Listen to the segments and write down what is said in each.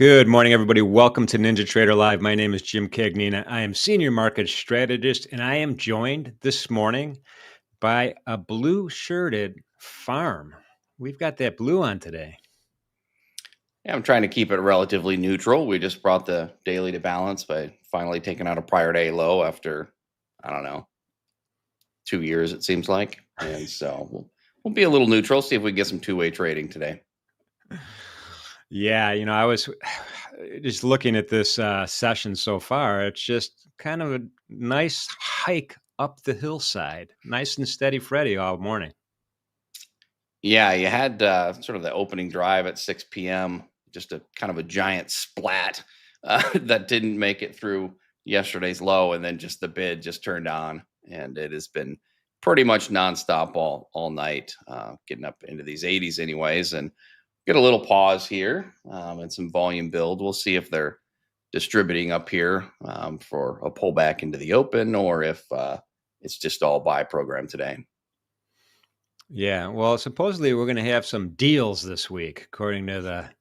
Good morning, everybody. Welcome to NinjaTrader Live. My name is Jim Cagnina. I am Senior Market Strategist, and I am joined this morning by a blue-shirted Pharm. We've got that blue on today. Yeah, I'm trying to keep it relatively neutral. We just brought the daily to balance by finally taking out a prior day low after, I don't know, 2 years, it seems like. And so we'll be a little neutral, see if we can get some two-way trading today. Yeah, I was just looking at this session so far. It's just kind of a nice hike up the hillside. Nice and steady Freddy all morning. Yeah, you had sort of the opening drive at 6 p.m., just a kind of a giant splat that didn't make it through yesterday's low, and then just the bid just turned on, and it has been pretty much nonstop all night, getting up into these 80s anyways, and get a little pause here and some volume build. We'll see if they're distributing up here for a pullback into the open, or if it's just all buy program today. Yeah, well, supposedly we're going to have some deals this week, according to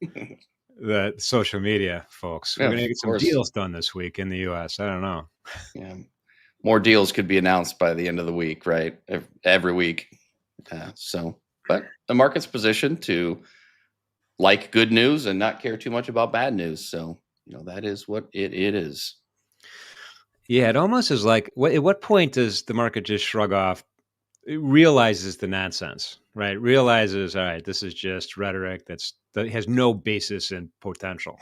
the social media folks. We're Yeah, going to of get some course. deals done this week in the U.S. I don't know. Yeah, more deals could be announced by the end of the week, right? Every week. But the market's positioned to like good news and not care too much about bad news. So, that is what it is. Yeah, it almost is like, at what point does the market just shrug off? It realizes the nonsense, right? Realizes, all right, this is just rhetoric that has no basis in potential.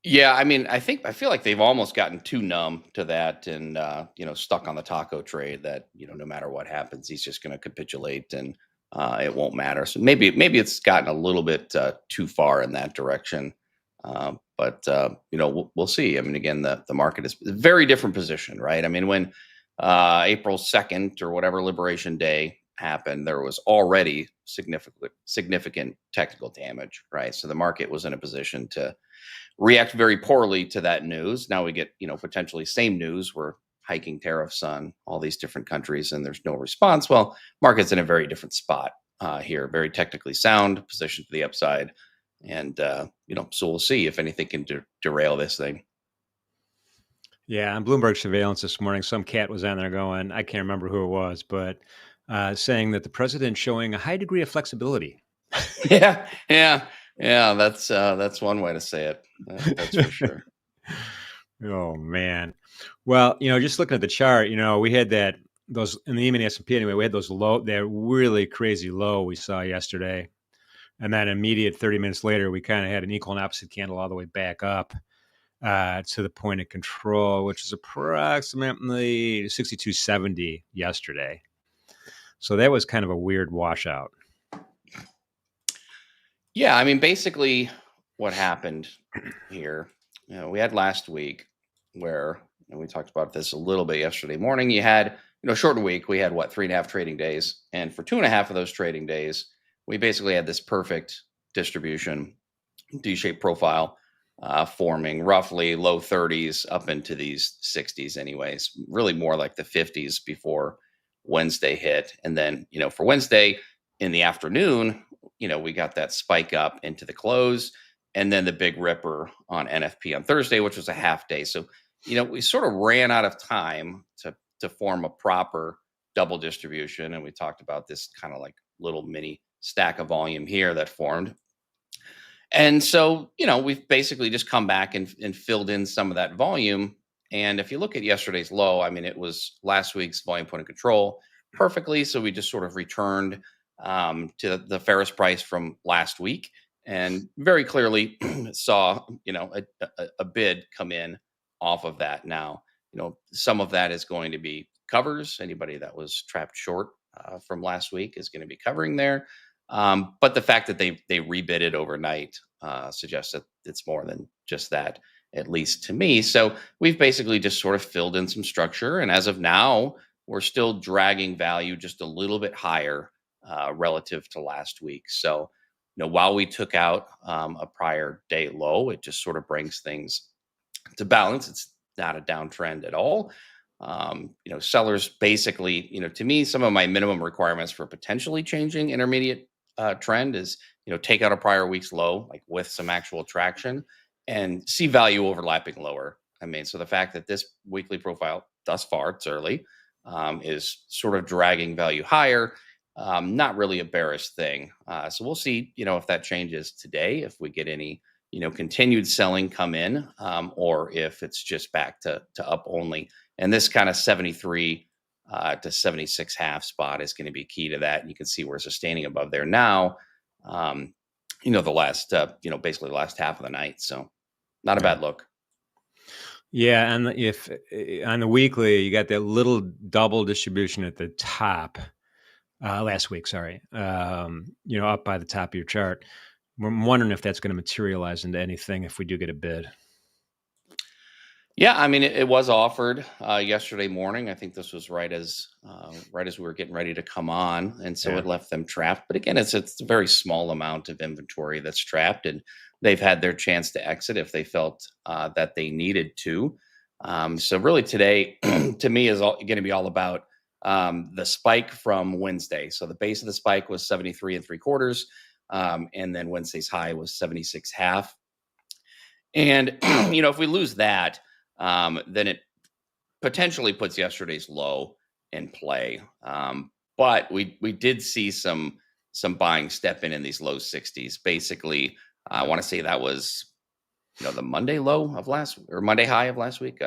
Yeah, I mean, I feel like they've almost gotten too numb to that, and stuck on the taco trade that no matter what happens, he's just going to capitulate, and it won't matter. So maybe it's gotten a little bit too far in that direction. But we'll see. I mean, again, the market is a very different position, right? I mean, when April 2nd or whatever Liberation Day happened, there was already significant technical damage, right? So the market was in a position to react very poorly to that news. Now we get, potentially same news. We're hiking tariffs on all these different countries and there's no response. Well, market's in a very different spot here, very technically sound, position to the upside. And, so we'll see if anything can derail this thing. Yeah, on Bloomberg surveillance this morning, some cat was on there going, I can't remember who it was, but saying that the president's showing a high degree of flexibility. Yeah, yeah, yeah. That's one way to say it. That's for sure. Oh man. Well, just looking at the chart, we had those in the E-mini S&P anyway, we had that really crazy low we saw yesterday. And then immediate 30 minutes later, we kind of had an equal and opposite candle all the way back up to the point of control, which is approximately 62.70 yesterday. So that was kind of a weird washout. Yeah, I mean, basically what happened here, we had last week where, and we talked about this a little bit yesterday morning, you had, shortened week, we had 3.5 trading days. And for 2.5 of those trading days, we basically had this perfect distribution, D-shaped profile, forming roughly low 30s up into these 60s anyways, really more like the 50s before Wednesday hit. And then, for Wednesday in the afternoon, we got that spike up into the close, and then the big ripper on NFP on Thursday, which was a half day. So, we sort of ran out of time to form a proper double distribution. And we talked about this kind of like little mini stack of volume here that formed. And so, we've basically just come back and filled in some of that volume. And if you look at yesterday's low, I mean, it was last week's volume point of control perfectly. So we just sort of returned to the Ferris price from last week, and very clearly saw, a bid come in off of that. Now, some of that is going to be covers. Anybody that was trapped short from last week is going to be covering there. But the fact that they rebid it overnight suggests that it's more than just that, at least to me. So we've basically just sort of filled in some structure, and as of now, we're still dragging value just a little bit higher relative to last week. So, while we took out a prior day low, it just sort of brings things to balance. It's not a downtrend at all. Sellers basically, to me, some of my minimum requirements for potentially changing intermediate trend is take out a prior week's low, like with some actual traction, and see value overlapping lower. I mean, so the fact that this weekly profile thus far, it's early, is sort of dragging value higher, not really a bearish thing. So we'll see, if that changes today, if we get any, continued selling come in, or if it's just back to up only. And this kind of 73 to 76 half spot is going to be key to that. And you can see we're sustaining above there now, the last, basically the last half of the night. So not a bad look. Yeah, and if on the weekly you got that little double distribution at the top last week, sorry, up by the top of your chart. I'm wondering if that's going to materialize into anything if we do get a bid. Yeah, I mean, it was offered yesterday morning. I think this was right as we were getting ready to come on, and so it left them trapped. But again, it's a very small amount of inventory that's trapped, and they've had their chance to exit if they felt that they needed to. So really, today to me is going to be all about the spike from Wednesday. So the base of the spike was 73 3/4, and then Wednesday's high was 76 half. And if we lose that, then it potentially puts yesterday's low in play. But we did see some buying step in these low 60s. Basically, I want to say that was the Monday low of Monday high of last week.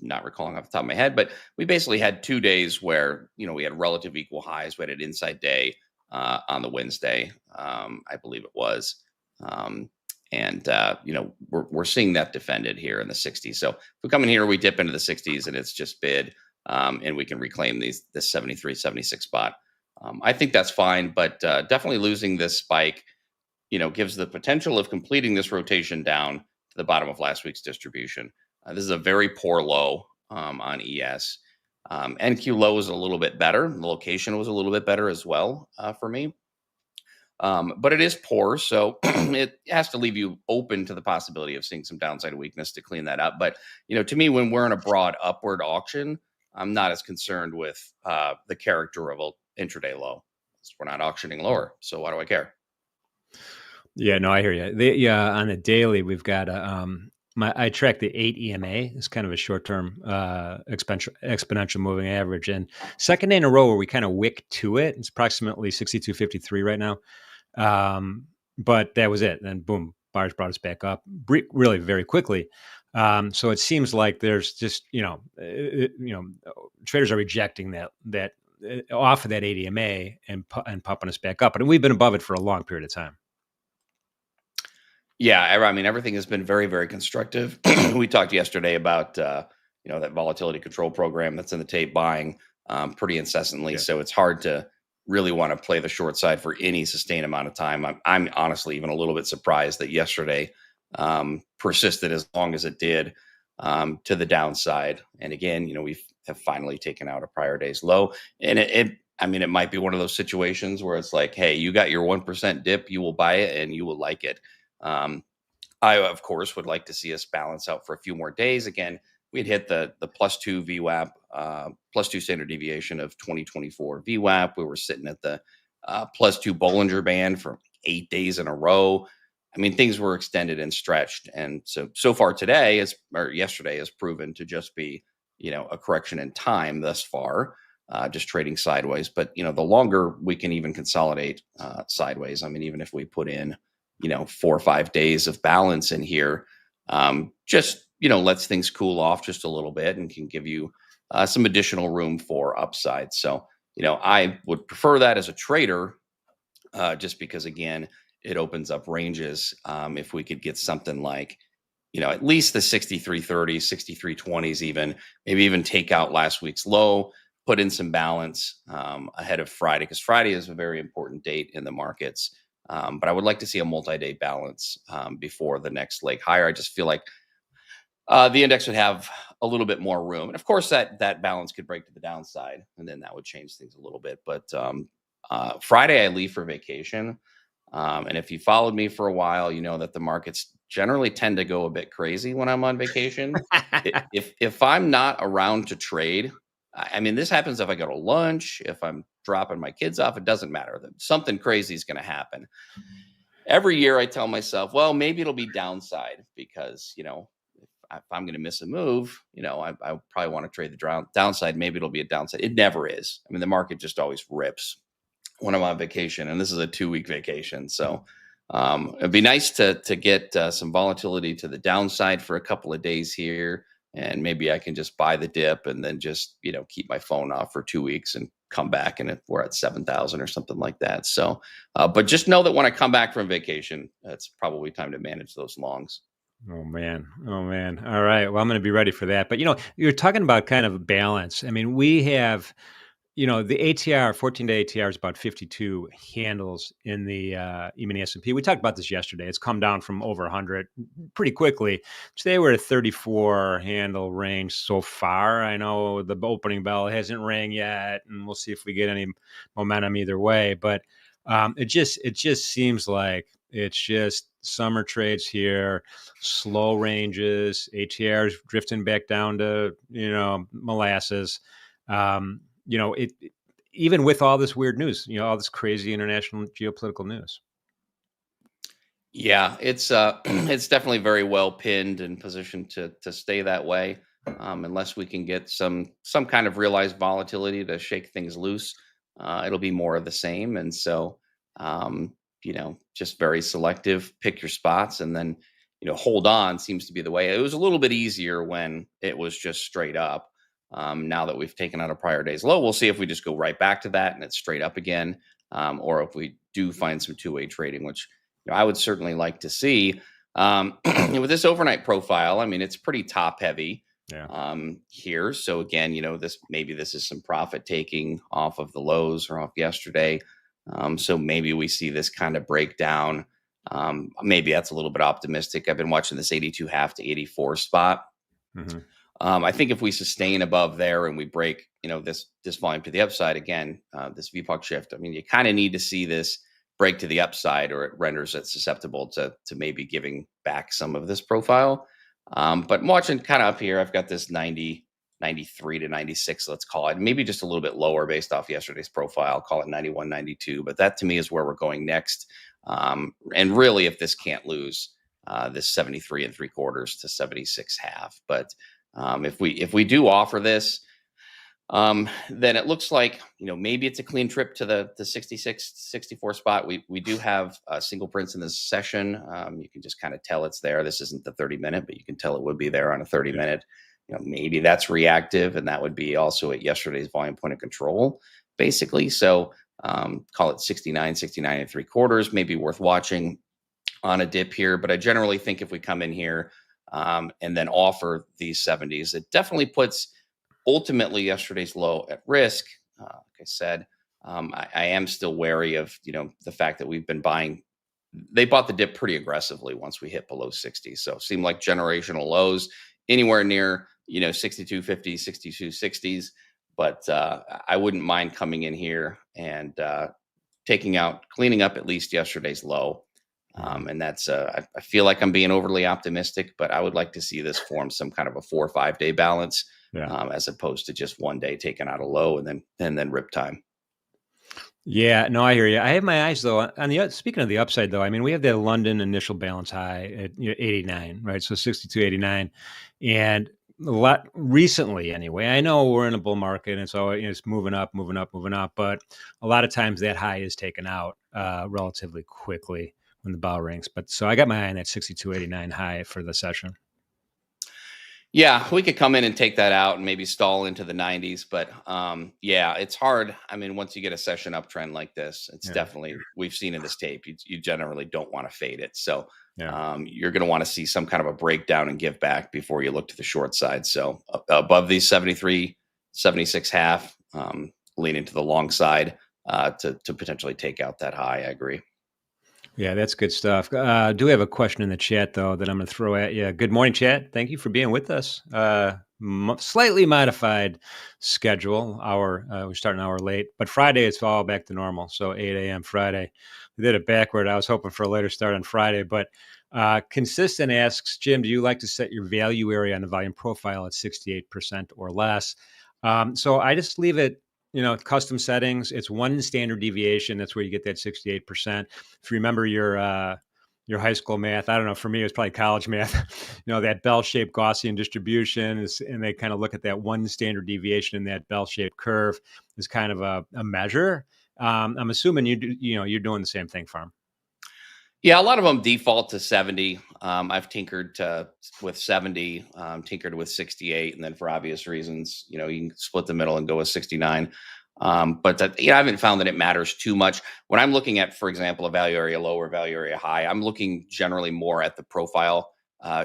Not recalling off the top of my head, but we basically had 2 days where we had relative equal highs. We had an inside day on the Wednesday, I believe it was. And we're seeing that defended here in the 60s. So if we come in here, we dip into the 60s and it's just bid, and we can reclaim this 73, 76 spot. I think that's fine, but definitely losing this spike, gives the potential of completing this rotation down to the bottom of last week's distribution. This is a very poor low on ES. NQ low was a little bit better. The location was a little bit better as well for me. But it is poor, so it has to leave you open to the possibility of seeing some downside weakness to clean that up. But, to me, when we're in a broad upward auction, I'm not as concerned with the character of an intraday low. We're not auctioning lower, so why do I care? Yeah, no, I hear you. On a daily, we've got I track the 8 EMA. It's kind of a short-term exponential moving average, and second day in a row where we kind of wick to it. It's approximately 62.53 right now. But that was it. And boom, buyers brought us back up really very quickly. So it seems like there's just, traders are rejecting that off of that 8 EMA and pumping us back up. And we've been above it for a long period of time. Yeah, I mean, everything has been very, very constructive. We talked yesterday about, that volatility control program that's in the tape buying pretty incessantly. Yeah. So it's hard to really want to play the short side for any sustained amount of time. I'm honestly even a little bit surprised that yesterday persisted as long as it did to the downside. And again, we have finally taken out a prior day's low. And it might be one of those situations where it's like, hey, you got your 1% dip, you will buy it and you will like it. I, of course, would like to see us balance out for a few more days. Again, we'd hit the +2 VWAP, +2 standard deviation of 2024 VWAP. We were sitting at the +2 Bollinger Band for 8 days in a row. I mean, things were extended and stretched. And so far today, yesterday, has proven to just be, a correction in time thus far, just trading sideways. But, the longer we can even consolidate sideways, I mean, even if we put in, 4 or 5 days of balance in here, just, lets things cool off just a little bit and can give you some additional room for upside. So, I would prefer that as a trader, just because, again, it opens up ranges. If we could get something like, at least the 63.30, 63.20s, maybe even take out last week's low, put in some balance ahead of Friday, because Friday is a very important date in the markets. But I would like to see a multi-day balance before the next leg higher. I just feel like the index would have a little bit more room. And of course, that balance could break to the downside, and then that would change things a little bit. But Friday, I leave for vacation. And if you followed me for a while, you know that the markets generally tend to go a bit crazy when I'm on vacation. If I'm not around to trade, I mean, this happens if I go to lunch, if I'm dropping my kids off, it doesn't matter. Something crazy is going to happen. every year I tell myself, well, maybe it'll be downside because, if I'm going to miss a move, I probably want to trade the downside. Maybe it'll be a downside. It never is. I mean, the market just always rips when I'm on vacation, and this is a 2-week vacation. So it'd be nice to get some volatility to the downside for a couple of days here. And maybe I can just buy the dip and then just, keep my phone off for 2 weeks and come back and we're at 7,000 or something like that. So, but just know that when I come back from vacation, it's probably time to manage those longs. Oh man. Oh man. All right. Well, I'm going to be ready for that. But you're talking about kind of balance. I mean, we have, the ATR, 14-day ATR is about 52 handles in the E-mini S&P. We talked about this yesterday. It's come down from over 100 pretty quickly. Today we're at 34 handle range so far. I know the opening bell hasn't rang yet, and we'll see if we get any momentum either way. But it just seems like it's just summer trades here, slow ranges, ATRs drifting back down to molasses. It even with all this weird news, all this crazy international geopolitical news. Yeah, it's it's definitely very well pinned and positioned to stay that way, unless we can get some kind of realized volatility to shake things loose. It'll be more of the same, and so just very selective. Pick your spots, and then hold on seems to be the way. It was a little bit easier when it was just straight up. Now that we've taken out a prior day's low, we'll see if we just go right back to that and it's straight up again, or if we do find some two-way trading, which I would certainly like to see. With this overnight profile, I mean, it's pretty top heavy here. So again, this is some profit taking off of the lows or off yesterday. So maybe we see this kind of breakdown. Maybe that's a little bit optimistic. I've been watching this 82.5 to 84 spot. Mm-hmm. I think if we sustain above there and we break, this volume to the upside again, this VPOC shift, I mean, you kind of need to see this break to the upside, or it renders it susceptible to maybe giving back some of this profile. But I'm watching kind of up here. I've got this 90, 93 to 96, let's call it, maybe just a little bit lower based off yesterday's profile. Call it 91, 92. But that to me is where we're going next. And really, if this can't lose this 73 and 3/4 to 76.5, but if we do offer this, then it looks like maybe it's a clean trip to the 66, 64 spot. We do have single prints in this session. You can just kind of tell it's there. This isn't the 30-minute, but you can tell it would be there on a 30-minute. Maybe that's reactive, and that would be also at yesterday's volume point of control, basically. So call it 69 and 3/4, maybe worth watching on a dip here. But I generally think if we come in here and then offer these 70s, it definitely puts ultimately yesterday's low at risk. Like I said, I am still wary of the fact that we've been buying. They bought the dip pretty aggressively once we hit below 60. So it seemed like generational lows anywhere near 62.50, 62.60s. But I wouldn't mind coming in here and cleaning up at least yesterday's low. And that's I feel like I'm being overly optimistic, but I would like to see this form some kind of a 4 or 5 day balance, as opposed to just one day taking out a low and then rip time. Yeah, no, I hear you. I have my eyes though on speaking of the upside though. I mean, we have the London initial balance high at 89, right? So 62.89, and a lot recently anyway. I know we're in a bull market, and so it's moving up, but a lot of times that high is taken out relatively quickly when the bell rings. But so I got my eye on that 62.89 high for the session. Yeah, we could come in and take that out and maybe stall into the 90s. But it's hard. I mean, once you get a session uptrend like this, it's definitely, we've seen in this tape, you generally don't want to fade it. So you're going to want to see some kind of a breakdown and give back before you look to the short side. So above these 73, 76.5, lean into the long side to potentially take out that high. I agree. Yeah, that's good stuff. Do have a question in the chat, though, that I'm going to throw at you. Good morning, chat. Thank you for being with us. Slightly modified schedule. We're starting an hour late, but Friday it's all back to normal. So 8 a.m. Friday. We did it backward. I was hoping for a later start on Friday, but Consistent asks, Jim, do you like to set your value area on the volume profile at 68% or less? So I just leave it custom settings. It's one standard deviation. That's where you get that 68%. If you remember your high school math, I don't know, for me, it was probably college math, that bell-shaped Gaussian distribution and they kind of look at that one standard deviation in that bell-shaped curve as kind of a measure. I'm assuming you're doing the same thing, Pharm. Yeah, a lot of them default to 70. I've tinkered with 70, tinkered with 68, and then for obvious reasons, you can split the middle and go with 69. But that, I haven't found that it matters too much. When I'm looking at, for example, a value area low or value area high, I'm looking generally more at the profile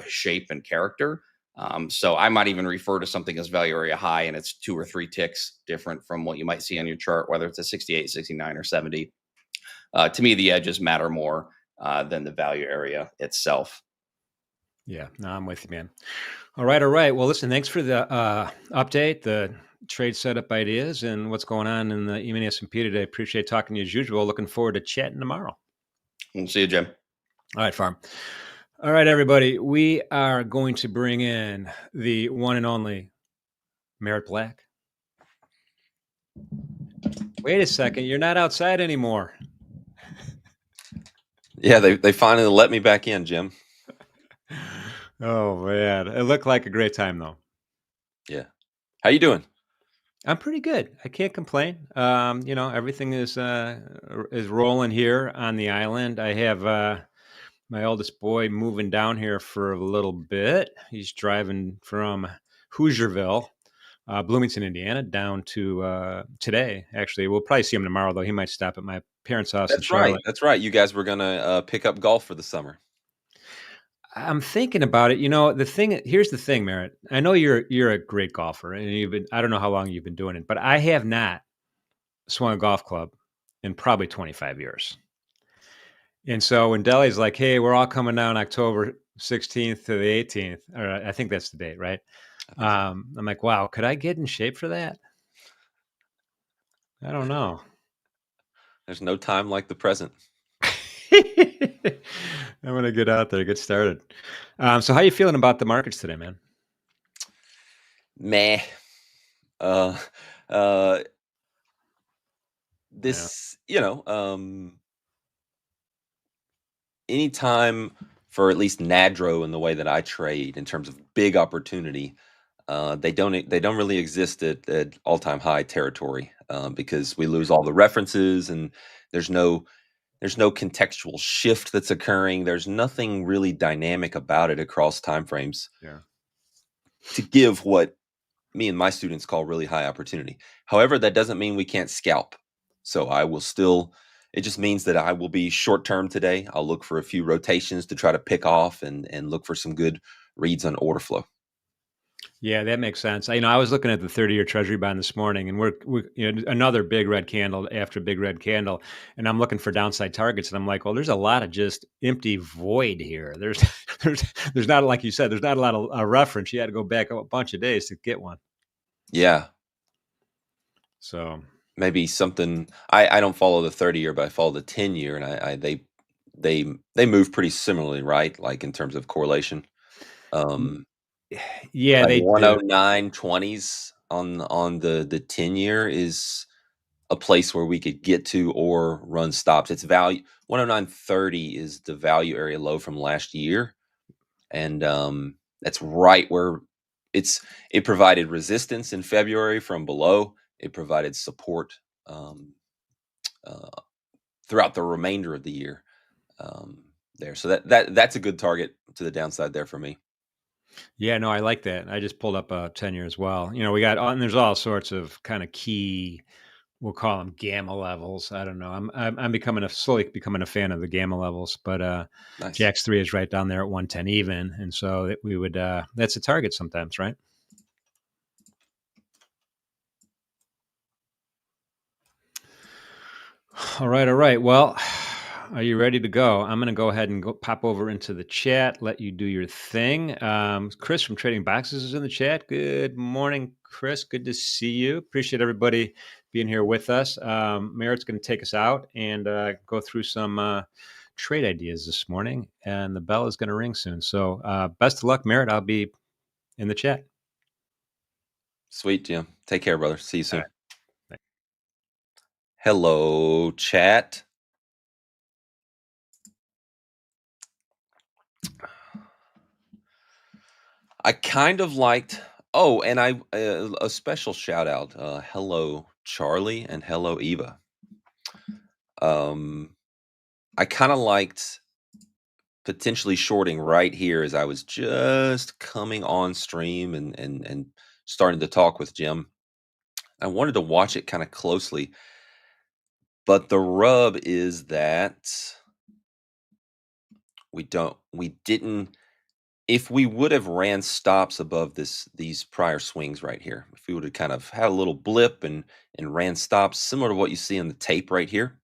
shape and character. So I might even refer to something as value area high, and it's 2 or 3 ticks different from what you might see on your chart, whether it's a 68, 69, or 70. To me, the edges matter more than the value area itself. Yeah, no, I'm with you, man. All right. Well, listen, thanks for the update, the trade setup ideas, and what's going on in the E-mini S&P today. Appreciate talking to you as usual. Looking forward to chatting tomorrow. We'll see you, Jim. All right, Pharm. All right, everybody. We are going to bring in the one and only Merritt Black. Wait a second. You're not outside anymore. Yeah, they finally let me back in, Jim. Oh, man. It looked like a great time, though. Yeah. How you doing? I'm pretty good. I can't complain. Everything is rolling here on the island. I have my oldest boy moving down here for a little bit. He's driving from Hoosierville, Bloomington, Indiana, down to today. Actually, we'll probably see him tomorrow, though. He might stop at my parents' house in Charlotte. That's right. You guys were gonna pick up golf for the summer. I'm thinking about it. Here's the thing, Merritt. I know you're a great golfer, and I don't know how long you've been doing it, but I have not swung a golf club in probably 25 years. And so when Delhi's like, hey, we're all coming down October 16th to the 18th, or I think that's the date, right? I'm like, wow, could I get in shape for that? I don't know. There's no time like the present. I'm going to get out there, get started. So how you feeling about the markets today, man? Meh. Anytime for at least NADRO in the way that I trade in terms of big opportunity, they don't really exist at all-time high territory because we lose all the references and there's no contextual shift that's occurring. There's nothing really dynamic about it across timeframes to give what me and my students call really high opportunity. However, that doesn't mean we can't scalp. So I will still, it just means that I will be short term today. I'll look for a few rotations to try to pick off and look for some good reads on order flow. Yeah, that makes sense. I was looking at the 30-year Treasury bond this morning, and we're another big red candle after big red candle, and I'm looking for downside targets, and I'm like, well, there's a lot of just empty void here. There's not, like you said, there's not a lot of reference. You had to go back a bunch of days to get one. Yeah. So maybe something. I don't follow the 30-year, but I follow the 10-year, and they move pretty similarly, right? Like in terms of correlation. Yeah, like they 109.20s on the 10-year is a place where we could get to or run stops. It's value 109.30 is the value area low from last year, and that's right where it provided resistance in February from below. It provided support throughout the remainder of the year there. So that's a good target to the downside there for me. Yeah, no, I like that. I just pulled up a 10-year as well. We got and there's all sorts of kind of key, we'll call them gamma levels. I don't know. I'm slowly becoming a fan of the gamma levels, but Nice. Jax 3 is right down there at 110 even, and so we would that's a target sometimes, right? All right. Well, are you ready to go? I'm going to go ahead and pop over into the chat, let you do your thing. Chris from Trading Boxes is in the chat. Good morning, Chris. Good to see you. Appreciate everybody being here with us. Merritt's going to take us out and go through some trade ideas this morning, and the bell is going to ring soon. So best of luck, Merritt. I'll be in the chat. Sweet, Jim. Take care, brother. See you soon. Hello, chat. I kind of liked. Oh, and a special shout out. Hello, Charlie, and hello, Eva. I kind of liked potentially shorting right here as I was just coming on stream and starting to talk with Jim. I wanted to watch it kind of closely, but the rub is that we didn't. If we would have ran stops above these prior swings right here, if we would have kind of had a little blip and ran stops similar to what you see on the tape right here,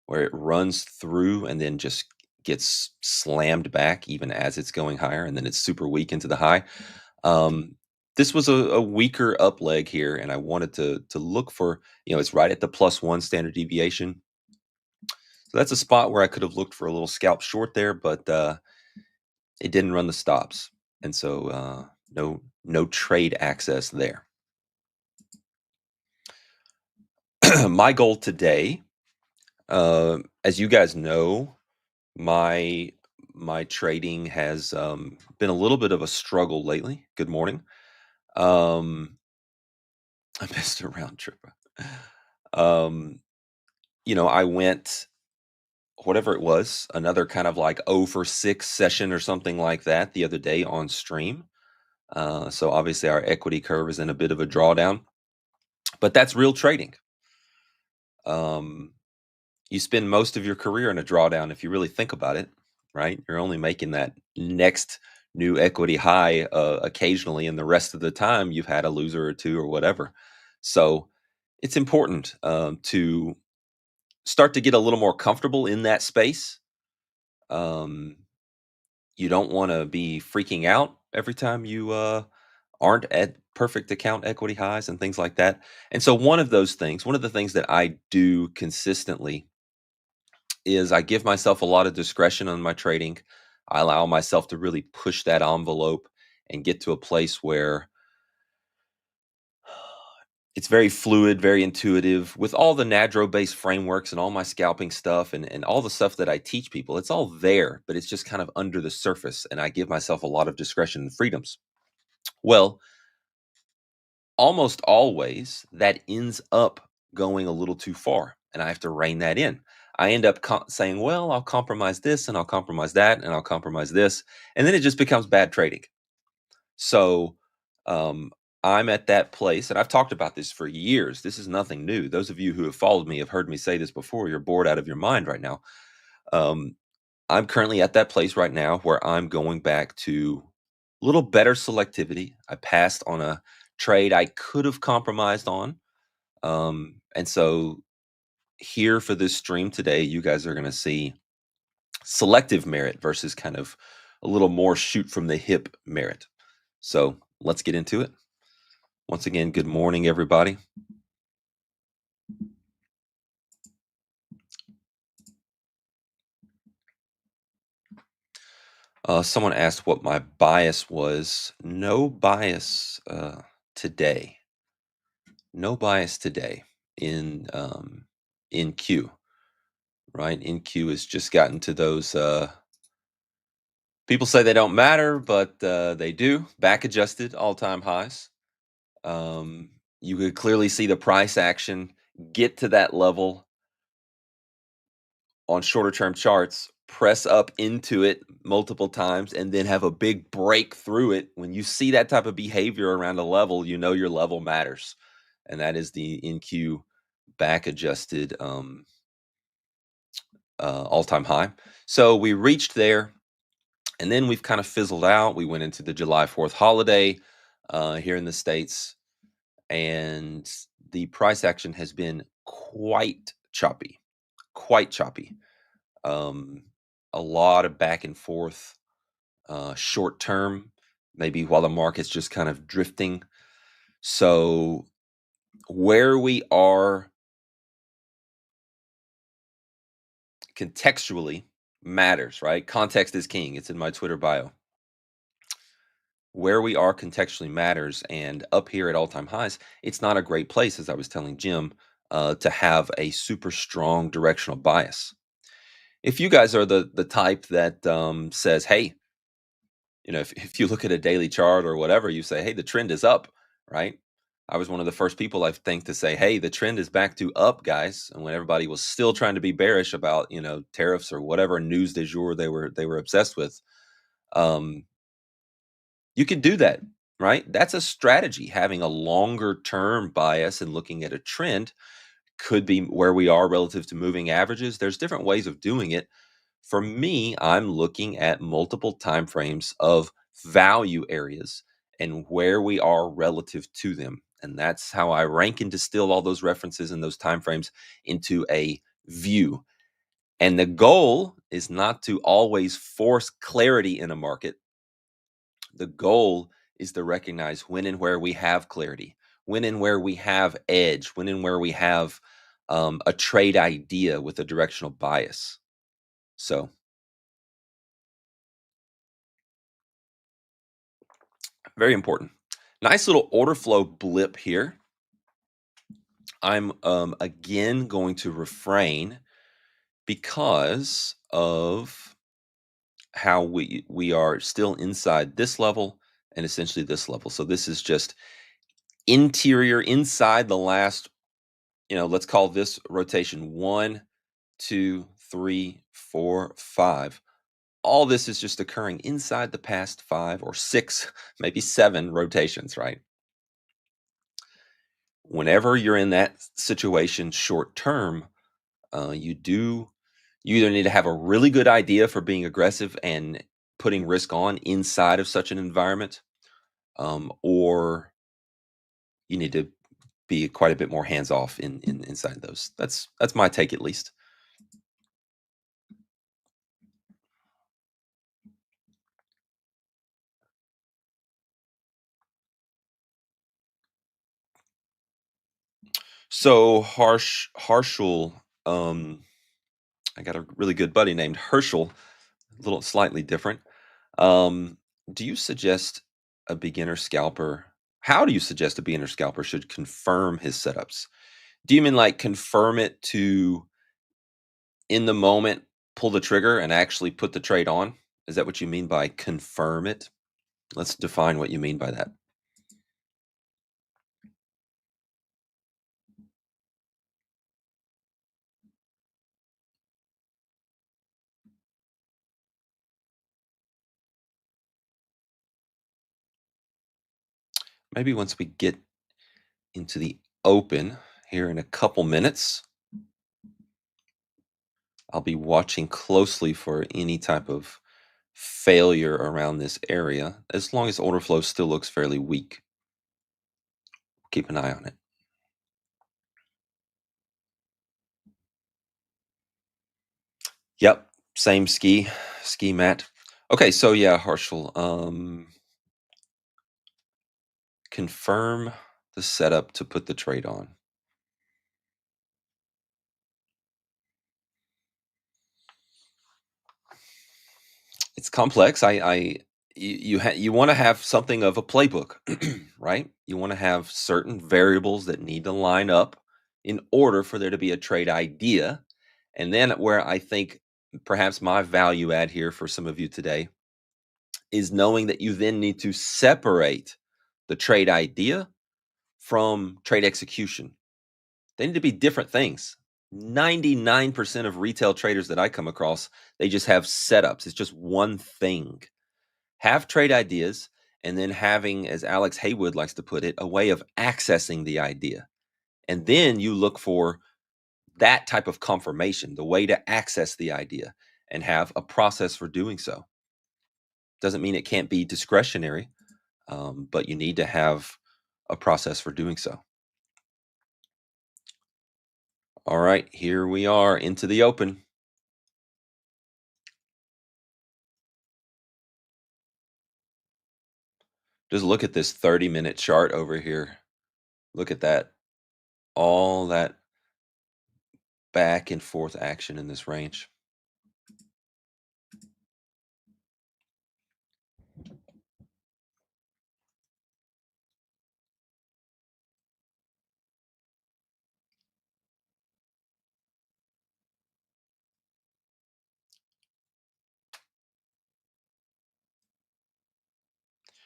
where it runs through and then just gets slammed back even as it's going higher, and then it's super weak into the high. This was a weaker up leg here, and I wanted to look for, it's right at the +1 standard deviation. So that's a spot where I could have looked for a little scalp short there, but it didn't run the stops. And so no trade access there. My goal today, as you guys know, my trading has been a little bit of a struggle lately. Good morning. I missed a round trip. I went, whatever it was, another kind of like 0 for 6 session or something like that the other day on stream. So obviously our equity curve is in a bit of a drawdown, but that's real trading. You spend most of your career in a drawdown if you really think about it, right? You're only making that next new equity high occasionally, and the rest of the time you've had a loser or two or whatever. So it's important to start to get a little more comfortable in that space. You don't want to be freaking out every time you aren't at perfect account equity highs and things like that. And so one of the things that I do consistently is I give myself a lot of discretion on my trading. I allow myself to really push that envelope and get to a place where it's very fluid, very intuitive with all the NADRO-based frameworks and all my scalping stuff and all the stuff that I teach people. It's all there, but it's just kind of under the surface, and I give myself a lot of discretion and freedoms. Well, almost always that ends up going a little too far, and I have to rein that in. I end up saying, well, I'll compromise this and I'll compromise that and I'll compromise this. And then it just becomes bad trading. So I'm at that place, and I've talked about this for years. This is nothing new. Those of you who have followed me have heard me say this before. You're bored out of your mind right now. I'm currently at that place right now where I'm going back to a little better selectivity. I passed on a trade I could have compromised on. And so here for this stream today, you guys are going to see selective Merritt versus kind of a little more shoot from the hip Merritt. So let's get into it. Once again, good morning, everybody. Someone asked what my bias was. No bias today. No bias today in Q. Right? In Q has just gotten to those. People say they don't matter, but they do. Back adjusted all-time highs. You could clearly see the price action get to that level on shorter term charts, press up into it multiple times, and then have a big break through it. When you see that type of behavior around a level, you know your level matters. And that is the NQ back adjusted all-time high. So we reached there, and then we've kind of fizzled out. We went into the July 4th holiday here in the States, and the price action has been quite choppy. A lot of back and forth, short term, maybe while the market's just kind of drifting. So where we are contextually matters, right? Context is king. It's in my Twitter bio. Where we are contextually matters, and up here at all-time highs, it's not a great place, as I was telling Jim. to have a super strong directional bias. If you guys are the type that says, hey, if you look at a daily chart or whatever, you say, hey, the trend is up, right? I was one of the first people, I think, to say, hey, the trend is back to up, guys. And when everybody was still trying to be bearish about, tariffs or whatever news du jour they were obsessed with, you could do that, right? That's a strategy. Having a longer term bias and looking at a trend could be where we are relative to moving averages. There's different ways of doing it. For me, I'm looking at multiple time frames of value areas and where we are relative to them. And that's how I rank and distill all those references and those time frames into a view. And the goal is not to always force clarity in a market. The goal is to recognize when and where we have clarity, when and where we have edge, when and where we have a trade idea with a directional bias. So very important. Nice little order flow blip here. I'm again going to refrain because of how we are still inside this level and essentially this level. So this is just interior inside the last, let's call this rotation 1, 2, 3, 4, 5. All this is just occurring inside the past 5 or 6, maybe 7 rotations, right? Whenever you're in that situation short term, you either need to have a really good idea for being aggressive and putting risk on inside of such an environment, or you need to be quite a bit more hands off inside those. That's my take, at least. So Harshul, I got a really good buddy named Herschel, a little slightly different. Do you suggest a beginner scalper? How do you suggest a beginner scalper should confirm his setups? Do you mean like confirm it to in the moment pull the trigger and actually put the trade on? Is that what you mean by confirm it? Let's define what you mean by that. Maybe once we get into the open here in a couple minutes, I'll be watching closely for any type of failure around this area, as long as order flow still looks fairly weak. Keep an eye on it. Yep, same ski mat. Okay, so yeah, Harshal, confirm the setup to put the trade on. It's complex. You want to have something of a playbook, right? You want to have certain variables that need to line up in order for there to be a trade idea. And then where I think perhaps my value add here for some of you today is knowing that you then need to separate the trade idea from trade execution. They need to be different things. 99% of retail traders that I come across, they just have setups. It's just one thing. Have trade ideas, and then having, as Alex Haywood likes to put it, a way of accessing the idea. And then you look for that type of confirmation, the way to access the idea, and have a process for doing so. Doesn't mean it can't be discretionary, but you need to have a process for doing so. All right, here we are into the open. Just look at this 30-minute chart over here. Look at that. All that back and forth action in this range.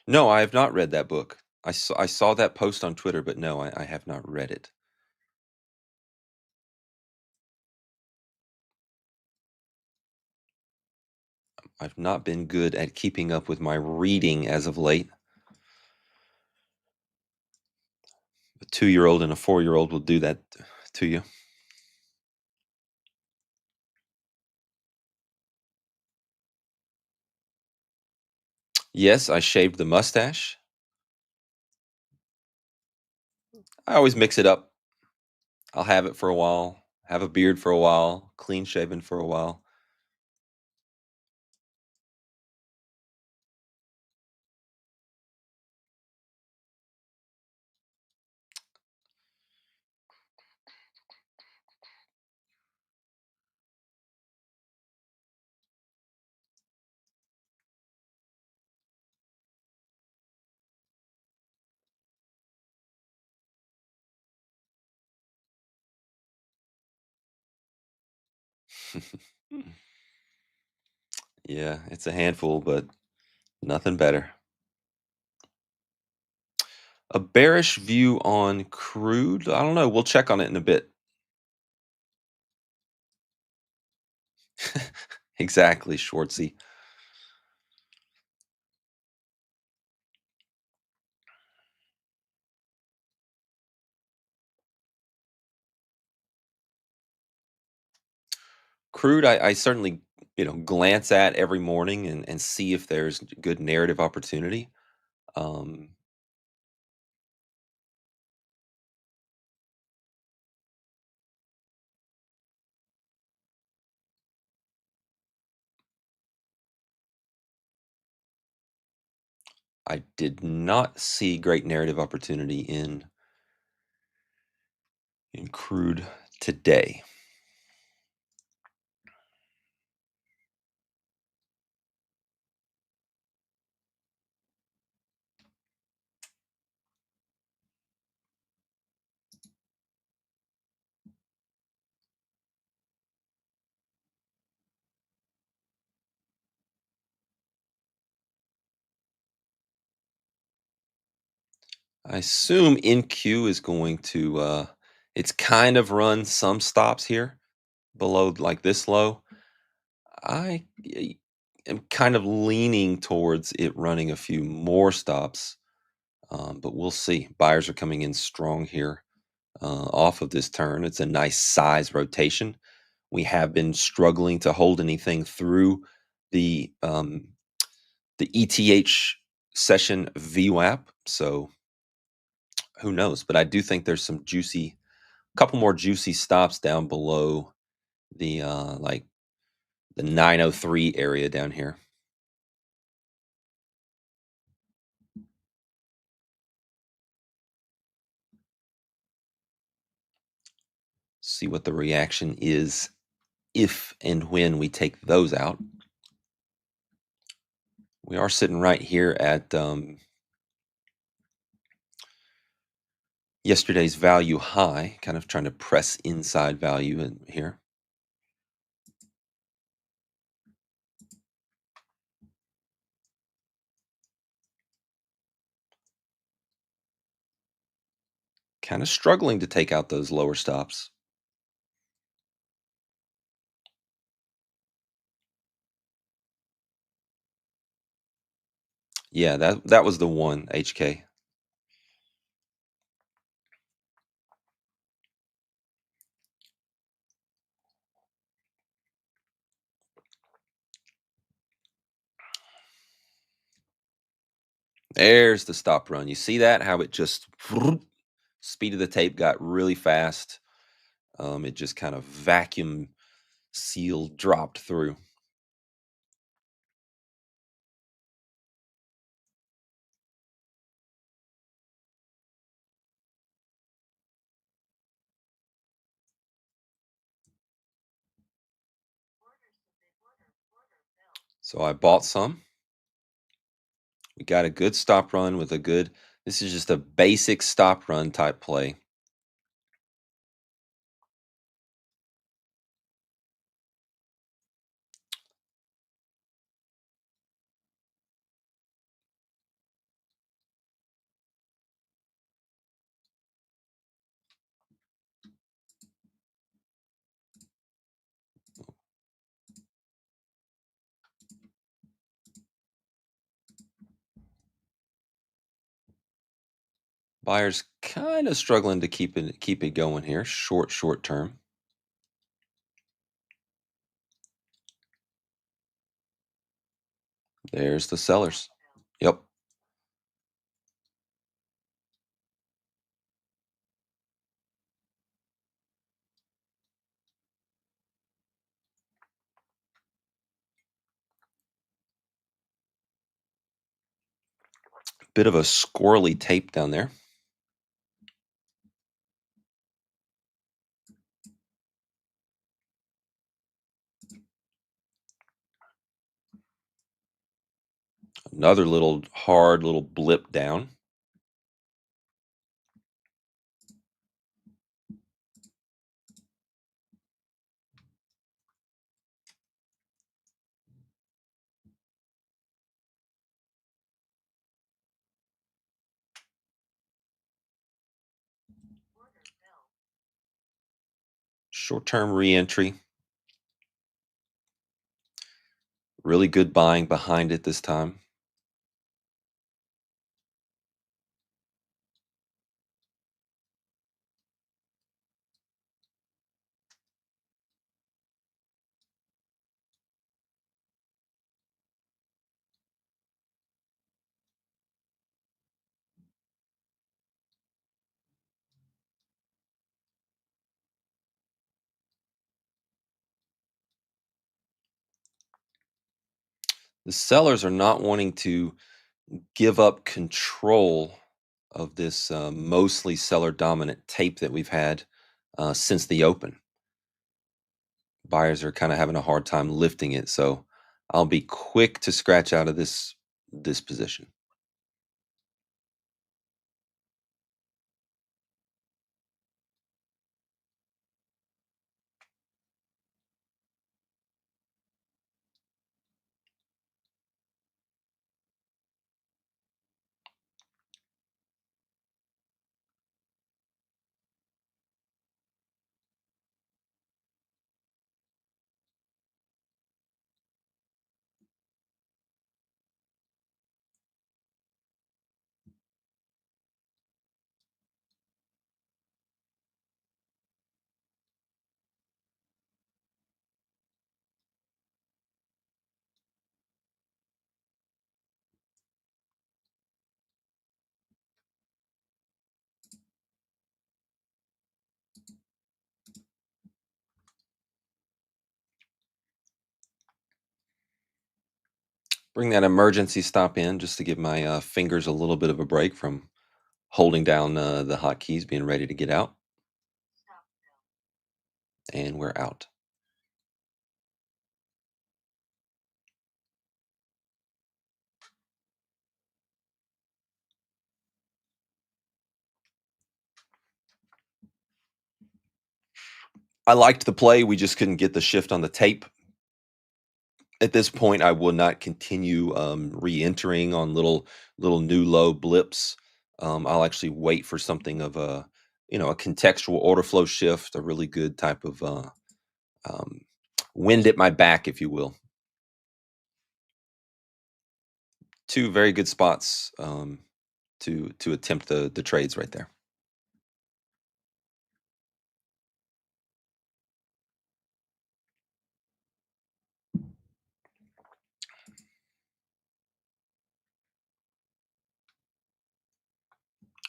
No, I have not read that book. I saw that post on Twitter, but no, I have not read it. I've not been good at keeping up with my reading as of late. A 2-year-old and a 4-year-old will do that to you. Yes, I shaved the mustache. I always mix it up. I'll have it for a while, have a beard for a while, clean shaven for a while. Yeah, it's a handful, but nothing better. A bearish view on crude? I don't know. We'll check on it in a bit. Exactly, Schwartzy. Crude, I certainly glance at every morning and see if there's good narrative opportunity. Um, I did not see great narrative opportunity in crude today. I assume NQ is going to it's kind of run some stops here below like this low. I am kind of leaning towards it running a few more stops, but we'll see. Buyers are coming in strong here off of this turn. It's a nice size rotation. We have been struggling to hold anything through the um, the ETH session VWAP. So who knows? But I do think there's some couple more juicy stops down below the like the 903 area down here. See what the reaction is if and when we take those out. We are sitting right here at yesterday's value high, kind of trying to press inside value in here. Kind of struggling to take out those lower stops. Yeah, that was the one, HK. There's the stop run. You see that? How it just speed of the tape got really fast. It just kind of vacuum sealed dropped through. So I bought some. We got a good stop run with this is just a basic stop run type play. Buyers kind of struggling to keep it going here, short term. There's the sellers. Yep. Bit of a squirrely tape down there. Another little hard little blip down. Short-term re-entry. Really good buying behind it this time. The sellers are not wanting to give up control of this mostly seller dominant tape that we've had since the open. Buyers are kind of having a hard time lifting it, so I'll be quick to scratch out of this position. Bring that emergency stop in just to give my fingers a little bit of a break from holding down the hotkeys, being ready to get out. And we're out. I liked the play. We just couldn't get the shift on the tape. At this point, I will not continue re-entering on little new low blips. I'll actually wait for something of a contextual order flow shift, a really good type of um, wind at my back, if you will. Two very good spots to attempt the trades right there.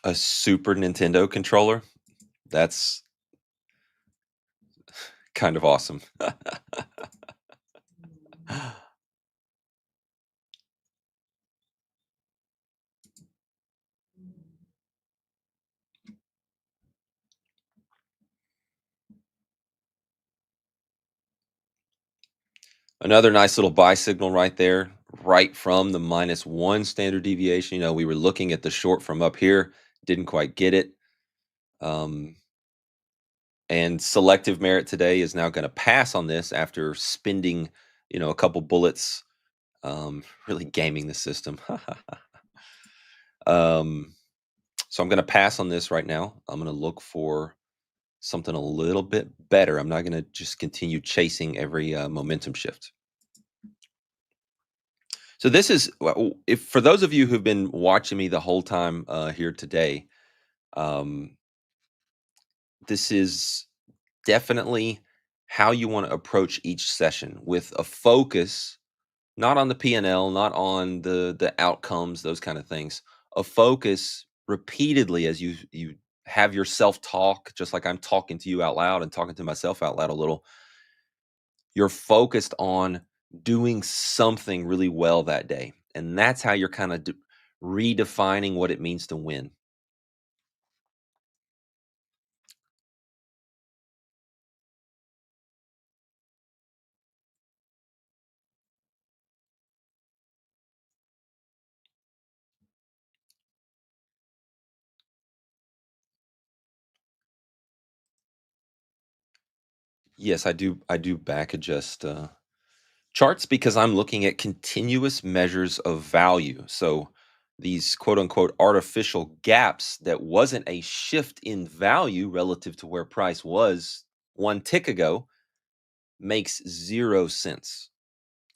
A Super Nintendo controller. That's kind of awesome. Another nice little buy signal right there, right from the -1 standard deviation. We were looking at the short from up here, didn't quite get it. And selective Merritt today is now going to pass on this after spending, a couple bullets, really gaming the system. So I'm going to pass on this right now. I'm going to look for something a little bit better. I'm not going to just continue chasing every momentum shift. So this is, if for those of you who've been watching me the whole time here today, This is definitely how you want to approach each session, with a focus not on the P&L, not on the outcomes, those kind of things. A focus repeatedly as you have your self-talk, just like I'm talking to you out loud and talking to myself out loud a little. You're focused on doing something really well that day. And that's how you're kind of redefining what it means to win. Yes, I do. I do back adjust charts because I'm looking at continuous measures of value. So these quote unquote artificial gaps that wasn't a shift in value relative to where price was one tick ago makes 0 sense.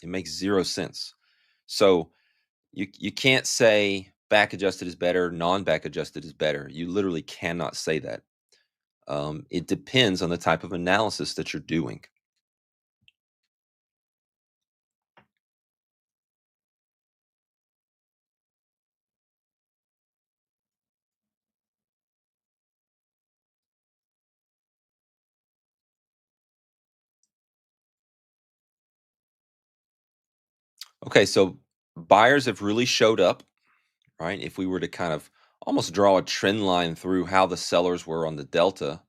It makes 0 sense. So you can't say back adjusted is better, non back adjusted is better. You literally cannot say that. It depends on the type of analysis that you're doing. Okay, so buyers have really showed up, right? If we were to kind of almost draw a trend line through how the sellers were on the delta,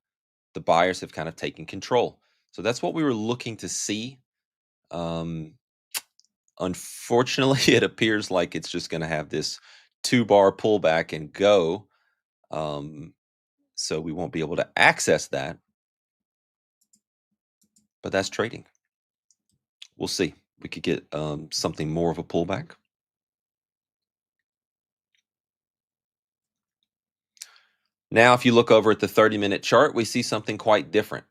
the buyers have kind of taken control. So that's what we were looking to see. Unfortunately, it appears like it's just going to have this 2-bar pullback and go. So we won't be able to access that. But that's trading. We'll see. We could get something more of a pullback. Now, if you look over at the 30-minute chart, we see something quite different.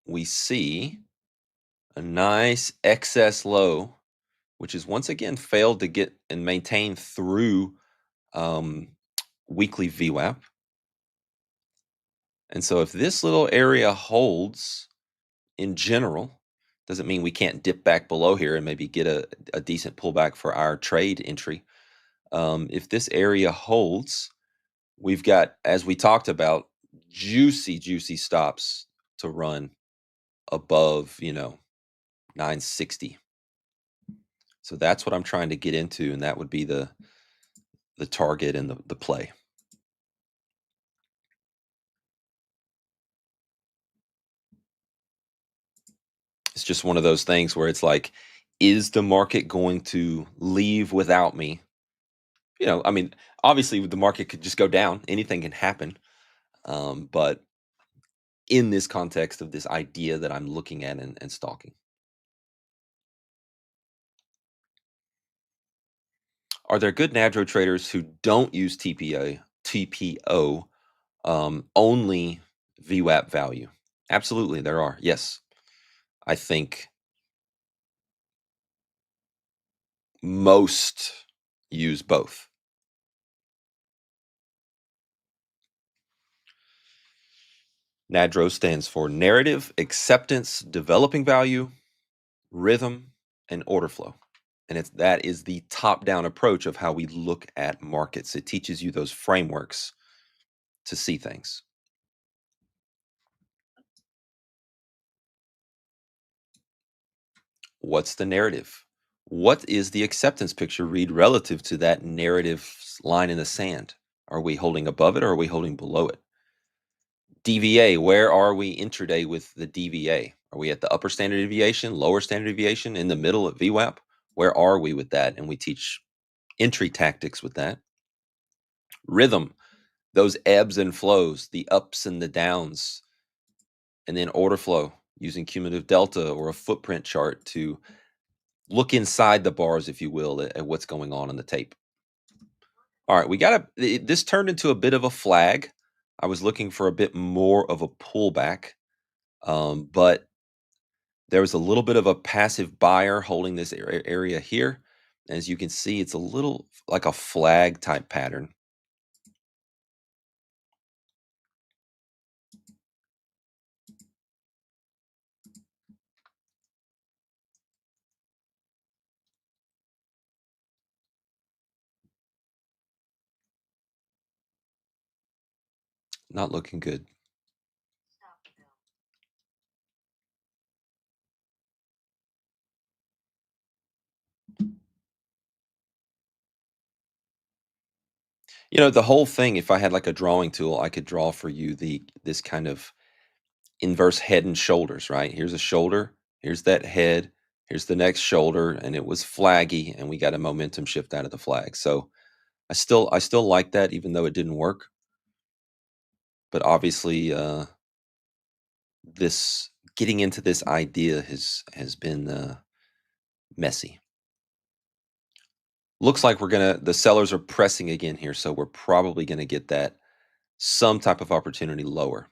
We see a nice excess low, which is once again failed to get and maintain through weekly VWAP. And so if this little area holds in general, doesn't mean we can't dip back below here and maybe get a decent pullback for our trade entry. If this area holds, we've got, as we talked about, juicy stops to run above, 960. So that's what I'm trying to get into, and that would be the target and the play. It's just one of those things where it's like, is the market going to leave without me? I mean, obviously the market could just go down. Anything can happen. But in this context of this idea that I'm looking at and stalking. Are there good NADRO traders who don't use TPO, only VWAP value? Absolutely, there are. Yes. I think most use both. NADRO stands for narrative, acceptance, developing value, rhythm, and order flow. And that is the top-down approach of how we look at markets. It teaches you those frameworks to see things. What's the narrative? What is the acceptance picture read relative to that narrative line in the sand? Are we holding above it or are we holding below it? DVA, where are we intraday with the DVA? Are we at the upper standard deviation, lower standard deviation, in the middle at VWAP? Where are we with that? And we teach entry tactics with that. Rhythm, those ebbs and flows, the ups and the downs. And then order flow, using cumulative delta or a footprint chart to look inside the bars, if you will, at what's going on in the tape. All right, this turned into a bit of a flag. I was looking for a bit more of a pullback, but there was a little bit of a passive buyer holding this area here. As you can see, it's a little like a flag type pattern. Not looking good. The whole thing, if I had like a drawing tool, I could draw for you this kind of inverse head and shoulders, right? Here's a shoulder, here's that head, here's the next shoulder, and it was flaggy, and we got a momentum shift out of the flag. So I still like that, even though it didn't work. But obviously, this getting into this idea has been messy. Looks like the sellers are pressing again here, so we're probably gonna get that some type of opportunity lower.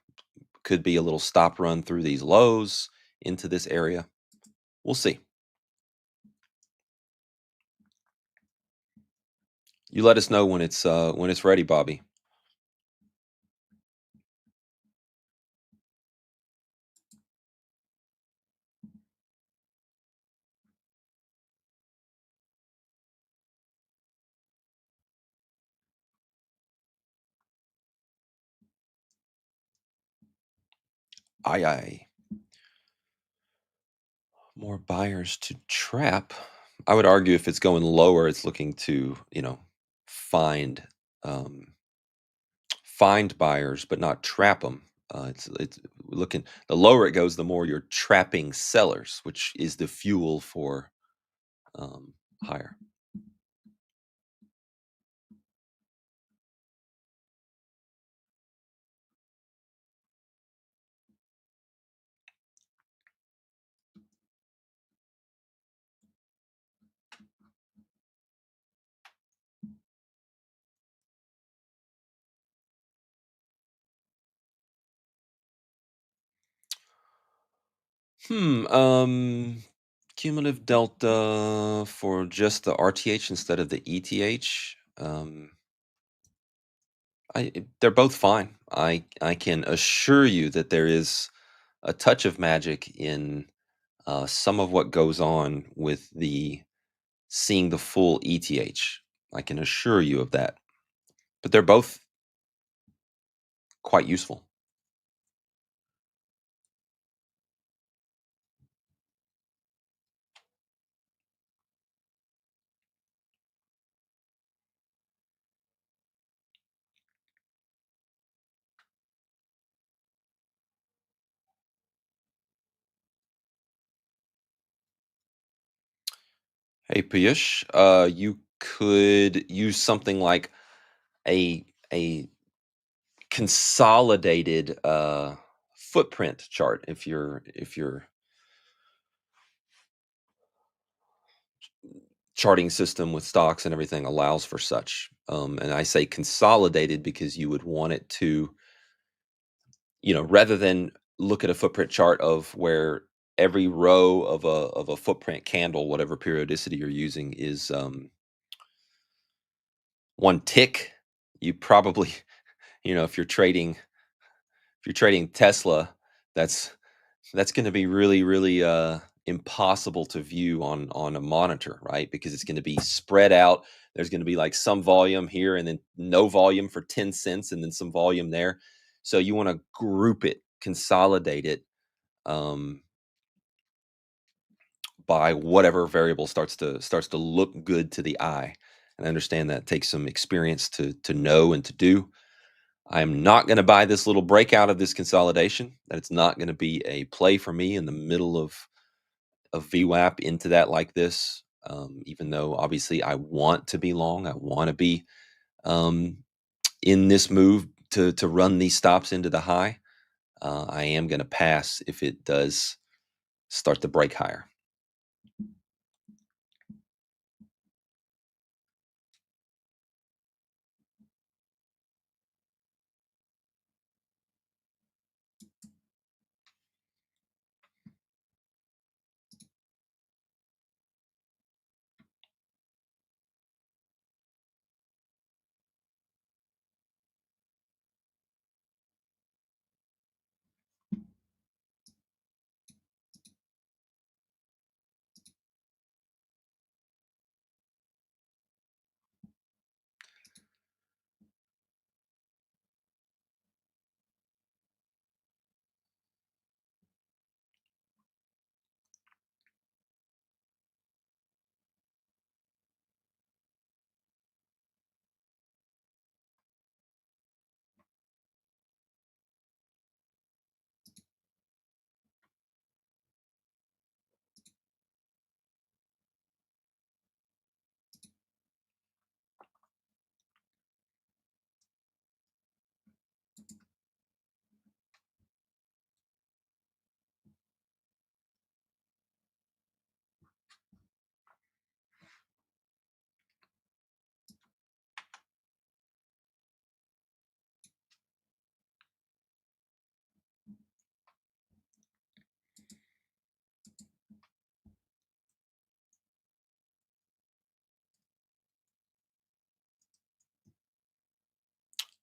Could be a little stop run through these lows into this area. We'll see. You let us know when it's ready, Bobby. Aye aye. More buyers to trap. I would argue if it's going lower, it's looking to, find um, find buyers, but not trap them. It's looking, the lower it goes, the more you're trapping sellers, which is the fuel for higher. Cumulative delta for just the RTH instead of the ETH. They're both fine. I can assure you that there is a touch of magic in some of what goes on with the seeing the full ETH. I can assure you of that. But they're both quite useful. Hey Piyush, you could use something like a consolidated footprint chart if your charting system with stocks and everything allows for such. And I say consolidated because you would want it to, rather than look at a footprint chart of where every row of a footprint candle, whatever periodicity you're using, is one tick. You probably, if you're trading Tesla, that's going to be really, really impossible to view on a monitor, right? Because it's going to be spread out. There's going to be like some volume here, and then no volume for 10 cents, and then some volume there. So you want to group it, consolidate it by whatever variable starts to look good to the eye. And I understand that takes some experience to know and to do. I'm not going to buy this little breakout of this consolidation. That it's not going to be a play for me in the middle of VWAP into that like this. Even though obviously I want to be long, I want to be in this move to run these stops into the high. I am going to pass if it does start to break higher.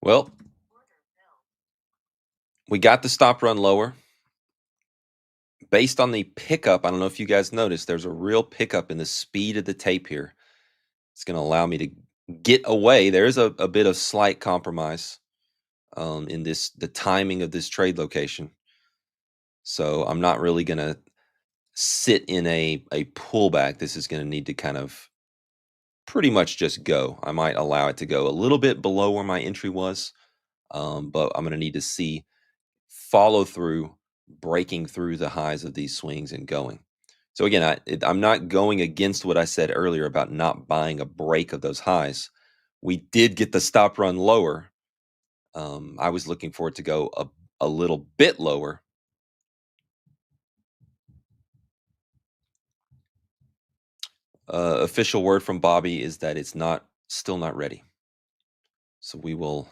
Well, we got the stop run lower. Based on the pickup, I don't know if you guys noticed, there's a real pickup in the speed of the tape here. It's going to allow me to get away. There is a bit of slight compromise in the timing of this trade location. So I'm not really going to sit in a pullback. This is going to need to kind of pretty much just go. I might allow it to go a little bit below where my entry was, but I'm going to need to see follow through, breaking through the highs of these swings and going. So again, I'm not going against what I said earlier about not buying a break of those highs. We did get the stop run lower. I was looking for it to go a little bit lower. Official word from Bobby is that it's still not ready. So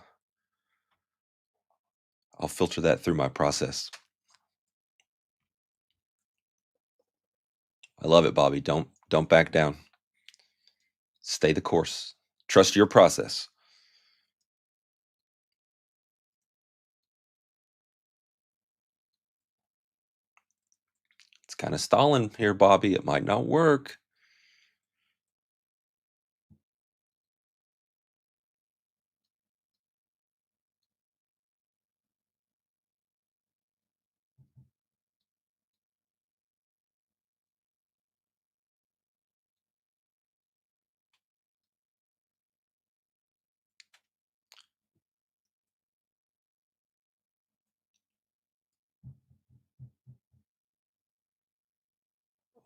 I'll filter that through my process. I love it, Bobby. Don't back down. Stay the course. Trust your process. It's kind of stalling here, Bobby. It might not work.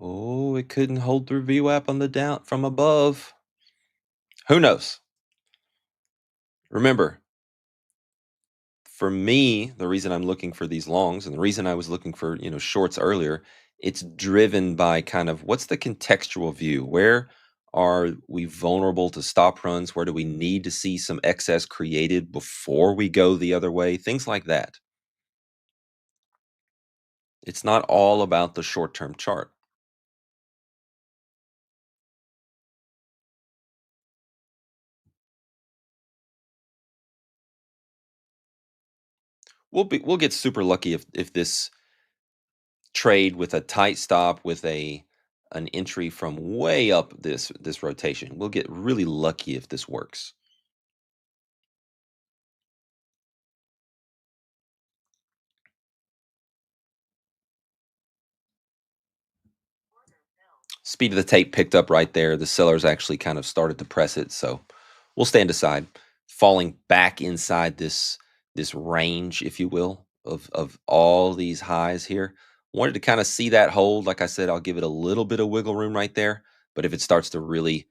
Oh, it couldn't hold through VWAP on the down from above. Who knows? Remember, for me, the reason I'm looking for these longs and the reason I was looking for, shorts earlier, it's driven by kind of what's the contextual view? Where are we vulnerable to stop runs? Where do we need to see some excess created before we go the other way? Things like that. It's not all about the short-term chart. We'll get super lucky if this trade with a tight stop with an entry from way up this rotation. We'll get really lucky if this works. Speed of the tape picked up right there. The sellers actually kind of started to press it, so we'll stand aside, falling back inside this range, if you will, of all these highs here. Wanted to kind of see that hold. Like I said, I'll give it a little bit of wiggle room right there. But if it starts to really,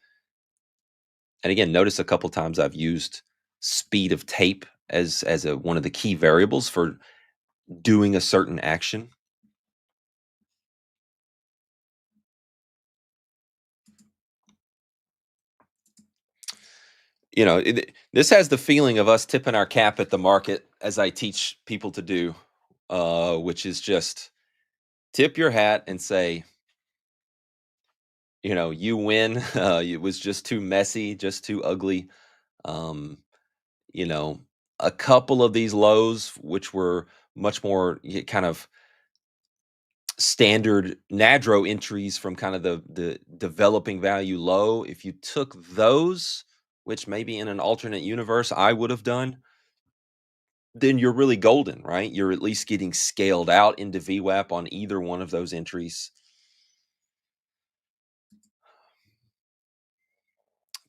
and again, notice a couple times I've used speed of tape as one of the key variables for doing a certain action. This has the feeling of us tipping our cap at the market, as I teach people to do, which is just tip your hat and say, you win. It was just too messy, just too ugly. A couple of these lows, which were much more kind of standard NADRO entries from kind of the developing value low, if you took those, which maybe in an alternate universe I would have done, then you're really golden, right? You're at least getting scaled out into VWAP on either one of those entries.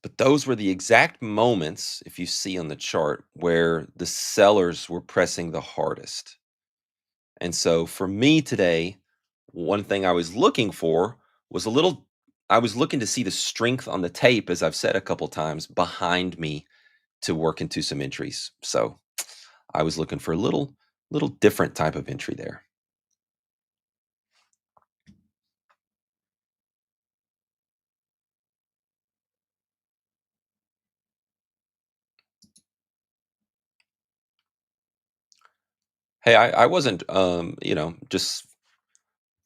But those were the exact moments, if you see on the chart, where the sellers were pressing the hardest. And so for me today, one thing I was looking for was I was looking to see the strength on the tape, as I've said a couple times, behind me to work into some entries. So I was looking for a little different type of entry there. Hey, I wasn't, just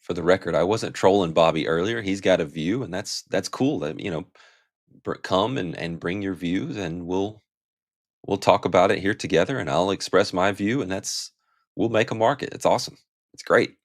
for the record, I wasn't trolling Bobby earlier. He's got a view, and that's cool. That come and bring your views, and we'll we'll talk about it here together, and I'll express my view, and we'll make a market. It's awesome. It's great.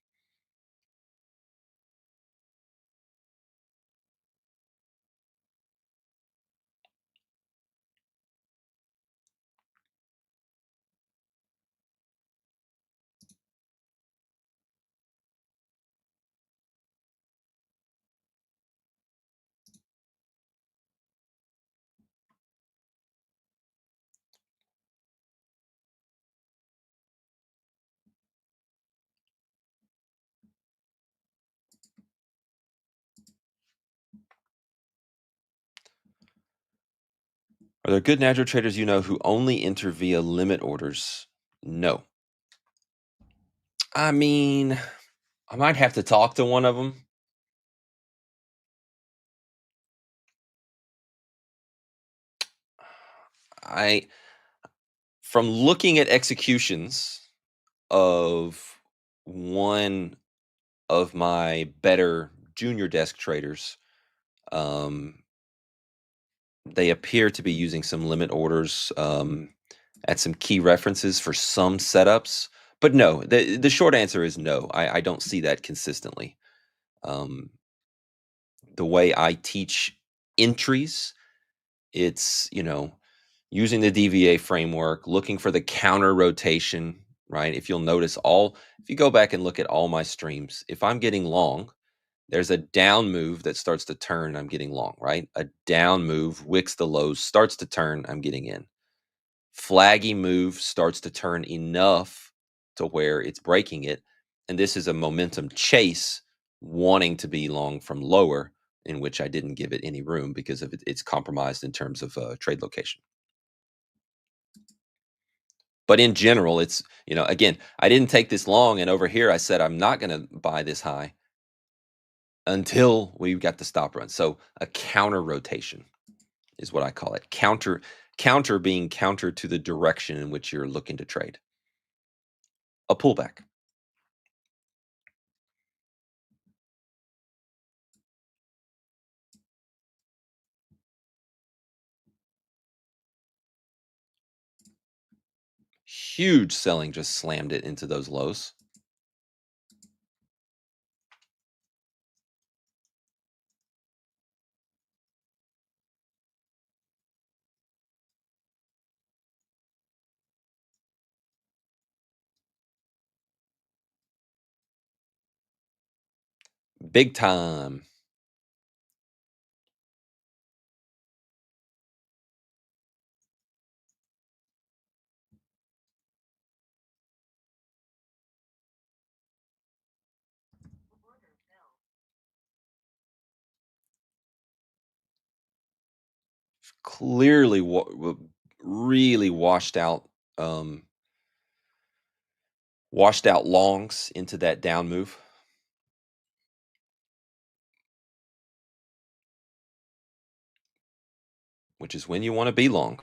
Are there good natural traders you know who only enter via limit orders? No. I mean, I might have to talk to one of them. From looking at executions of one of my better junior desk traders, they appear to be using some limit orders at some key references for some setups. But no, the short answer is no. I don't see that consistently. The way I teach entries, it's, using the DVA framework, looking for the counter rotation, right? If you'll notice if you go back and look at all my streams, if I'm getting long, there's a down move that starts to turn, I'm getting long, right? A down move wicks the lows, starts to turn, I'm getting in. Flaggy move starts to turn enough to where it's breaking it. And this is a momentum chase wanting to be long from lower, in which I didn't give it any room because of it's compromised in terms of trade location. But in general, it's, again, I didn't take this long. And over here, I said, I'm not going to buy this high until we've got the stop run. So a counter rotation is what I call it. Counter being counter to the direction in which you're looking to trade. A pullback. Huge selling just slammed it into those lows. Big time. Clearly really washed out longs into that down move. Which is when you want to be long.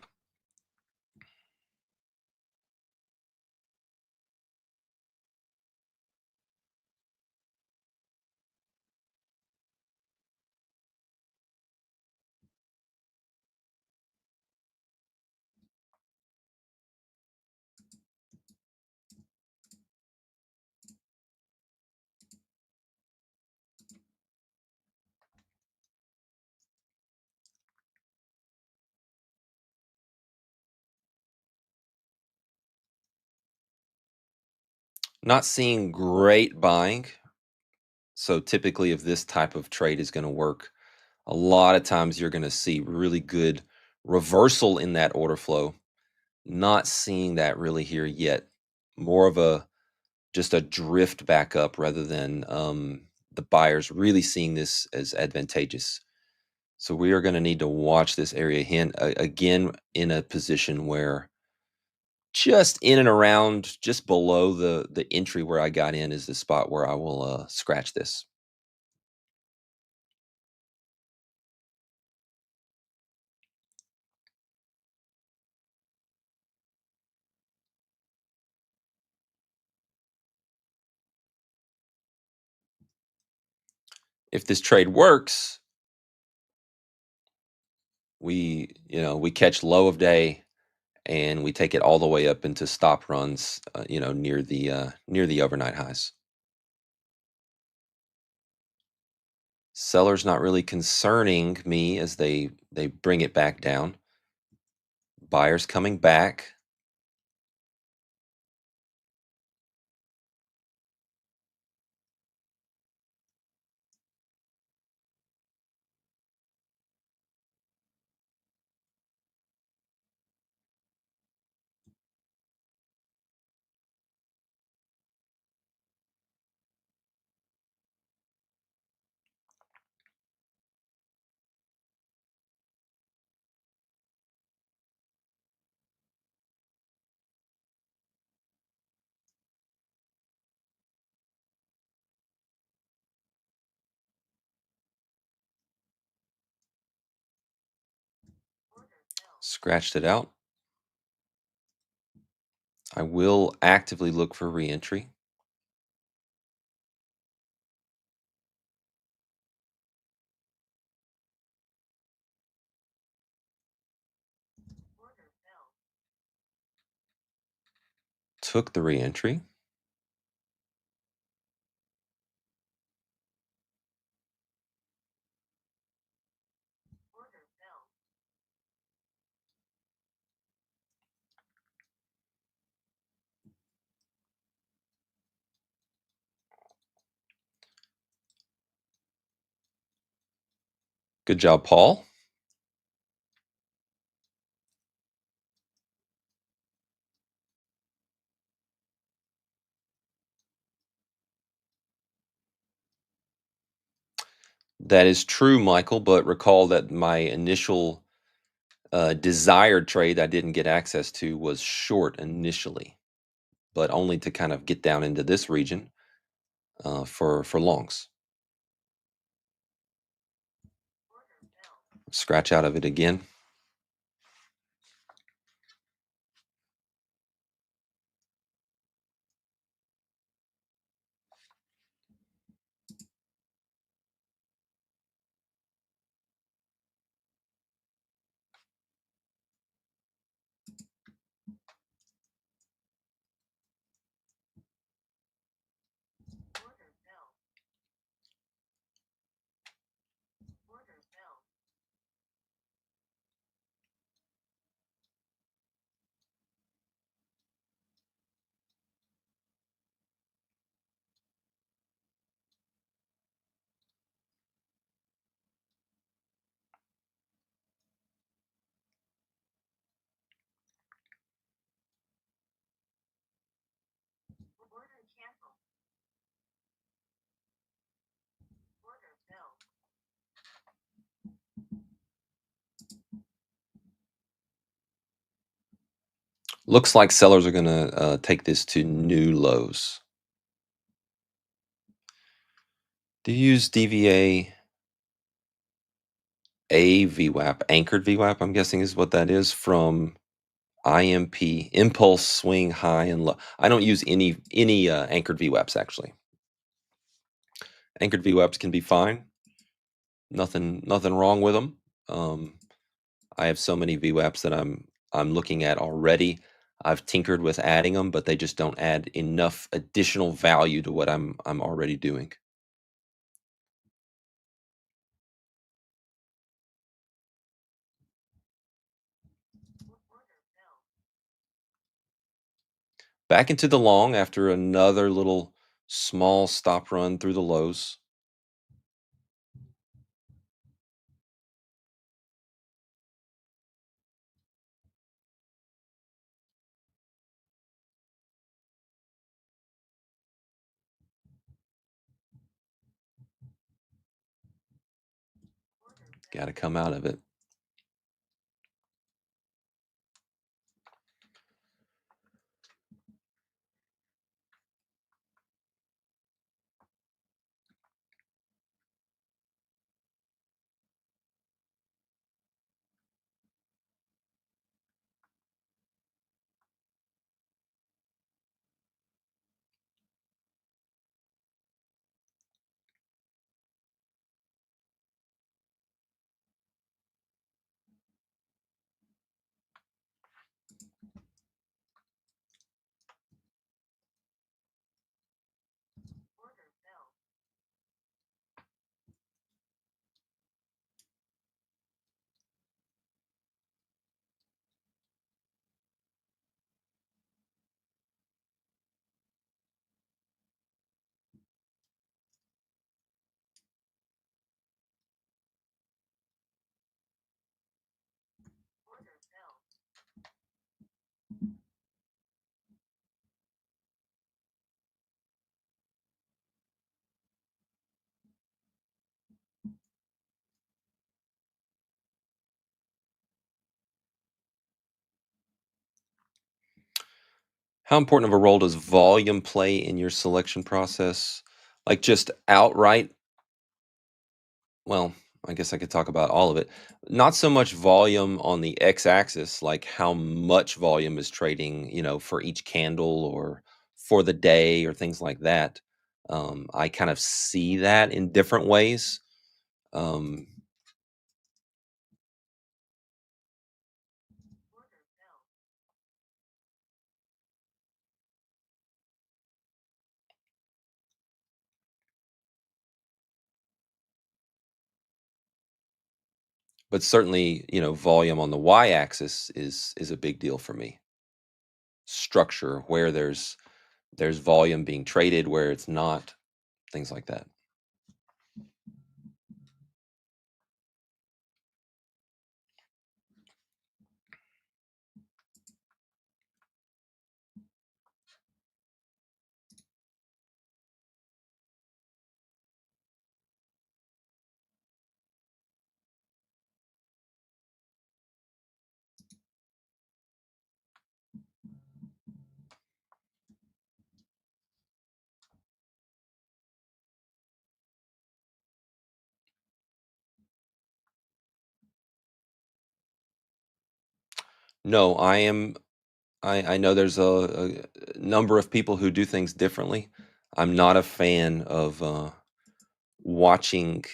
Not seeing great buying. So typically if this type of trade is going to work, a lot of times you're going to see really good reversal in that order flow. Not seeing that really here yet. More of just a drift back up rather than the buyers really seeing this as advantageous. So we are going to need to watch this area again in a position where just in and around, just below the entry where I got in is the spot where I will scratch this. If this trade works, we catch low of day and we take it all the way up into stop runs, near the overnight highs. Sellers not really concerning me as they bring it back down. Buyers coming back. Scratched it out. I will actively look for reentry. Took the reentry. Good job, Paul. That is true, Michael, but recall that my initial desired trade I didn't get access to was short initially, but only to kind of get down into this region for longs. Scratch out of it again. Looks like sellers are going to take this to new lows. Do you use DVA? A VWAP, anchored VWAP, I'm guessing is what that is, from IMP, impulse swing high and low. I don't use any anchored VWAPs actually. Anchored VWAPs can be fine. Nothing wrong with them. I have so many VWAPs that I'm looking at already. I've tinkered with adding them, but they just don't add enough additional value to what I'm already doing. Back into the long after another little small stop run through the lows. Got to come out of it. How important of a role does volume play in your selection process? Like just outright, well, I guess I could talk about all of it. Not so much volume on the x-axis, like how much volume is trading, for each candle or for the day or things like that. I kind of see that in different ways. Um, but certainly, volume on the y-axis is a big deal for me. Structure, where there's volume being traded, where it's not, things like that. No, I know there's a number of people who do things differently. I'm not a fan of watching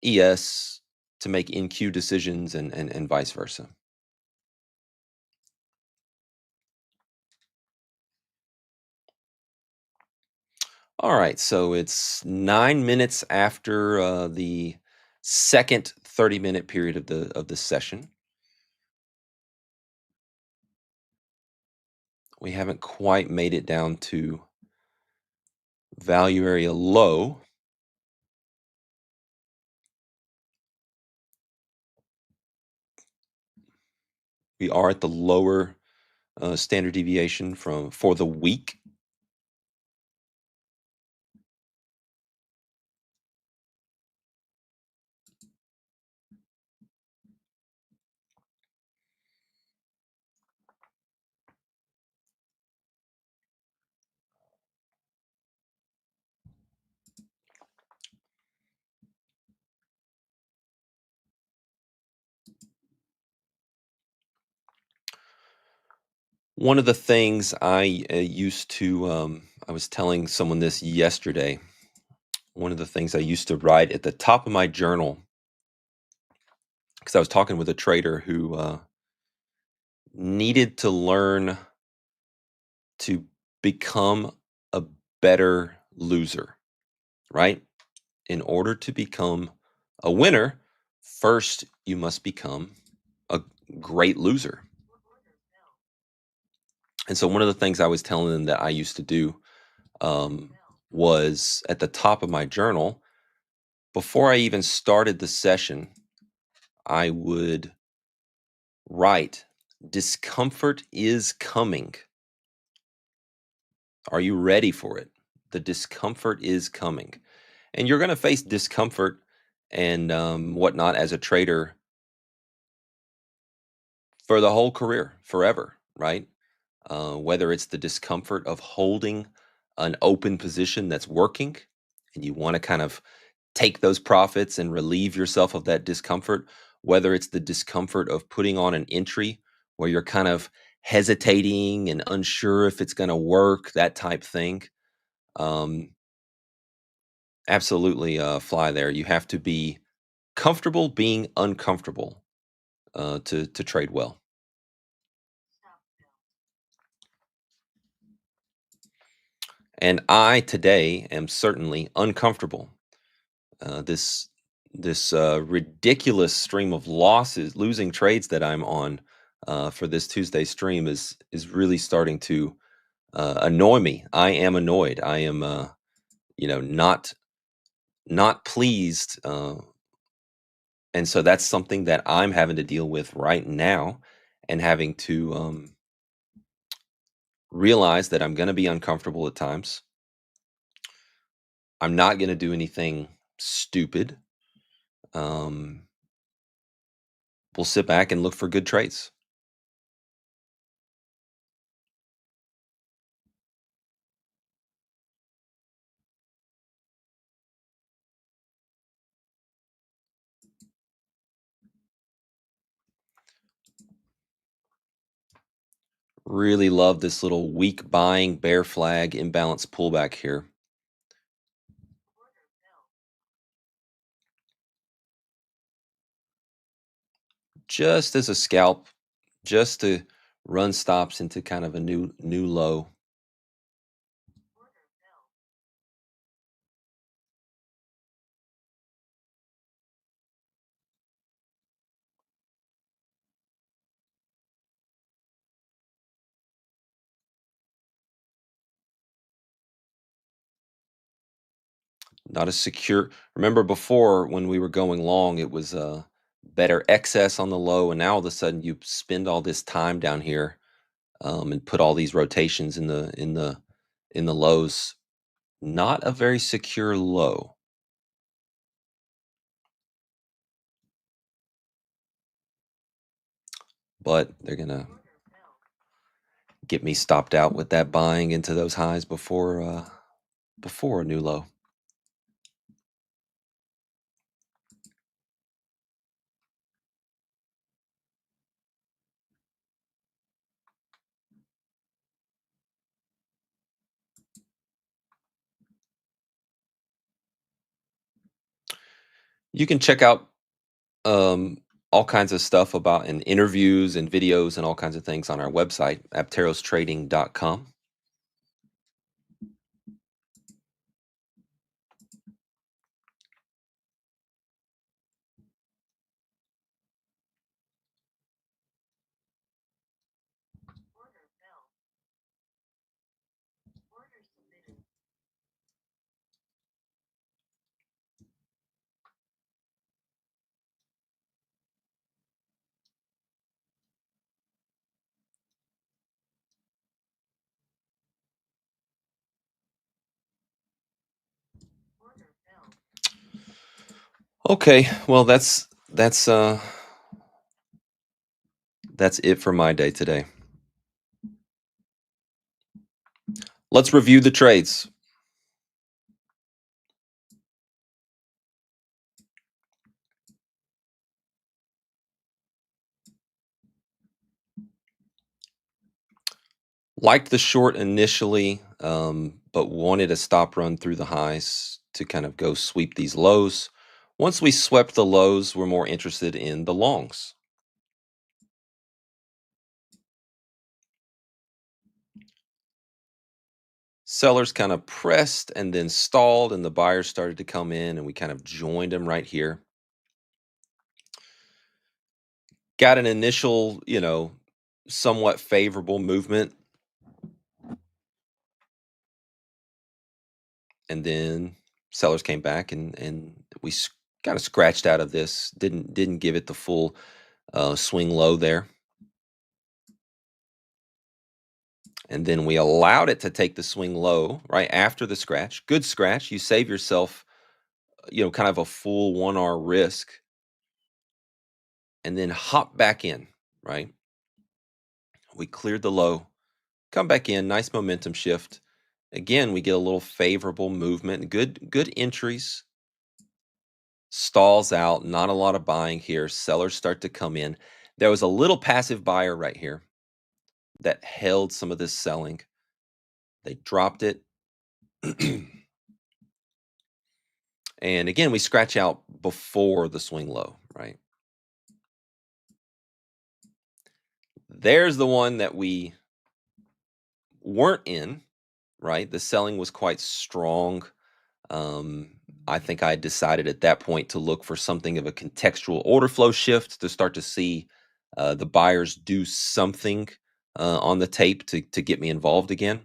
ES to make NQ decisions and vice versa. All right, so it's 9 minutes after the second 30-minute period of the session. We haven't quite made it down to value area low. We are at the lower standard deviation for the week. One of the things I used to, I was telling someone this yesterday. One of the things I used to write at the top of my journal, because I was talking with a trader who needed to learn to become a better loser, right? In order to become a winner, first you must become a great loser. And so one of the things I was telling them that I used to do was at the top of my journal, before I even started the session, I would write, discomfort is coming. Are you ready for it? The discomfort is coming. And you're going to face discomfort and whatnot as a trader for the whole career, forever, right? Whether it's the discomfort of holding an open position that's working and you want to kind of take those profits and relieve yourself of that discomfort, whether it's the discomfort of putting on an entry where you're kind of hesitating and unsure if it's going to work, that type thing. Um, Absolutely fly there. You have to be comfortable being uncomfortable to trade well. And I today am certainly uncomfortable. This ridiculous stream of losing trades that I'm on for this Tuesday stream is really starting to annoy me. I am annoyed. I am not pleased, and so that's something that I'm having to deal with right now, and having to realize that I'm going to be uncomfortable at times. I'm not going to do anything stupid. We'll sit back and look for good trades. Really love this little weak buying bear flag imbalance pullback here. Just as a scalp, just to run stops into kind of a new low. Not as secure. Remember before when we were going long, it was better excess on the low, and now all of a sudden you spend all this time down here and put all these rotations in the lows. Not a very secure low. But they're gonna get me stopped out with that buying into those highs before a new low. You can check out all kinds of stuff about and interviews and videos and all kinds of things on our website, apterostrading.com. Okay, well that's it for my day today. Let's review the trades. Liked the short initially, but wanted a stop run through the highs to kind of go sweep these lows. Once we swept the lows, we're more interested in the longs. Sellers kind of pressed and then stalled, and the buyers started to come in, and we kind of joined them right here. Got an initial, somewhat favorable movement. And then sellers came back and we kind of scratched out of this. Didn't give it the full swing low there. And then we allowed it to take the swing low right after the scratch. Good scratch. You save yourself, kind of a full 1R risk. And then hop back in, right? We cleared the low. Come back in. Nice momentum shift. Again, we get a little favorable movement. Good entries. Stalls out. Not a lot of buying here. Sellers start to come in. There was a little passive buyer right here that held some of this selling. They dropped it. And again, we scratch out before the swing low, right? There's the one that we weren't in, right? The selling was quite strong. I think I decided at that point to look for something of a contextual order flow shift to start to see the buyers do something on the tape to get me involved again.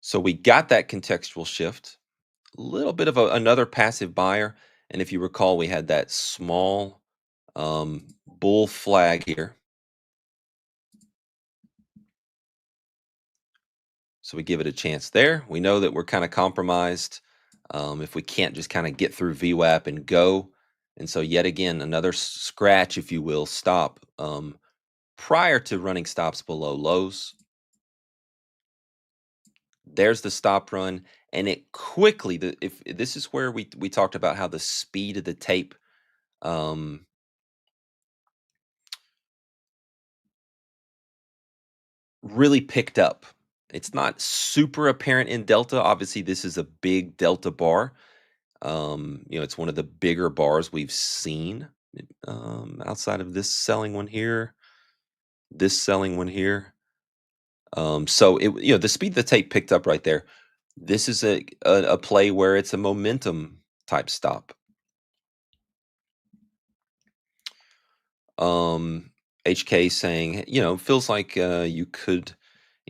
So we got that contextual shift, a little bit of another passive buyer. And if you recall, we had that small bull flag here. So we give it a chance there. We know that we're kind of compromised if we can't just kind of get through VWAP and go. And so yet again, another scratch, if you will, stop prior to running stops below lows. There's the stop run. and it quickly, if this is where we talked about how the speed of the tape really picked up. It's not super apparent in Delta. Obviously, this is a big Delta bar. It's one of the bigger bars we've seen outside of this selling one here, this selling one here. So the speed of the tape picked up right there. This is a play where it's a momentum type stop. HK saying, feels like you could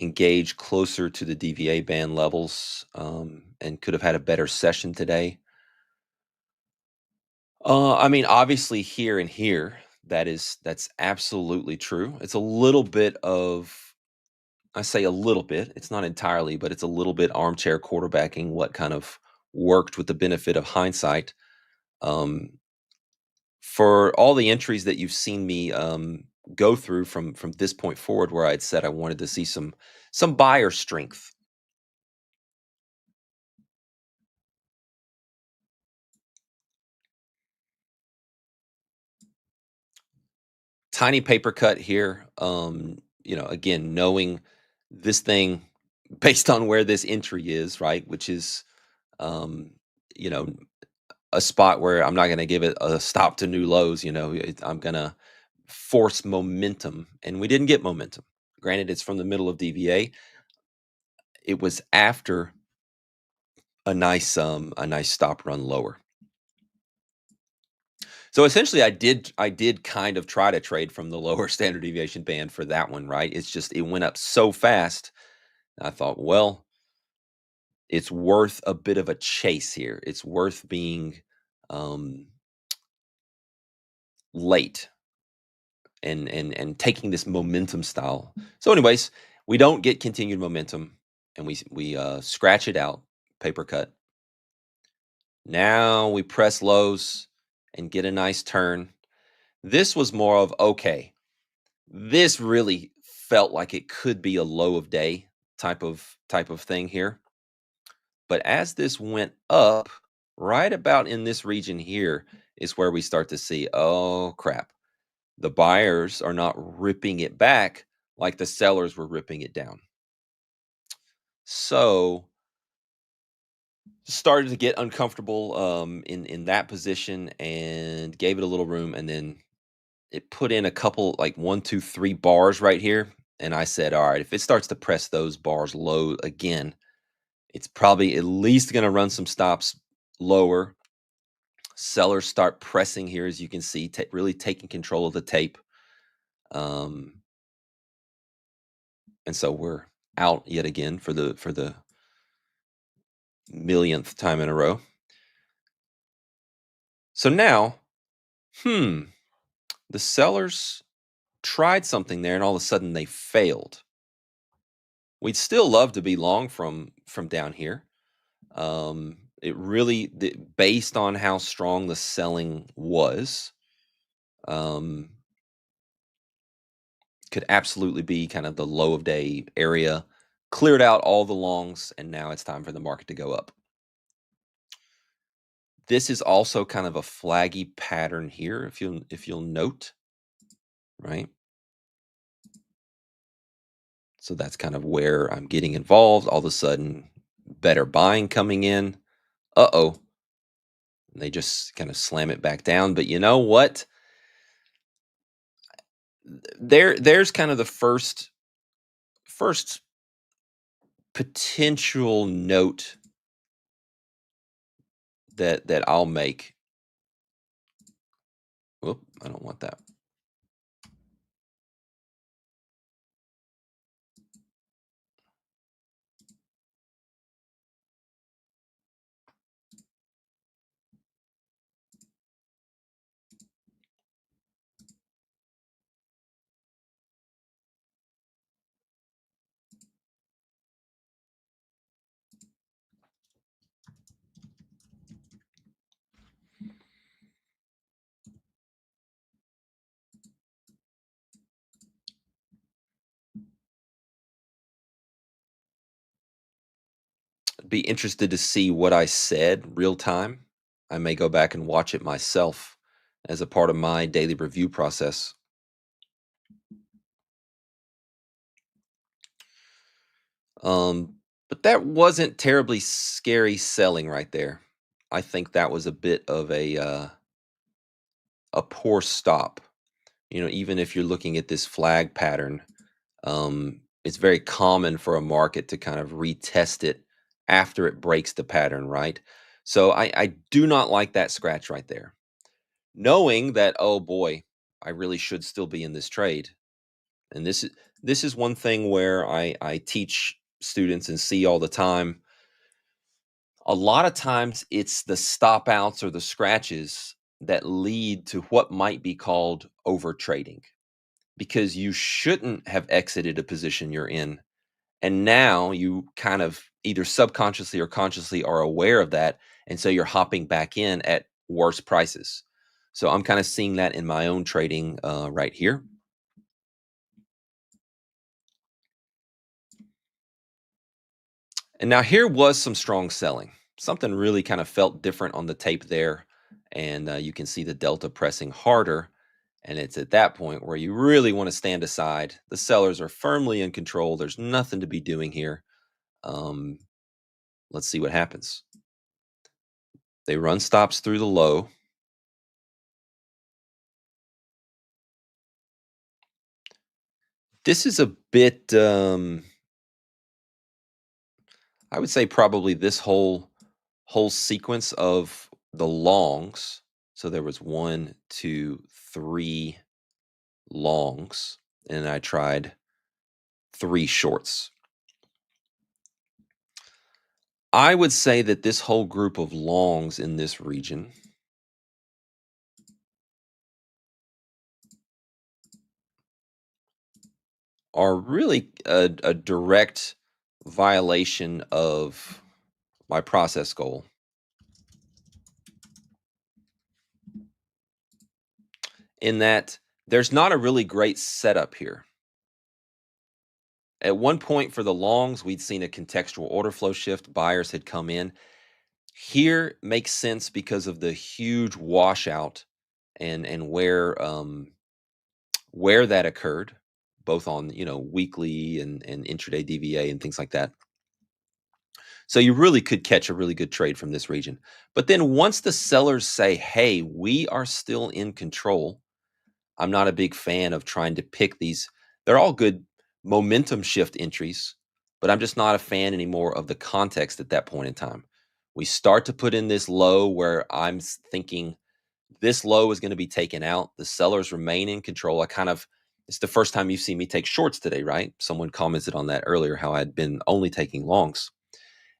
engage closer to the DVA band levels and could have had a better session today. Obviously here and here, that's absolutely true. It's a little bit of, I say a little bit, it's not entirely, but it's a little bit armchair quarterbacking what kind of worked with the benefit of hindsight. For all the entries that you've seen me go through from this point forward, where I'd said I wanted to see some buyer strength. Tiny paper cut here. Again, knowing this thing based on where this entry is, right, which is, a spot where I'm not going to give it a stop to new lows. I'm going to force momentum, and we didn't get momentum. Granted, it's from the middle of DVA. It was after a nice stop run lower. So essentially, I did kind of try to trade from the lower standard deviation band for that one, right? It's just it went up so fast. I thought, well, it's worth a bit of a chase here. It's worth being late and taking this momentum style. So, anyways, we don't get continued momentum, and we scratch it out, paper cut. Now we press lows and get a nice turn. This was more of, okay, this really felt like it could be a low of day type of thing here. But as this went up, right about in this region here is where we start to see, oh crap, the buyers are not ripping it back like the sellers were ripping it down. So started to get uncomfortable in that position and gave it a little room, and then it put in a couple, like 1, 2, 3 bars right here. And I said, all right, if it starts to press those bars low again, it's probably at least going to run some stops lower. Sellers start pressing here, as you can see, really taking control of the tape. And so we're out yet again for the millionth time in a row. So now, the sellers tried something there, and all of a sudden they failed. We'd still love to be long from down here. It really, based on how strong the selling was, could absolutely be kind of the low of day area. Cleared out all the longs, and now it's time for the market to go up. This is also kind of a flaggy pattern here, if you'll note, right? So that's kind of where I'm getting involved. All of a sudden, better buying coming in. Uh-oh. And they just kind of slam it back down. But you know what? There's kind of the first potential note that I'll make. Whoop, I don't want that. be interested to see what I said real time. I may go back and watch it myself as a part of my daily review process. But that wasn't terribly scary selling right there. I think that was a bit of a poor stop. Even if you're looking at this flag pattern, it's very common for a market to kind of retest it after it breaks the pattern, right? So I do not like that scratch right there. Knowing that, oh boy, I really should still be in this trade. And this is one thing where I teach students and see all the time. A lot of times it's the stop outs or the scratches that lead to what might be called over trading, because you shouldn't have exited a position you're in. And now you kind of either subconsciously or consciously are aware of that. And so you're hopping back in at worse prices. So I'm kind of seeing that in my own trading right here. And now here was some strong selling. Something really kind of felt different on the tape there. And you can see the delta pressing harder. And it's at that point where you really want to stand aside. The sellers are firmly in control. There's nothing to be doing here. Let's see what happens. They run stops through the low. This is a bit, I would say probably this whole sequence of the longs. So there was 1, 2, 3 longs, and I tried 3 shorts. I would say that this whole group of longs in this region are really a direct violation of my process goal. In that there's not a really great setup here. At one point for the longs, we'd seen a contextual order flow shift. Buyers had come in. Here makes sense because of the huge washout and where that occurred, both on weekly and intraday DVA and things like that. So you really could catch a really good trade from this region. But then once the sellers say, "Hey, we are still in control," I'm not a big fan of trying to pick these. They're all good momentum shift entries, but I'm just not a fan anymore of the context at that point in time. We start to put in this low where I'm thinking this low is going to be taken out. The sellers remain in control. It's the first time you've seen me take shorts today, right? Someone commented on that earlier, how I'd been only taking longs.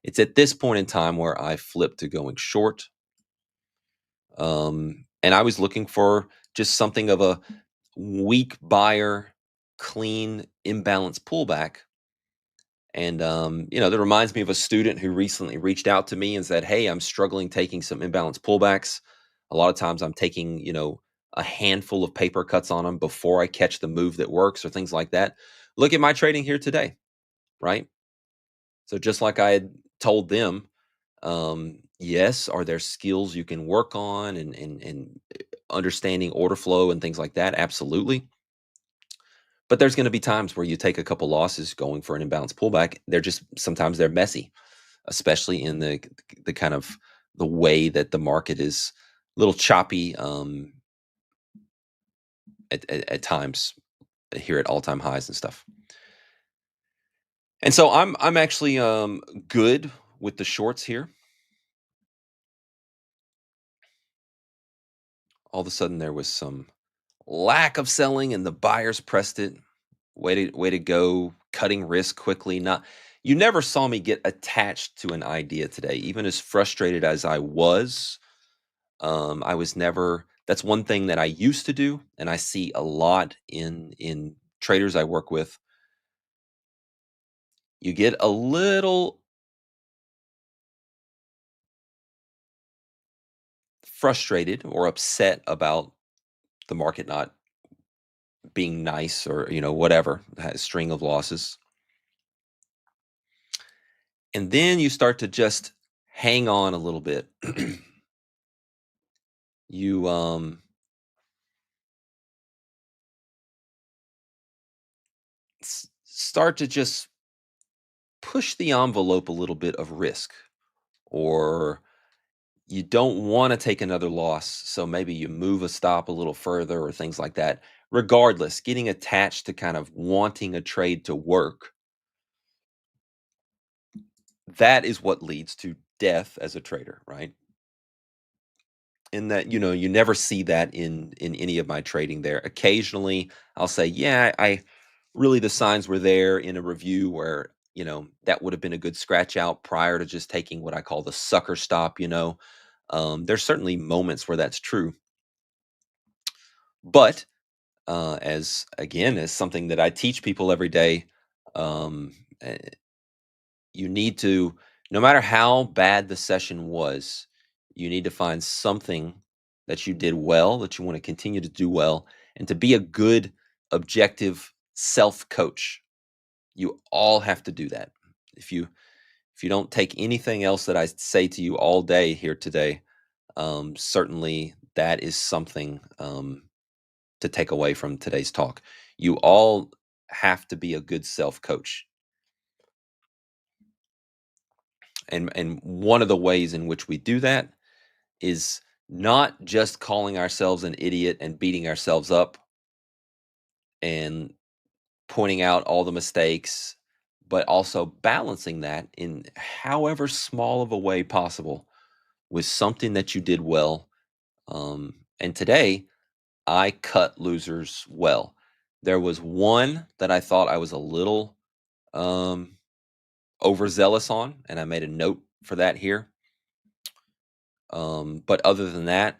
It's at this point in time where I flip to going short. And I was looking for just something of a weak buyer, clean, imbalanced pullback. And, that reminds me of a student who recently reached out to me and said, "Hey, I'm struggling taking some imbalanced pullbacks. A lot of times I'm taking, a handful of paper cuts on them before I catch the move that works," or things like that. Look at my trading here today, right? So just like I had told them, yes, are there skills you can work on and understanding order flow and things like that? Absolutely. But there's going to be times where you take a couple losses going for an imbalanced pullback. Sometimes they're messy, especially in the kind of the way that the market is a little choppy at times here at all-time highs and stuff. And so I'm actually good with the shorts here. All of a sudden there was some lack of selling and the buyers pressed it. Way to go, cutting risk quickly. You never saw me get attached to an idea today. Even as frustrated as I was never. That's one thing that I used to do, and I see a lot in traders I work with. You get a little frustrated or upset about the market not being nice or whatever, a string of losses. And then you start to just hang on a little bit. You start to just push the envelope a little bit of risk, or you don't want to take another loss, so maybe you move a stop a little further or things like that. Regardless, getting attached to kind of wanting a trade to work, that is what leads to death as a trader, right? In that, you never see that in any of my trading there. Occasionally, I'll say, yeah, I really, the signs were there in a review where, that would have been a good scratch out prior to just taking what I call the sucker stop. There's certainly moments where that's true. But as something that I teach people every day, um, eh, you need to, no matter how bad the session was, you need to find something that you did well, that you want to continue to do well, and to be a good, objective self coach. You all have to do that. If you don't take anything else that I say to you all day here today, certainly that is something to take away from today's talk. You all have to be a good self coach. And one of the ways in which we do that is not just calling ourselves an idiot and beating ourselves up and pointing out all the mistakes, but also balancing that in however small of a way possible with something that you did well. And today, I cut losers well. There was one that I thought I was a little overzealous on, and I made a note for that here. But other than that,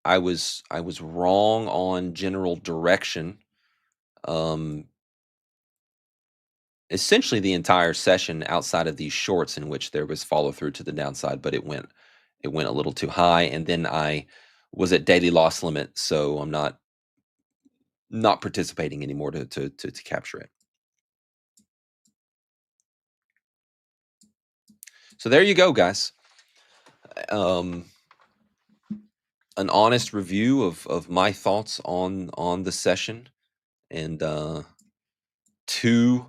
I was wrong on general direction. Essentially the entire session outside of these shorts in which there was follow through to the downside, but it went a little too high, and then I was at daily loss limit, so I'm not participating anymore to capture it. So there you go, guys. An honest review of my thoughts on the session, and two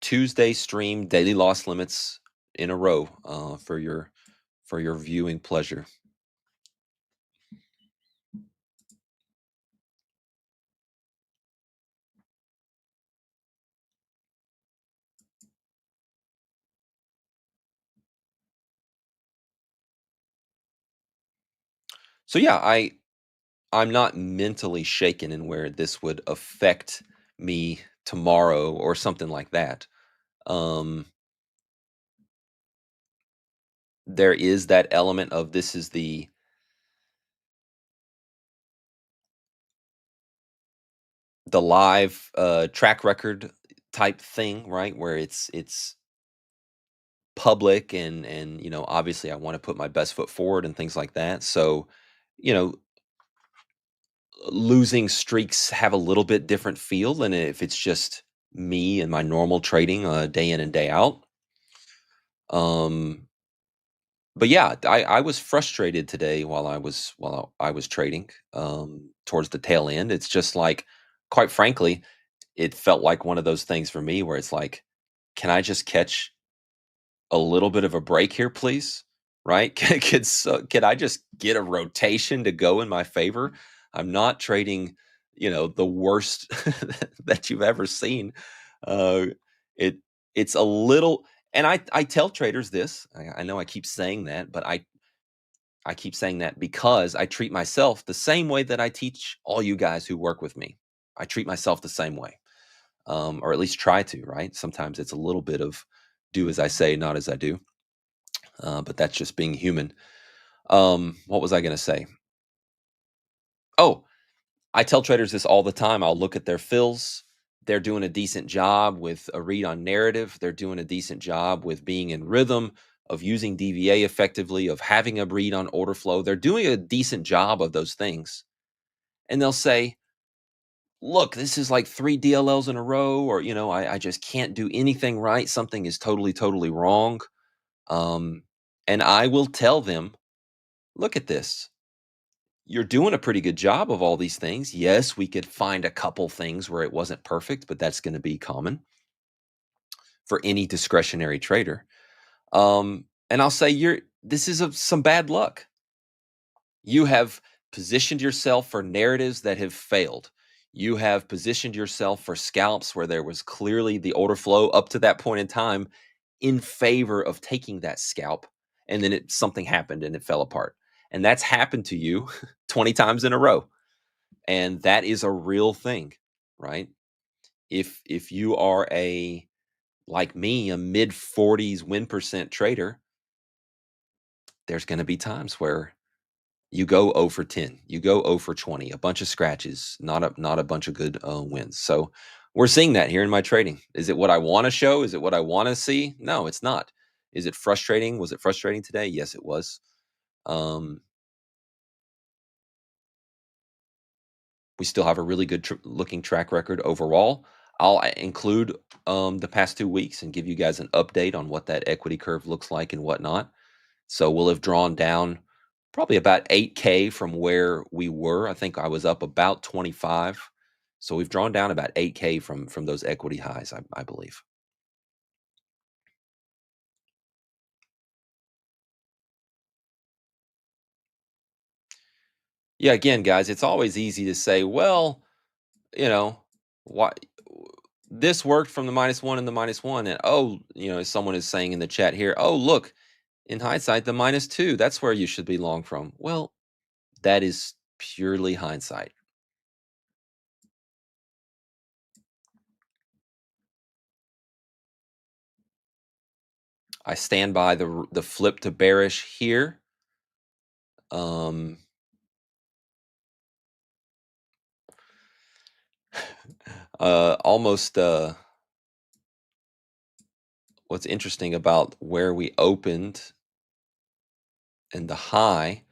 Tuesday stream daily loss limits in a row for your viewing pleasure. So yeah, I'm not mentally shaken in where this would affect me tomorrow or something like that. There is that element of this is the live track record type thing, right? Where it's public, and obviously I want to put my best foot forward and things like that. So, losing streaks have a little bit different feel than if it's just me and my normal trading day in and day out. But yeah, I was frustrated today while I was trading towards the tail end. It's just like, quite frankly, it felt like one of those things for me where it's like, can I just catch a little bit of a break here, please? Right? Can I just get a rotation to go in my favor? I'm not trading, the worst that you've ever seen. Uh, it's a little, and I tell traders this. I know I keep saying that, but I keep saying that because I treat myself the same way that I teach all you guys who work with me. I treat myself the same way, or at least try to. Right? Sometimes it's a little bit of do as I say, not as I do. But that's just being human. What was I going to say? Oh, I tell traders this all the time. I'll look at their fills. They're doing a decent job with a read on narrative. They're doing a decent job with being in rhythm, of using DVA effectively, of having a read on order flow. They're doing a decent job of those things. And they'll say, look, this is like 3 DLLs in a row, or, I just can't do anything right. Something is totally, totally wrong. And I will tell them, look at this. You're doing a pretty good job of all these things. Yes, we could find a couple things where it wasn't perfect, but that's going to be common for any discretionary trader. And I'll say this is some bad luck. You have positioned yourself for narratives that have failed. You have positioned yourself for scalps where there was clearly the order flow up to that point in time in favor of taking that scalp, and then something happened and it fell apart. And that's happened to you 20 times in a row. And that is a real thing, right? If you are like me, a mid 40s win percent trader, there's going to be times where you go 0 for 10, you go 0 for 20, a bunch of scratches, not a bunch of good wins. So we're seeing that here in my trading. Is it what I want to show? Is it what I want to see? No, it's not. Is it frustrating? Was it frustrating today? Yes, it was. We still have a really good looking track record overall. I'll include the past 2 weeks and give you guys an update on what that equity curve looks like and whatnot. So we'll have drawn down probably about 8K from where we were. I think I was up about 25. So we've drawn down about 8K from those equity highs, I believe. Yeah, again, guys, it's always easy to say, well, why this worked from the -1 and the -1, and someone is saying in the chat here, oh, look, in hindsight, the -2, that's where you should be long from. Well, that is purely hindsight. I stand by the flip to bearish here. Almost what's interesting about where we opened and the high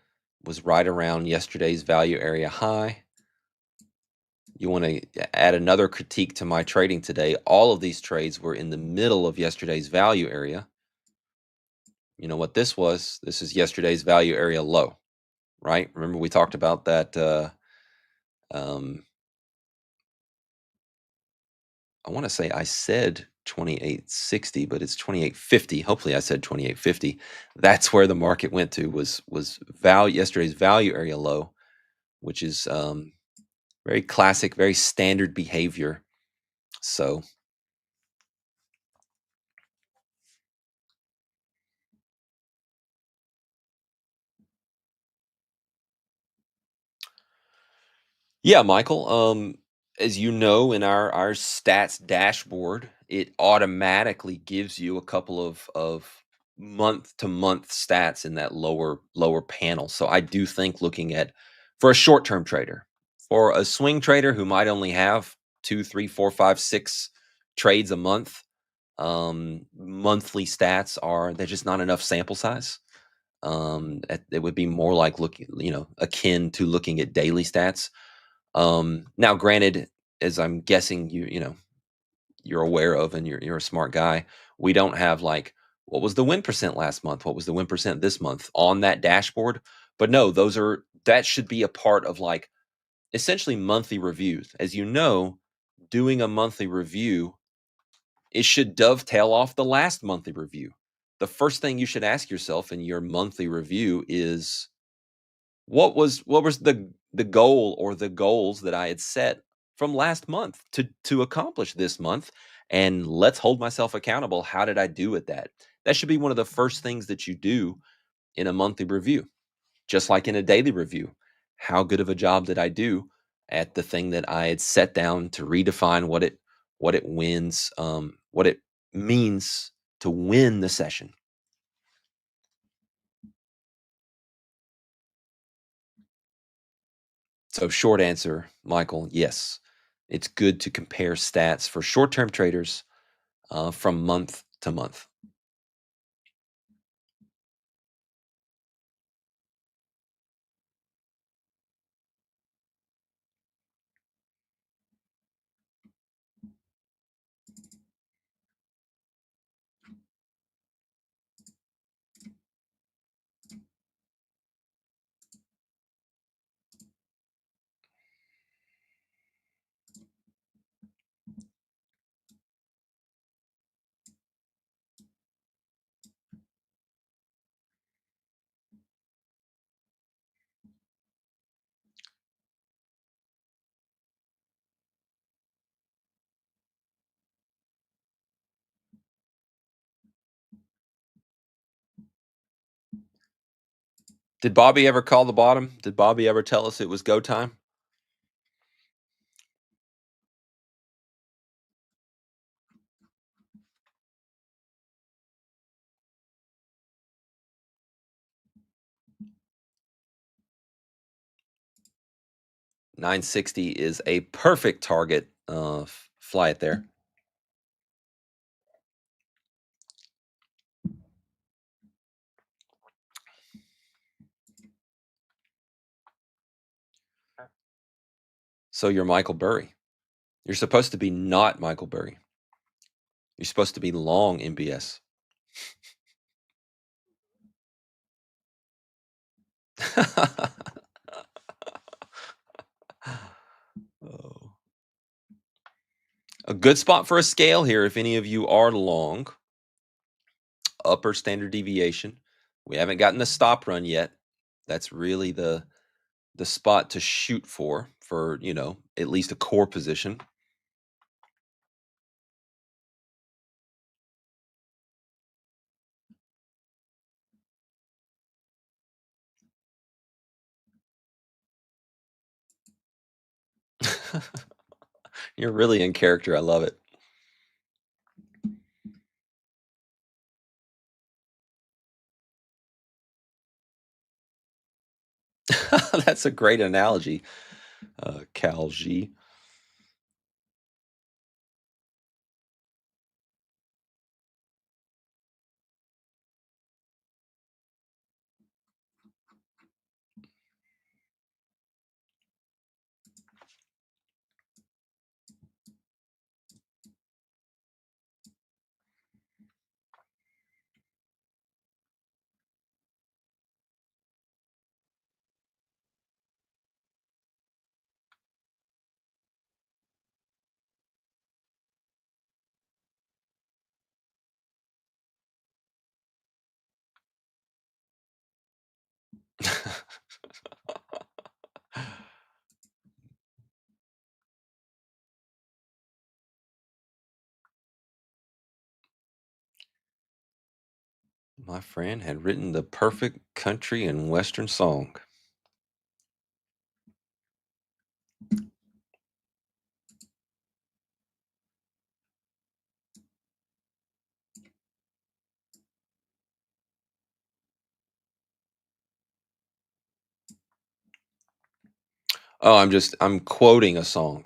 was right around yesterday's value area high. You want to add another critique to my trading today. All of these trades were in the middle of yesterday's value area. You know what this was? This is yesterday's value area low, right? Remember we talked about that. I want to say I said 2860, but it's 2850. Hopefully I said 2850. That's where the market went to, was yesterday's value area low, which is very classic, very standard behavior. So yeah, Michael, as you know, in our stats dashboard, it automatically gives you a couple of month to month stats in that lower panel. So I do think looking at, for a short-term trader, for a swing trader who might only have 2, 3, 4, 5, 6 trades a month, monthly stats they're just not enough sample size. It would be more like akin to looking at daily stats. Now, granted, as I'm guessing you're aware of, and you're a smart guy, we don't have like, what was the win percent last month? What was the win percent this month on that dashboard? But no, that should be a part of like essentially monthly reviews. As you know, doing a monthly review, it should dovetail off the last monthly review. The first thing you should ask yourself in your monthly review is, what was the goal or the goals that I had set from last month to accomplish this month, and let's hold myself accountable. How did I do at that? That should be one of the first things that you do in a monthly review, just like in a daily review. How good of a job did I do at the thing that I had set down to redefine what it wins, what it means to win the session? So short answer, Michael, yes. It's good to compare stats for short-term traders from month to month. Did Bobby ever call the bottom? Did Bobby ever tell us it was go time? $960 is a perfect target. Fly it there. So you're Michael Burry. You're supposed to be not Michael Burry. You're supposed to be long MBS. Oh. A good spot for a scale here, if any of you are long. Upper standard deviation. We haven't gotten the stop run yet. That's really the spot to shoot for, at least a core position. You're really in character. I love it. That's a great analogy, Cal G. My friend had written the perfect country and western song. Oh, I'm quoting a song.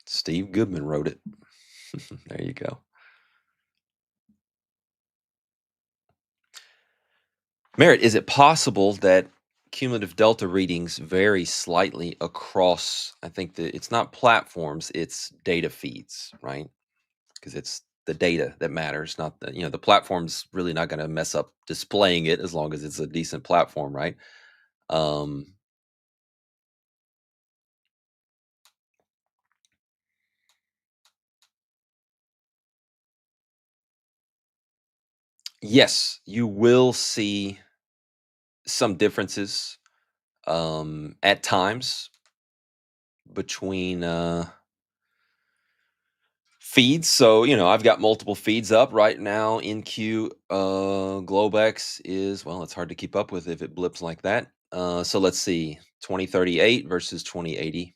Steve Goodman wrote it. There you go. Merritt, is it possible that cumulative delta readings vary slightly across, I think that it's not platforms, it's data feeds, right? Because it's the data that matters, not the platform's really not going to mess up displaying it as long as it's a decent platform, right? Yes, you will see some differences at times between feeds. So, I've got multiple feeds up right now. NQ Globex is, well, it's hard to keep up with if it blips like that. So let's see, 2038 versus 2080,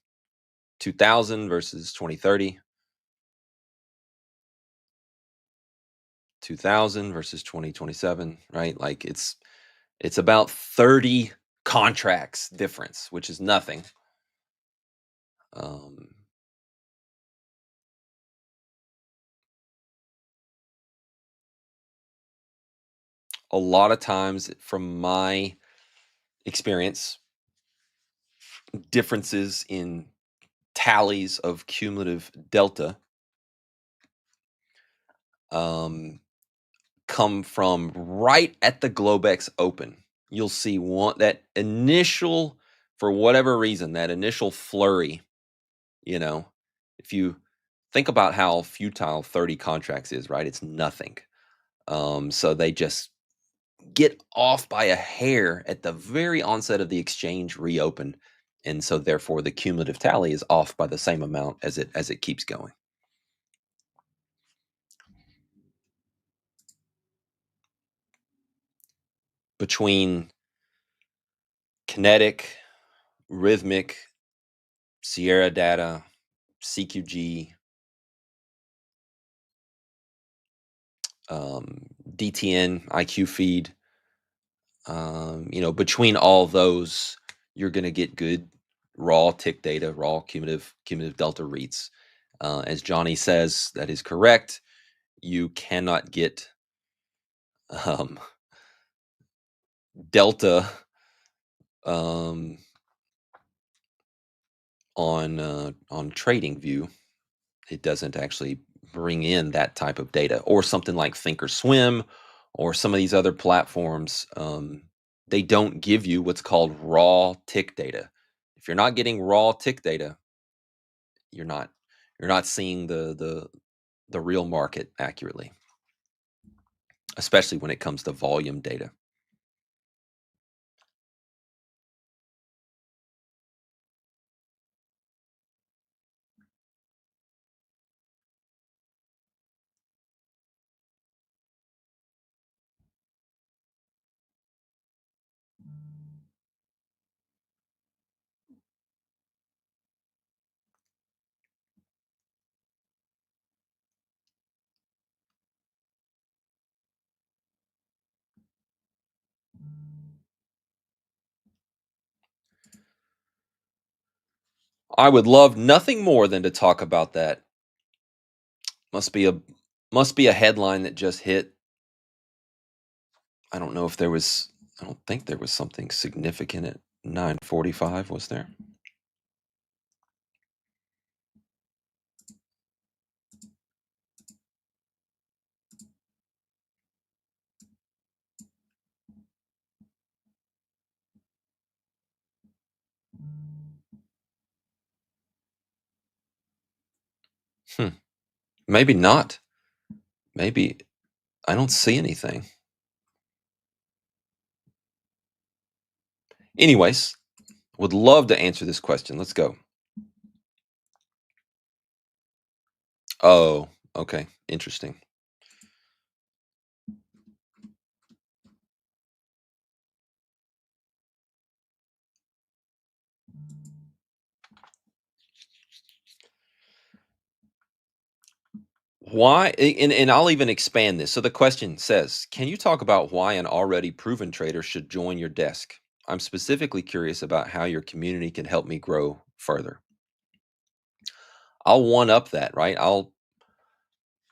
2000 versus 2030, 2000 versus 2027, right? Like it's about 30 contracts difference, which is nothing. A lot of times, from my experience, differences in tallies of cumulative delta come from right at the Globex open. You'll see that initial, for whatever reason, that initial flurry, if you think about how futile 30 contracts is, right? It's nothing. So they just get off by a hair at the very onset of the exchange reopen. And so therefore the cumulative tally is off by the same amount as it keeps going. between kinetic, rhythmic, Sierra data, CQG, DTN, IQ feed, between all those, you're going to get good raw tick data, raw cumulative delta reads. As Johnny says, that is correct. You cannot get delta on TradingView. It doesn't actually bring in that type of data, or something like Thinkorswim or some of these other platforms. They don't give you what's called raw tick data. If you're not getting raw tick data, you're not seeing the real market accurately, especially when it comes to volume data. I would love nothing more than to talk about that. Must be a headline that just hit. I don't know if there was. I don't think there was something significant at 9:45. Was there? Maybe not. Maybe I don't see anything. Anyways, would love to answer this question. Let's go. Oh, okay. Interesting. Why? And I'll even expand this. So the question says, can you talk about why an already proven trader should join your desk? I'm specifically curious about how your community can help me grow further. I'll one up that, right?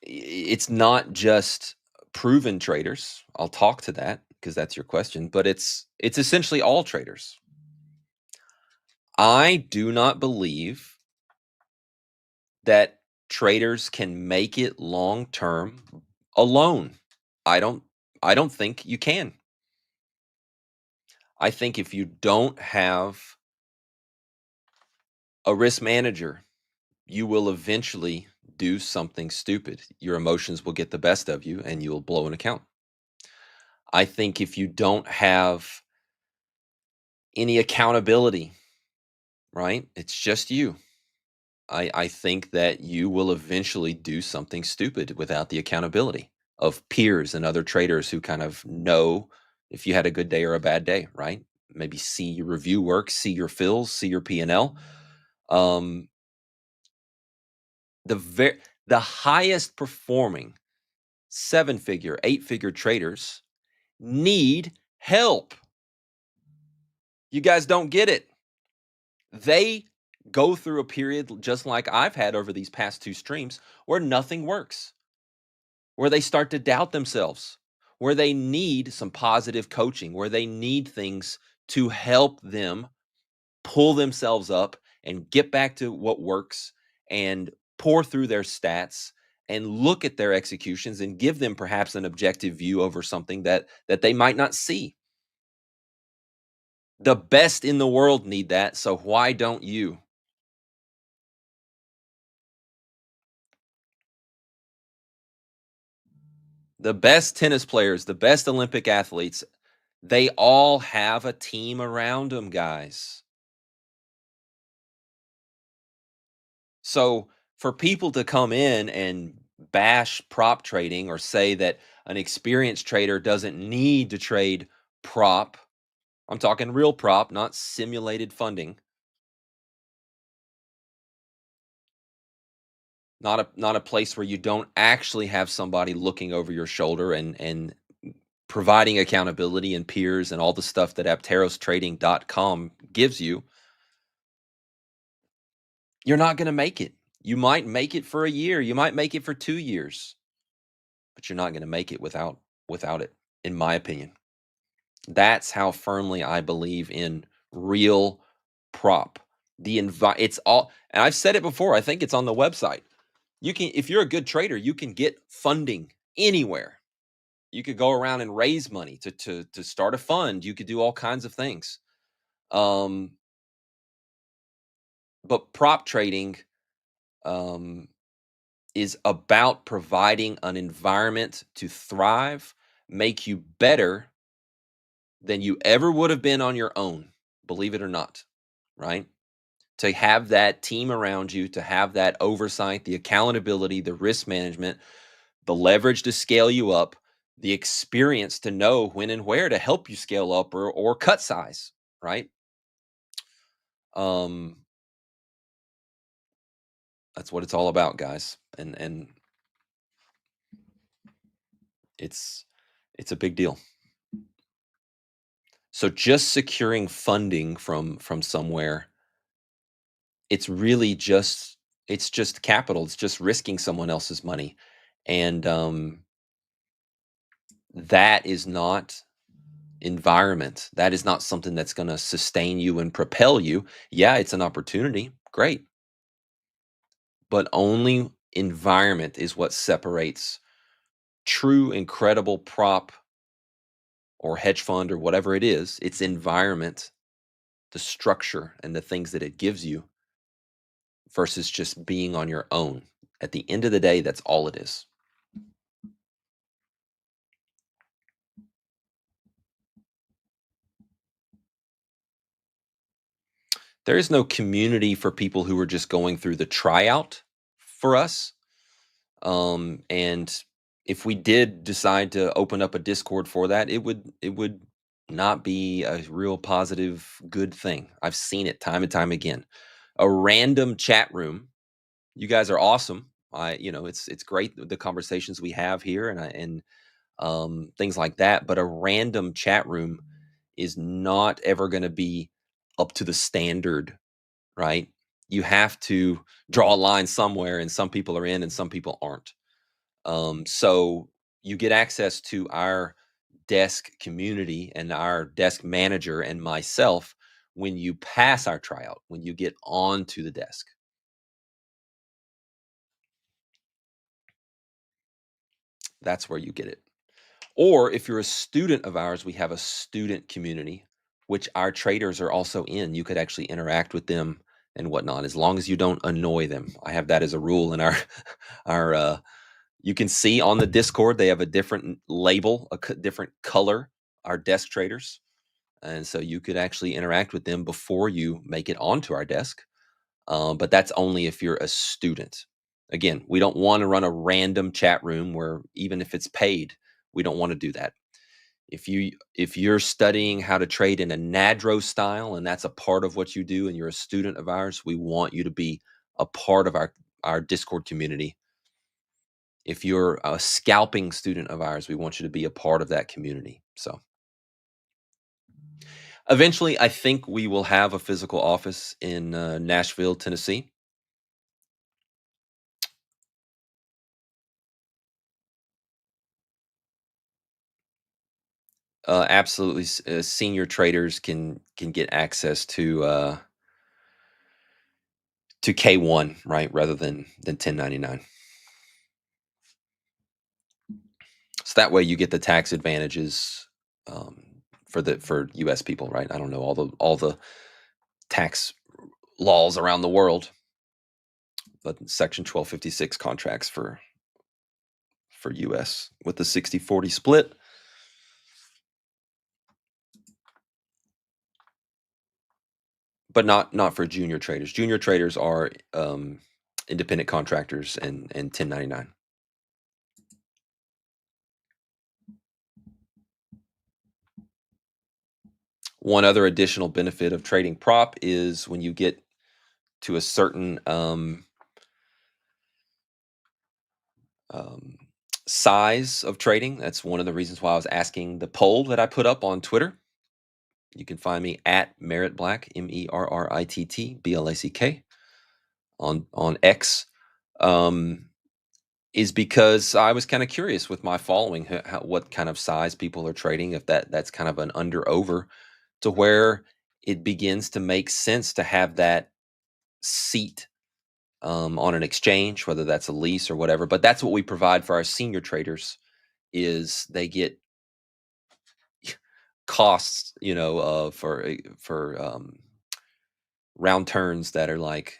It's not just proven traders. I'll talk to that because that's your question, but it's essentially all traders. I do not believe that traders can make it long term alone. I don't think you can. I think if you don't have a risk manager, you will eventually do something stupid. Your emotions will get the best of you and you'll blow an account. I think if you don't have any accountability, right? It's just you. I think that you will eventually do something stupid without the accountability of peers and other traders who kind of know if you had a good day or a bad day, right? Maybe see your review work, see your fills, see your P&L. The highest performing 7-figure, 8-figure traders need help. You guys don't get it. They go through a period just like I've had over these past 2 streams where nothing works, where they start to doubt themselves, where they need some positive coaching, where they need things to help them pull themselves up and get back to what works and pour through their stats and look at their executions and give them perhaps an objective view over something that they might not see. The best in the world need that, so why don't you? The best tennis players, the best Olympic athletes, they all have a team around them, guys. So for people to come in and bash prop trading or say that an experienced trader doesn't need to trade prop, I'm talking real prop, not simulated funding, not a place where you don't actually have somebody looking over your shoulder and providing accountability and peers and all the stuff that apterostrading.com gives you, you're not going to make it. You might make it for a year, you might make it for 2 years, but you're not going to make it without it, in my opinion. That's how firmly I believe in real prop. It's all, and I've said it before, I think it's on the website. You can, if you're a good trader, you can get funding anywhere. You could go around and raise money to start a fund. You could do all kinds of things. But prop trading is about providing an environment to thrive, make you better than you ever would have been on your own, believe it or not, right? To have that team around you, to have that oversight, the accountability, the risk management, the leverage to scale you up, the experience to know when and where to help you scale up or cut size, right? That's what it's all about, guys. And it's a big deal. So just securing funding from somewhere, it's really just capital. It's just risking someone else's money. And that is not environment. That is not something that's going to sustain you and propel you. Yeah, it's an opportunity. Great. But only environment is what separates true, incredible prop or hedge fund or whatever it is. It's environment, the structure and the things that it gives you versus just being on your own. At the end of the day, that's all it is. There is no community for people who are just going through the tryout for us. And if we did decide to open up a Discord for that, it would not be a real positive, good thing. I've seen it time and time again. A random chat room. You guys are awesome. It's great the conversations we have here and things like that. But a random chat room is not ever going to be up to the standard, right? You have to draw a line somewhere, and some people are in and some people aren't. So you get access to our desk community and our desk manager and myself when you pass our tryout, when you get onto the desk. That's where you get it. Or if you're a student of ours, we have a student community, which our traders are also in. You could actually interact with them and whatnot, as long as you don't annoy them. I have that as a rule in our you can see on the Discord, they have a different label, different color, our desk traders. And so you could actually interact with them before you make it onto our desk. But that's only if you're a student. Again, we don't want to run a random chat room where even if it's paid, we don't want to do that. If you're studying how to trade in a NADRO style, and that's a part of what you do, and you're a student of ours, we want you to be a part of our Discord community. If you're a scalping student of ours, we want you to be a part of that community. So eventually, I think we will have a physical office in Nashville, Tennessee. Absolutely, senior traders can get access to K1, right, rather than 1099. So that way you get the tax advantages for U.S. people, right? I don't know all the tax laws around the world, but Section 1256 contracts for U.S. with the 60-40 split. But not for junior traders. Junior traders are independent contractors and 1099. One other additional benefit of trading prop is when you get to a certain size of trading. That's one of the reasons why I was asking the poll that I put up on Twitter. You can find me at Merritt Black, MERRITT BLACK on X. Is because I was kind of curious with my following what kind of size people are trading, if that's kind of an under over, to where it begins to make sense to have that seat on an exchange, whether that's a lease or whatever. But that's what we provide for our senior traders, is they get costs, for round turns that are like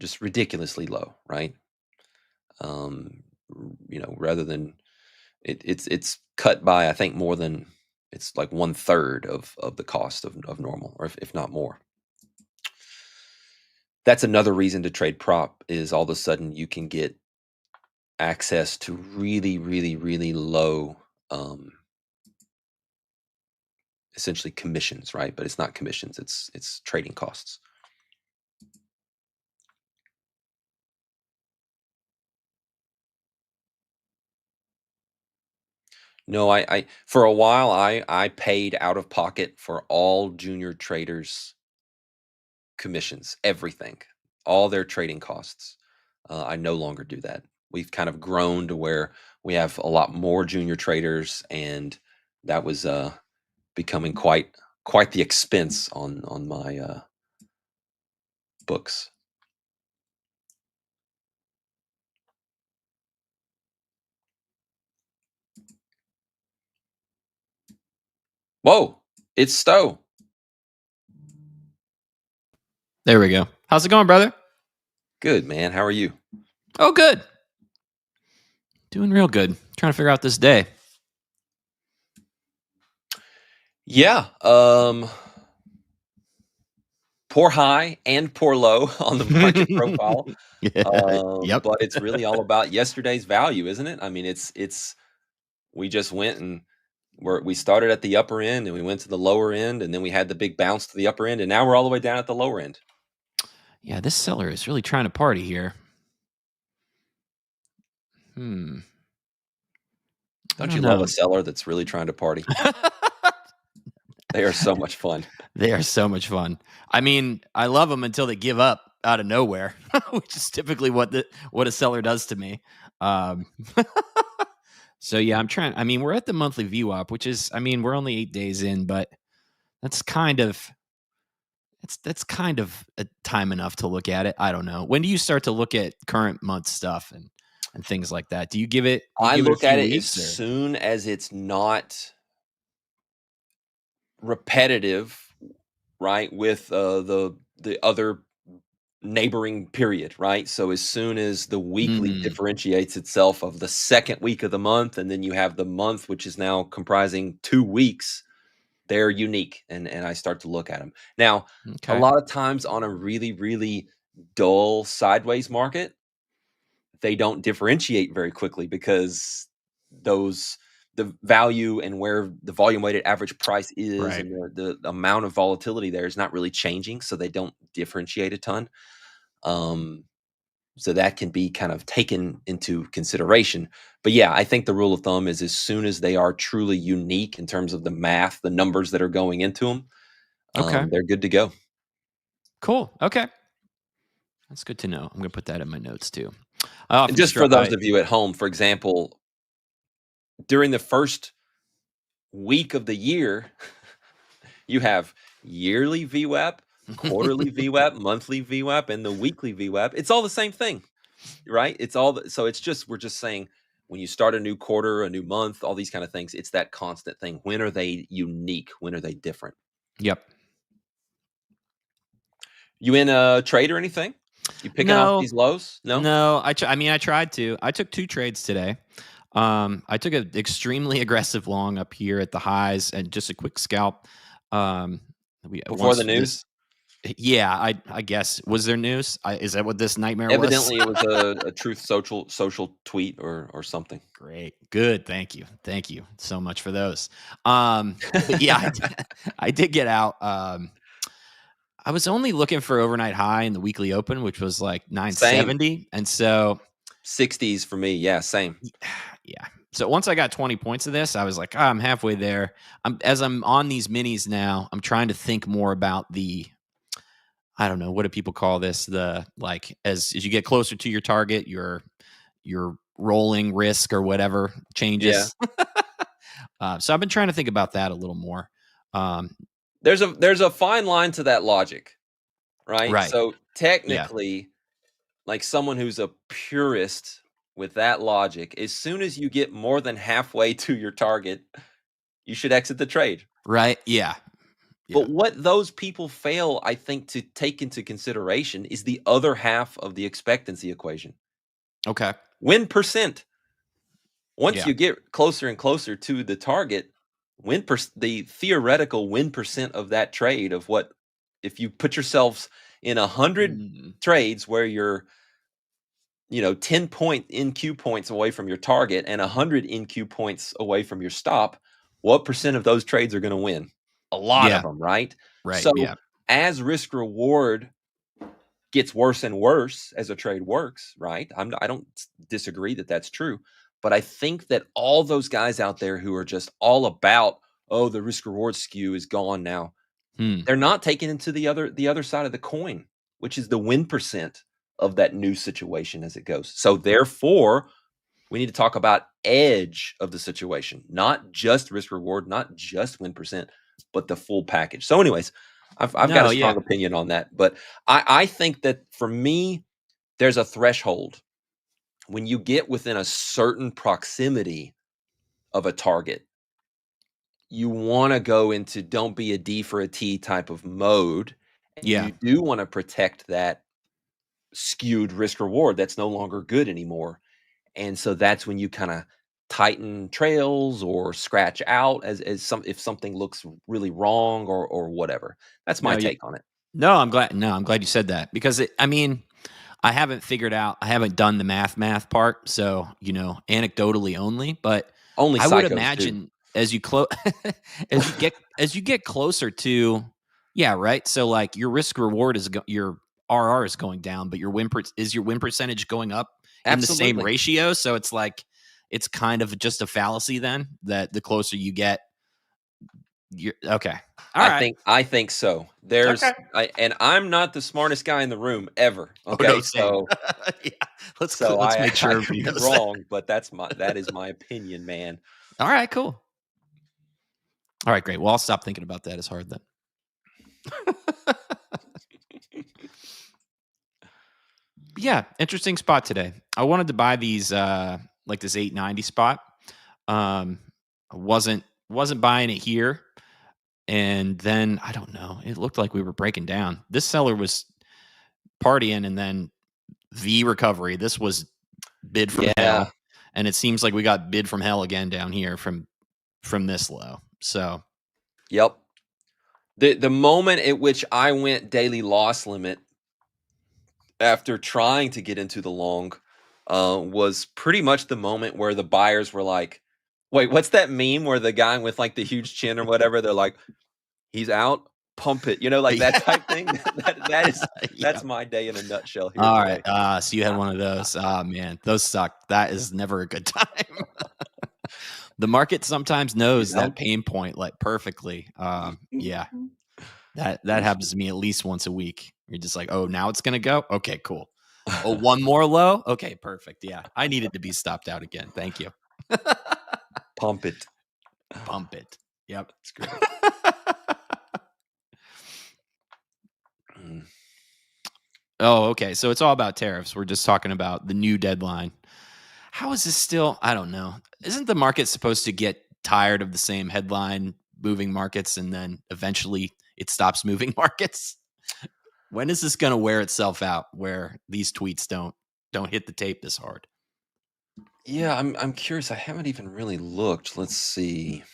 just ridiculously low, right? Rather than it's cut by, I think, more than, it's like 1/3 of the cost of normal, or if not more. That's another reason to trade prop, is all of a sudden you can get access to really, really, really low, essentially commissions, right? But it's not commissions, it's trading costs. No, I for a while I paid out of pocket for all junior traders' commissions, everything, all their trading costs. I no longer do that. We've kind of grown to where we have a lot more junior traders, and that was becoming quite the expense on my books. Whoa, it's Stowe. There we go. How's it going, brother? Good, man. How are you? Oh, good. Doing real good. Trying to figure out this day. Yeah. Poor high and poor low on the market profile. Yep. But it's really all about yesterday's value, isn't it? I mean, we just went and we started at the upper end and we went to the lower end, and then we had the big bounce to the upper end, and now we're all the way down at the lower end. Yeah, this seller is really trying to party here. Don't you love a seller that's really trying to party? They are so much fun. They are so much fun. I mean, I love them until they give up out of nowhere, which is typically what a seller does to me. So yeah, I'm trying. I mean, we're at the monthly VWAP, which is, I mean, we're only 8 days in, but that's kind of time enough to look at it. I don't know. When do you start to look at current month stuff and things like that? Do you give it? I look at it as soon as it's not repetitive, right, with the other neighboring period, right? So as soon as the weekly differentiates itself of the second week of the month, and then you have the month, which is now comprising 2 weeks, they're unique, and I start to look at them. Now, a lot of times on a really, really dull sideways market, they don't differentiate very quickly, because the value and where the volume weighted average price is, right, and the amount of volatility there is not really changing, so they don't differentiate a ton. So that can be kind of taken into consideration. But yeah, I think the rule of thumb is, as soon as they are truly unique in terms of the math, the numbers that are going into them, they're good to go. Cool. Okay. That's good to know. I'm going to put that in my notes too. Just for those of you at home, for example, during the first week of the year, you have yearly VWAP, quarterly VWAP, monthly VWAP, and the weekly VWAP. It's all the same thing, right? So it's just, we're just saying, when you start a new quarter, a new month, all these kind of things, it's that constant thing. When are they unique? When are they different? Yep. You in a trade or anything? You picking off these lows? No. I tried to. I took 2 trades today. I took an extremely aggressive long up here at the highs, and just a quick scalp. Before the news? Yeah, I guess. Was there news? Is that what this nightmare Evidently, was? it was a Truth social tweet or something. Great. Good. Thank you. Thank you so much for those. But yeah, I did get out. I was only looking for overnight high in the weekly open, which was like Same. 970. And so 60s for me. Yeah, same. yeah. So once I got 20 points of this, I was like, I'm halfway there. As I'm on these minis now, I'm trying to think more about I don't know, what do people call this? As you get closer to your target, your rolling risk or whatever Yeah. changes. So I've been trying to think about that a little more. There's a fine line to that logic, right? Right. So Yeah. technically, like someone who's a purist with that logic, as soon as you get more than halfway to your target, you should exit the trade. Right. Yeah. But what those people fail, I think, to take into consideration is the other half of the expectancy equation. Okay. Win percent. Once Yeah. you get closer and closer to the target, the theoretical win percent of that trade of what if you put yourselves in 100 trades where you're 10 point NQ points away from your target and 100 NQ points away from your stop, what percent of those trades are going to win? A lot of them, right? Right. So Yeah. as risk reward gets worse and worse as a trade works, right? I don't disagree that that's true, but I think that all those guys out there who are just all about, oh, the risk reward skew is gone now. They're not taking into the other side of the coin, which is the win percent of that new situation as it goes. So therefore, we need to talk about edge of the situation, not just risk reward, not just win percent, but the full package. So anyways, I've got a strong opinion on that, but I think that for me, there's a threshold when you get within a certain proximity of a target. You want to go into don't be a D for a T type of mode, and you do want to protect that skewed risk reward that's no longer good anymore. And so that's when you kind of tighten trails or scratch out if something looks really wrong or whatever. That's my take on it. No, I'm glad you said that because I haven't figured out, I haven't done the math part. So, anecdotally only, but only I would psychos imagine do. as you get closer to, yeah, right. So like your risk reward your RR is going down, but your win percentage going up in the same ratio. So it's like, it's kind of just a fallacy then that the closer you get, okay. I think so. And I'm not the smartest guy in the room ever. Okay, no, so yeah. Let's make sure I could be wrong, but that is my opinion, man. All right, cool. All right, great. Well, I'll stop thinking about that as hard then. Yeah, interesting spot today. I wanted to buy these like this 890 spot. I wasn't buying it here. And then I don't know. It looked like we were breaking down. This seller was partying and then V recovery. This was bid from hell. And it seems like we got bid from hell again down here from this low. So yep. The moment at which I went daily loss limit after trying to get into the long was pretty much the moment where the buyers were like, wait, what's that meme where the guy with like the huge chin or whatever, they're like, he's out, pump it, like that type thing. That's my day in a nutshell here. All right. So you had one of those. Man, those suck. That is never a good time. The market sometimes knows that pain point like perfectly. Yeah. That happens to me at least once a week. You're just like, oh, now it's gonna go. Okay, cool. Oh, one more low. Okay, perfect. Yeah, I needed to be stopped out again. Thank you. Pump it. Yep, it's great. Oh, okay. So it's all about tariffs. We're just talking about the new deadline. How is this still? I don't know. Isn't the market supposed to get tired of the same headline moving markets and then eventually it stops moving markets? When is this going to wear itself out where these tweets don't hit the tape this hard? Yeah, I'm curious. I haven't even really looked. Let's see.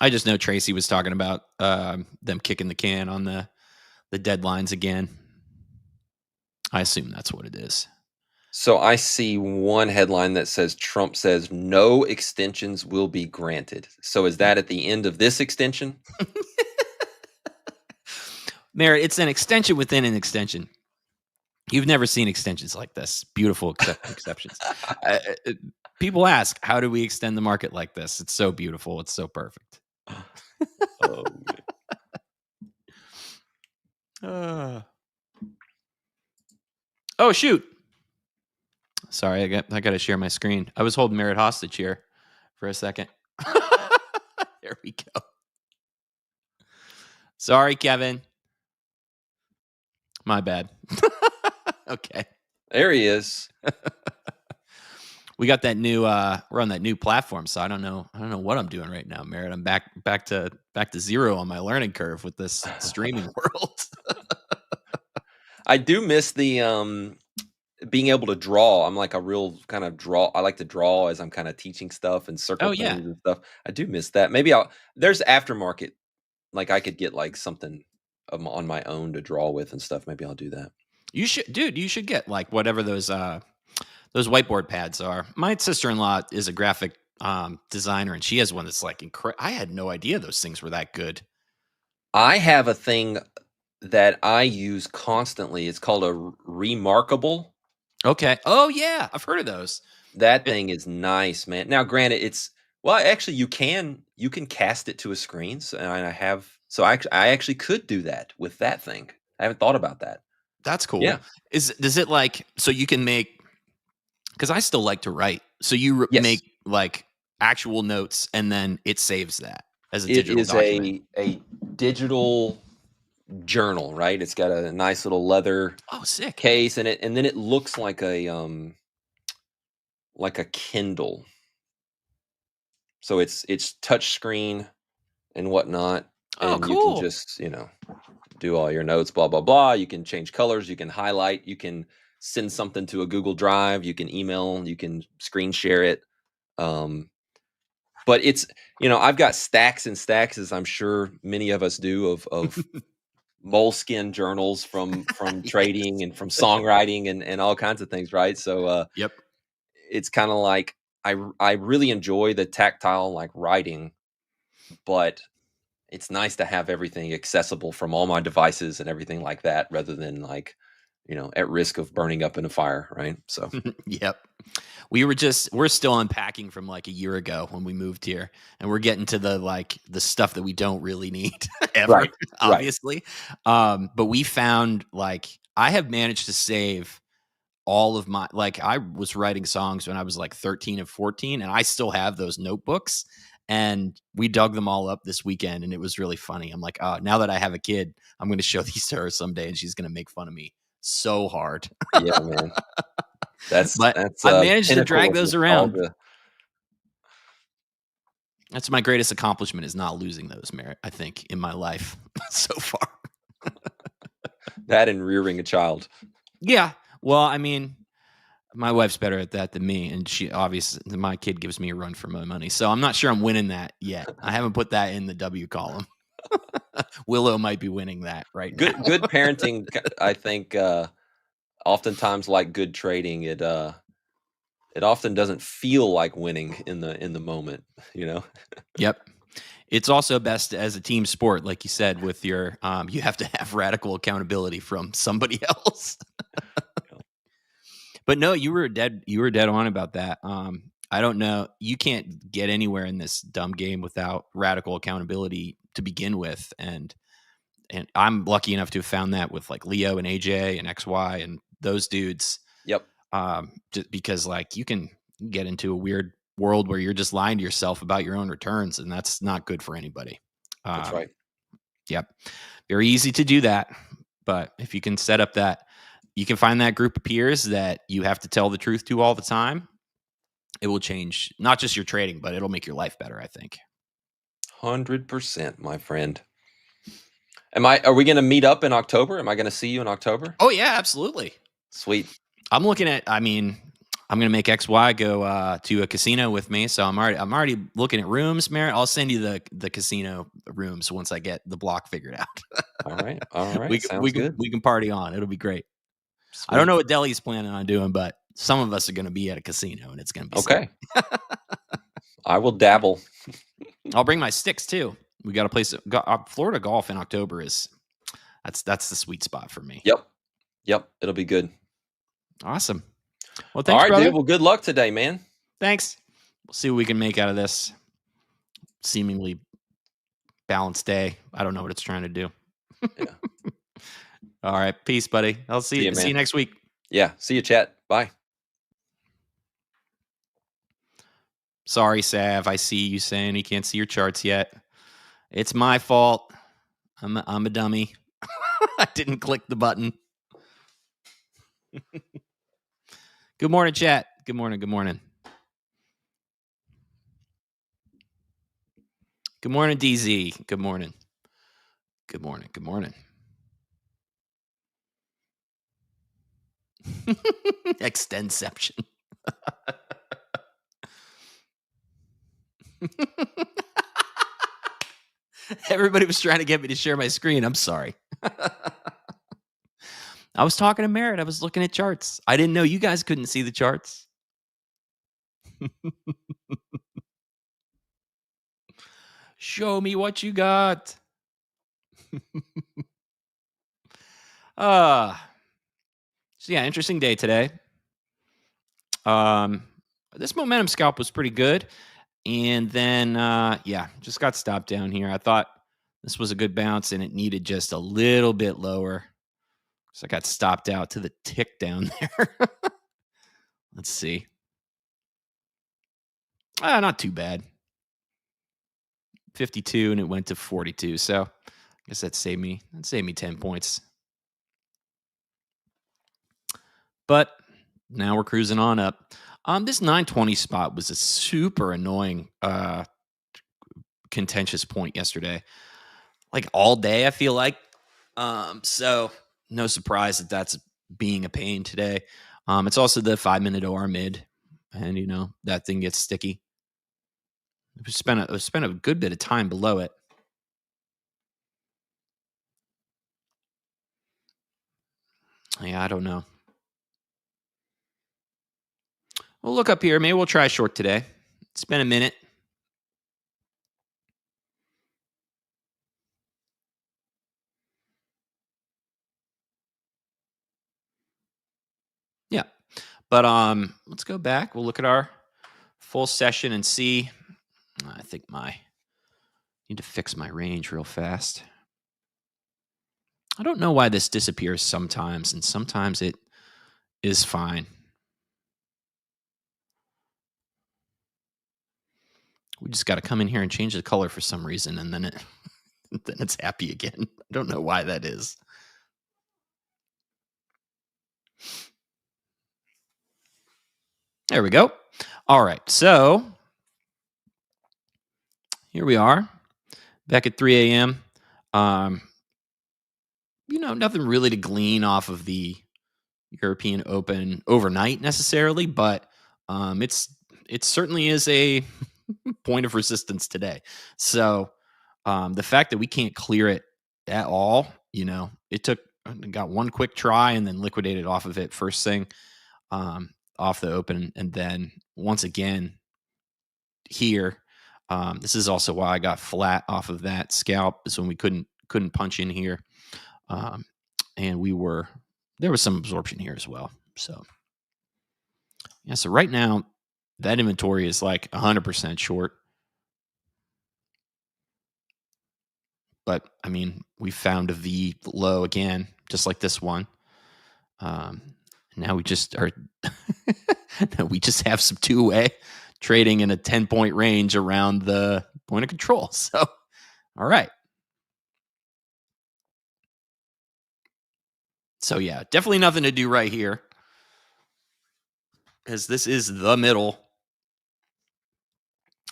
I just know Tracy was talking about them kicking the can on the deadlines again. I assume that's what it is. So I see one headline that says Trump says no extensions will be granted. So is that at the end of this extension? Merritt, it's an extension within an extension. You've never seen extensions like this. Beautiful exceptions. People ask, how do we extend the market like this? It's so beautiful. It's so perfect. Oh, Oh, shoot. Sorry, I got to share my screen. I was holding Merritt hostage here for a second. There we go. Sorry, Kevin. My bad. Okay. there he is. We got that new we're on that new platform, so I don't know what I'm doing right now, Merritt. I'm back to zero on my learning curve with this streaming world. I do miss the being able to draw. I'm like a real kind of draw. I like to draw as I'm kind of teaching stuff and circle Oh, yeah. things and stuff. I do miss that. Maybe there's aftermarket. Like I could get like something on my own to draw with and stuff. Maybe I'll do that. You should get like whatever those whiteboard pads are. My sister-in-law is a graphic designer, and she has one that's like incredible. I had no idea those things were that good. I have a thing that I use constantly. It's called a Remarkable. Okay. Oh yeah, I've heard of those. That thing is nice, man. Now, granted, actually you can cast it to a screen. So, and I actually could do that with that thing. I haven't thought about that. That's cool. Yeah. Does it like, so you can make, because I still like to write. So you Yes. make like actual notes and then it saves that as a It digital is document. a digital journal, right? It's got a nice little leather Sick. case in it, and then it looks like a Kindle. So it's touch screen and whatnot. Oh, And cool. you can just, do all your notes, blah, blah, blah. You can change colors, you can highlight, you can send something to a Google Drive, you can email, you can screen share it. But it's, I've got stacks and stacks, as I'm sure many of us do, of moleskin journals from trading and from songwriting and all kinds of things, right? So Yep. it's kind of like I really enjoy the tactile like writing, but it's nice to have everything accessible from all my devices and everything like that, rather than like, at risk of burning up in a fire, right? So Yep. We're still unpacking from like a year ago when we moved here, and we're getting to the stuff that we don't really need ever, Right, obviously. But we found I have managed to save all of my, I was writing songs when I was like 13 and 14, and I still have those notebooks, and we dug them all up this weekend, and it was really funny. I'm like, now that I have a kid, I'm going to show these to her someday, and she's going to make fun of me so hard. Yeah, man. That's I managed to drag those around. nostalgia. That's my greatest accomplishment, is not losing those, Merritt, I think, in my life so far. That and rearing a child. Yeah. Well, I mean, my wife's better at that than me, and she obviously, my kid gives me a run for my money. So I'm not sure I'm winning that yet. I haven't put that in the W column. Willow might be winning that right now. Good parenting, I think, oftentimes, like good trading, it often doesn't feel like winning in the moment, Yep. It's also best as a team sport, like you said, with your you have to have radical accountability from somebody else. But no, you were dead on about that. I don't know. You can't get anywhere in this dumb game without radical accountability to begin with, and I'm lucky enough to have found that with like Leo and AJ and XY and those dudes. Yep. Just because you can get into a weird world where you're just lying to yourself about your own returns, and that's not good for anybody. That's right. Yep. Very easy to do that. But if you can set up that, you can find that group of peers that you have to tell the truth to all the time, it will change not just your trading, but it'll make your life better, I think. 100%, my friend. Are we going to meet up in October? Am I going to see you in October? Oh yeah, absolutely. Sweet. I'm looking at, I mean, I'm gonna make XY go to a casino with me. So I'm already looking at rooms, Merritt. I'll send you the casino rooms once I get the block figured out. All right. Sounds good. We can party on. It'll be great. Sweet. I don't know what Delhi's planning on doing, but some of us are going to be at a casino, and it's going to be okay. I will dabble. I'll bring my sticks too. We got a place. Florida golf in October that's the sweet spot for me. Yep. It'll be good. Awesome. Well, thanks, All right, brother. dude. Well, good luck today, man. Thanks. We'll see what we can make out of this seemingly balanced day. I don't know what it's trying to do. Yeah. All right. Peace, buddy. I'll see you next week. Yeah. See you, chat. Bye. Sorry, Sav. I see you saying you can't see your charts yet. It's my fault. I'm a dummy. I didn't click the button. Good morning, chat. Good morning. Good morning. Good morning, DZ. Good morning. Good morning. Good morning. Extenception. Everybody was trying to get me to share my screen. I'm sorry. I was talking to Merritt. I was looking at charts. I didn't know you guys couldn't see the charts. Show me what you got. So yeah, interesting day today. This momentum scalp was pretty good. And then, just got stopped down here. I thought this was a good bounce and it needed just a little bit lower. So I got stopped out to the tick down there. Let's see. Not too bad. 52 and it went to 42. So I guess that saved me 10 points. But now we're cruising on up. This 920 spot was a super annoying contentious point yesterday. Like all day, I feel like. So no surprise that that's being a pain today. It's also the 5-minute OR mid. And, that thing gets sticky. We spent a good bit of time below it. Yeah, I don't know. We'll look up here. Maybe we'll try short today. It's been a minute. Yeah. But let's go back. We'll look at our full session and see. I think need to fix my range real fast. I don't know why this disappears sometimes, and sometimes it is fine. We just got to come in here and change the color for some reason, and then it's happy again. I don't know why that is. There we go. All right, so here we are, back at 3 a.m. Nothing really to glean off of the European Open overnight necessarily, but it certainly is a point of resistance today. So the fact that we can't clear it at all, it got one quick try and then liquidated off of it first thing off the open, and then once again here. This is also why I got flat off of that scalp, is when we couldn't punch in here, and there was some absorption here as well. So yeah, so right now that inventory is like 100% short. But I mean, we found a V low again, just like this one. Now we just are, we just have some two-way trading in a 10-point range around the point of control. So, all right. So yeah, definitely nothing to do right here, because this is the middle,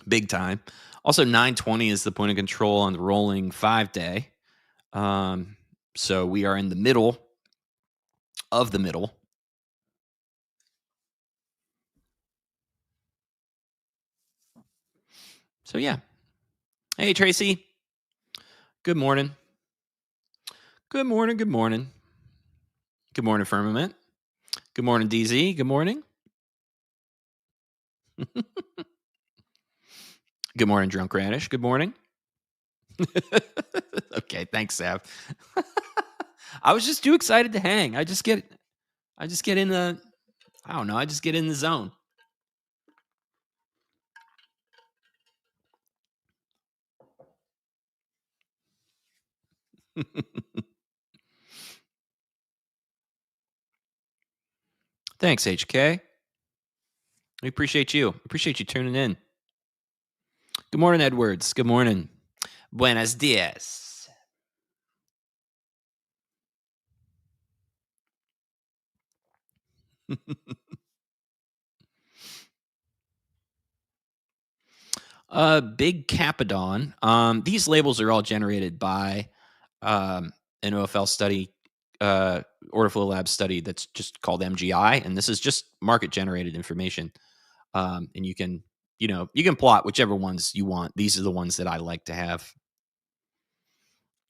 big time. Also, 920 is the point of control on the rolling 5-day. So we are in the middle of the middle. So yeah. Hey, Tracy. Good morning. Good morning. Good morning. Good morning, Firmament. Good morning, DZ. Good morning. Good morning, Drunk Radish. Good morning. Okay, thanks, Sav. I was just too excited to hang. I just get in the, I don't know, I just get in the zone. Thanks, HK. We appreciate you. Appreciate you tuning in. Good morning, Edwards. Good morning. Buenos dias. Big Capadon. These labels are all generated by an OFL study, order flow lab study that's just called MGI, and this is just market generated information. And you can plot whichever ones you want. These are the ones that I like to have.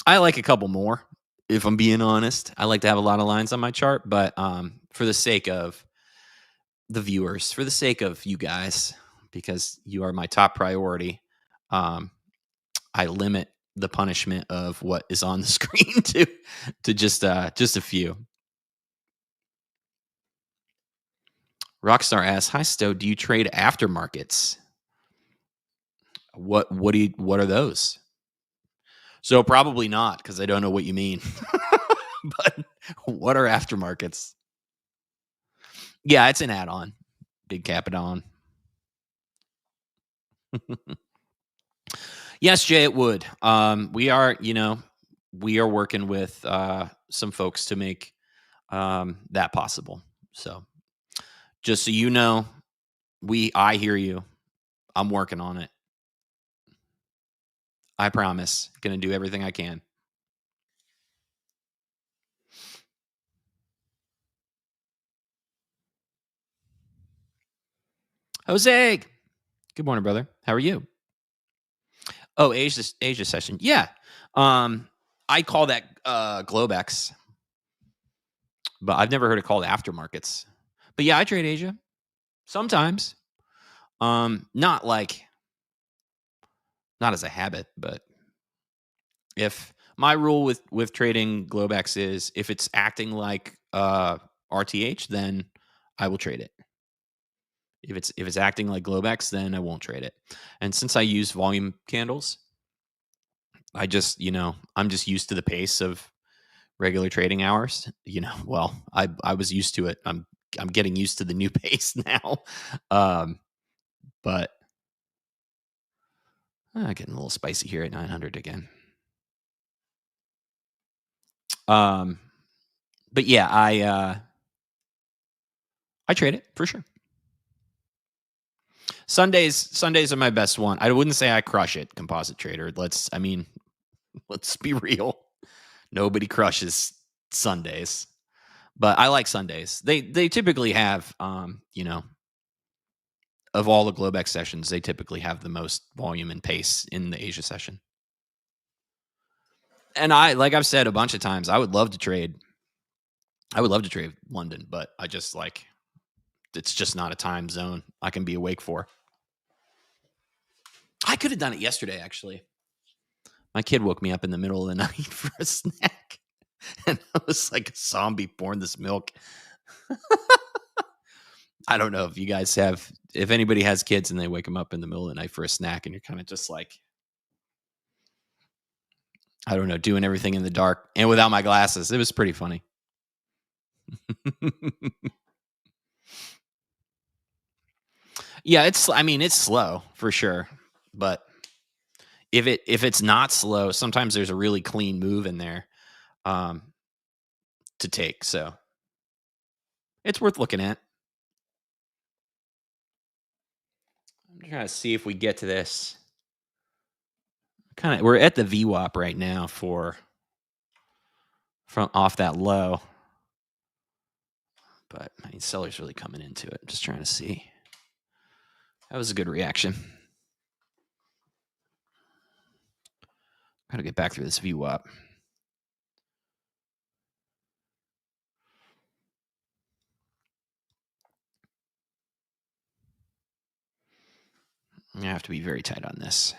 I like a couple more, if I'm being honest. I like to have a lot of lines on my chart, but for the sake of the viewers, for the sake of you guys, because you are my top priority, I limit the punishment of what is on the screen to just a few. Rockstar asks, "Hi Stowe, do you trade aftermarkets? What are those?" So probably not, because I don't know what you mean. But what are aftermarkets? Yeah, it's an add-on. Big Capadon. Yes, Jay, it would. We are working with some folks to make that possible. So just so you know, I hear you. I'm working on it. I promise. Going to do everything I can. Jose, good morning, brother. How are you? Oh, Asia session. Yeah. I call that Globex, but I've never heard it called aftermarkets. But yeah, I trade Asia sometimes. Not as a habit, but if my rule with trading Globex is if it's acting like RTH, then I will trade it. If it's acting like Globex, then I won't trade it. And since I use volume candles, I'm just used to the pace of regular trading hours. Well, I was used to it. I'm getting used to the new pace now. But getting a little spicy here at 900 again. But yeah, I trade it for sure. Sundays are my best one. I wouldn't say I crush it, composite trader. Let's be real. Nobody crushes Sundays, but I like Sundays. They typically have, of all the Globex sessions, they typically have the most volume and pace in the Asia session. And like I've said a bunch of times, I would love to trade London, but I just it's just not a time zone I can be awake for. I could have done it yesterday, actually. My kid woke me up in the middle of the night for a snack, and I was like a zombie pouring this milk. I don't know if you guys if anybody has kids and they wake them up in the middle of the night for a snack, and you're kind of just like, I don't know, doing everything in the dark and without my glasses. It was pretty funny. Yeah, it's slow for sure, but if it's not slow, sometimes there's a really clean move in there to take. So it's worth looking at. I'm trying to see if we get to this. We're at the VWAP right now from off that low, but seller's really coming into it. I'm just trying to see. That was a good reaction. Got to get back through this view up. I have to be very tight on this.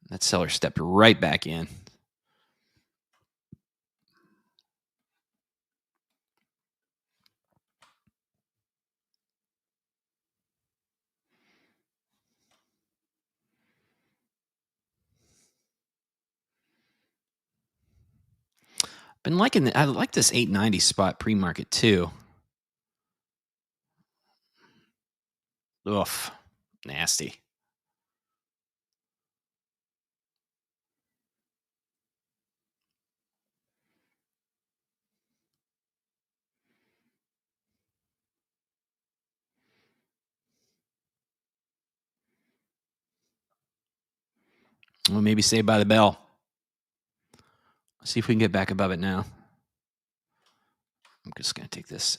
That seller stepped right back in. Been liking I like this 890 spot pre-market too. Oof, nasty. Well, maybe Saved by the Bell. Let's see if we can get back above it now. I'm just going to take this.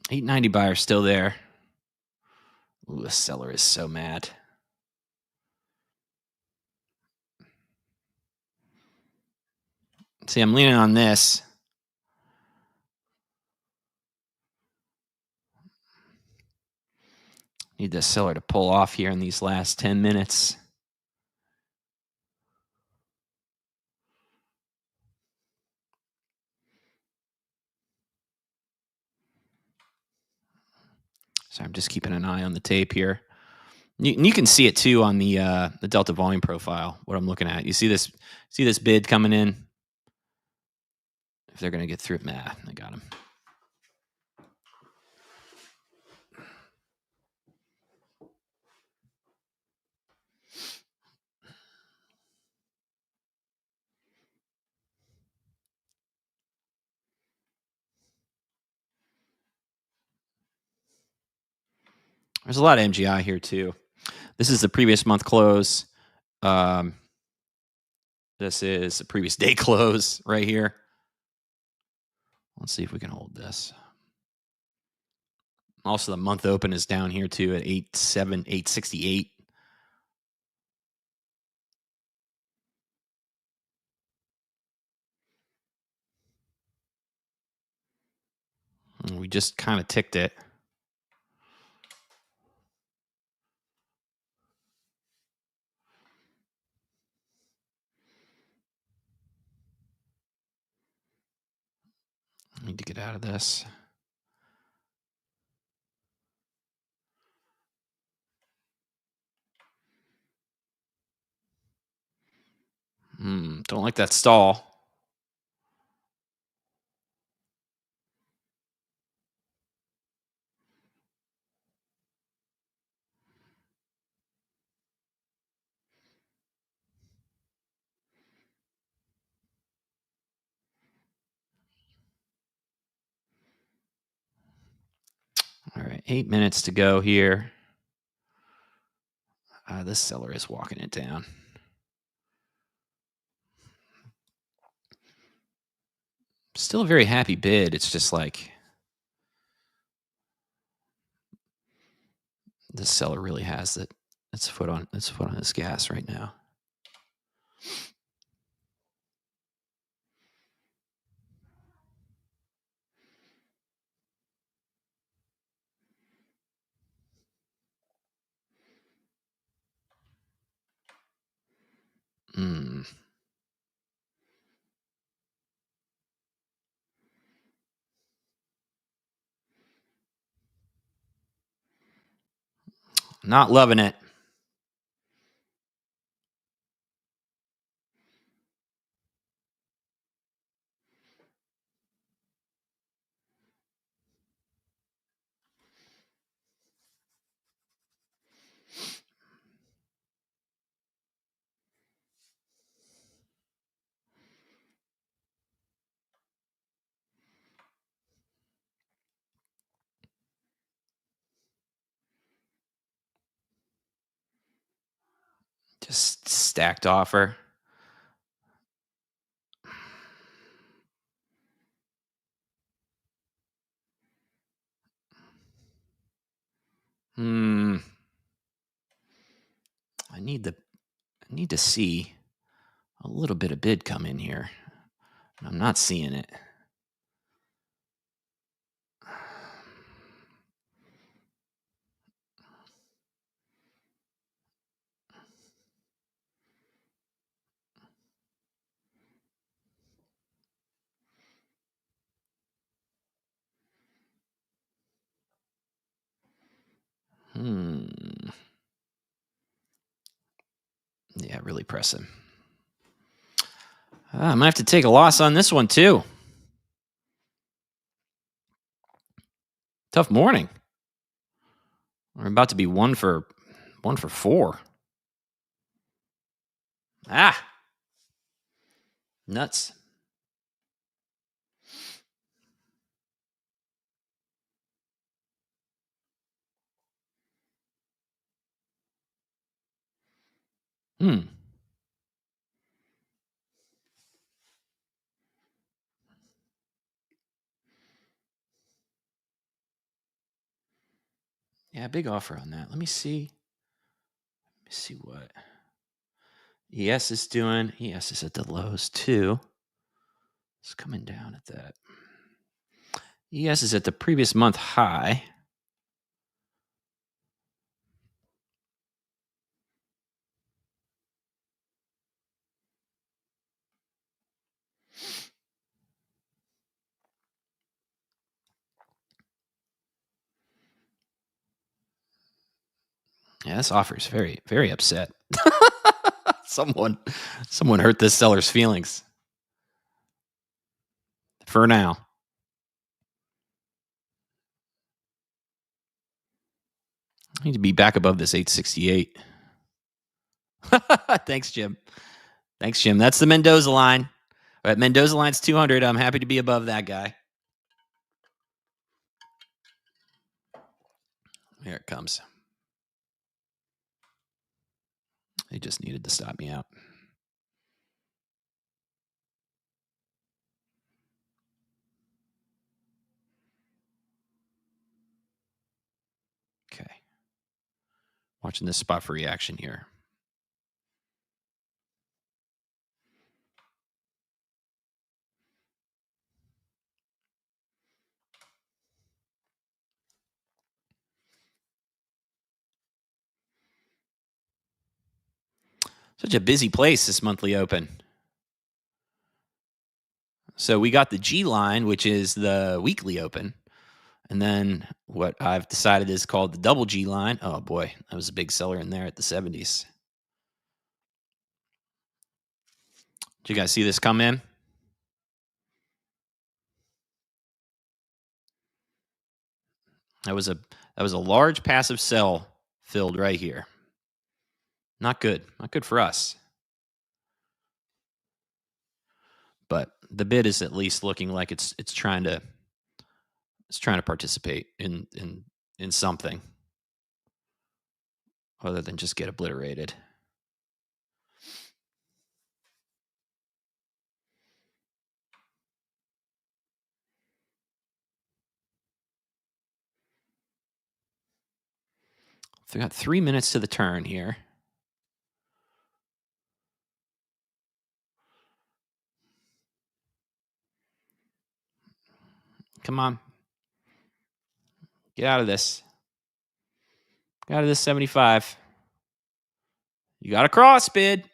890 buyer still there. Ooh, the seller is so mad. See, I'm leaning on this. Need the seller to pull off here in these last 10 minutes. So I'm just keeping an eye on the tape here. You can see it too on the delta volume profile. What I'm looking at, you see this bid coming in. If they're going to get through, I got him. There's a lot of MGI here too. This is the previous month close. This is the previous day close right here. Let's see if we can hold this. Also, the month open is down here too at 868. And we just kind of ticked it. I need to get out of this. Don't like that stall. All right, 8 minutes to go here. This seller is walking it down. Still a very happy bid. It's just like this seller really has its foot on his gas right now. Not loving it. Just stacked offer. I need to see a little bit of bid come in here. I'm not seeing it. Yeah, really pressing. I might have to take a loss on this one too. Tough morning. We're about to be one for 4. Nuts. Yeah, big offer on that. Let me see what ES is doing. ES is at the lows too. It's coming down at that. ES is at the previous month high. Yeah, this offer is very, very upset. Someone hurt this seller's feelings. For now. I need to be back above this 868. Thanks, Jim. That's the Mendoza line. All right, Mendoza line's 200. I'm happy to be above that guy. Here it comes. He just needed to stop me out. Okay. Watching this spot for reaction here. Such a busy place, this monthly open. So we got the G line, which is the weekly open. And then what I've decided is called the double G line. Oh boy, that was a big seller in there at the 70s. Did you guys see this come in? That was a large passive sell filled right here. Not good. Not good for us. But the bid is at least looking like it's trying to participate in something other than just get obliterated. So we got 3 minutes to the turn here. Come on. Get out of this. Get out of this 75. You got a cross bid.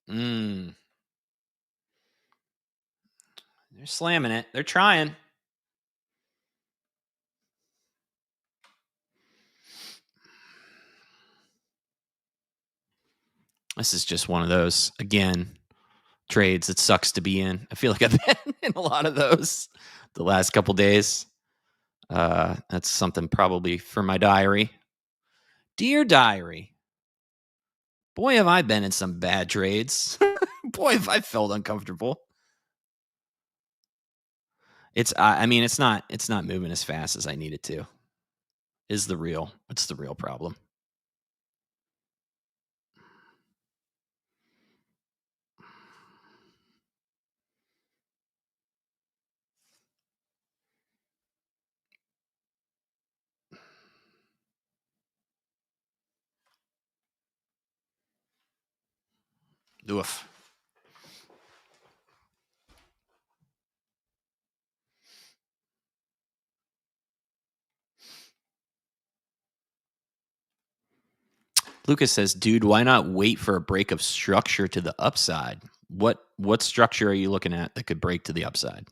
They're slamming it. They're trying. This is just one of those, again, trades that sucks to be in. I feel like I've been in a lot of those the last couple days. That's something probably for my diary. Dear diary, boy, have I been in some bad trades. Boy, have I felt uncomfortable. I mean, it's not moving as fast as I need it to. It's the real problem. Oof. Lucas says, dude, why not wait for a break of structure to the upside? What structure are you looking at that could break to the upside?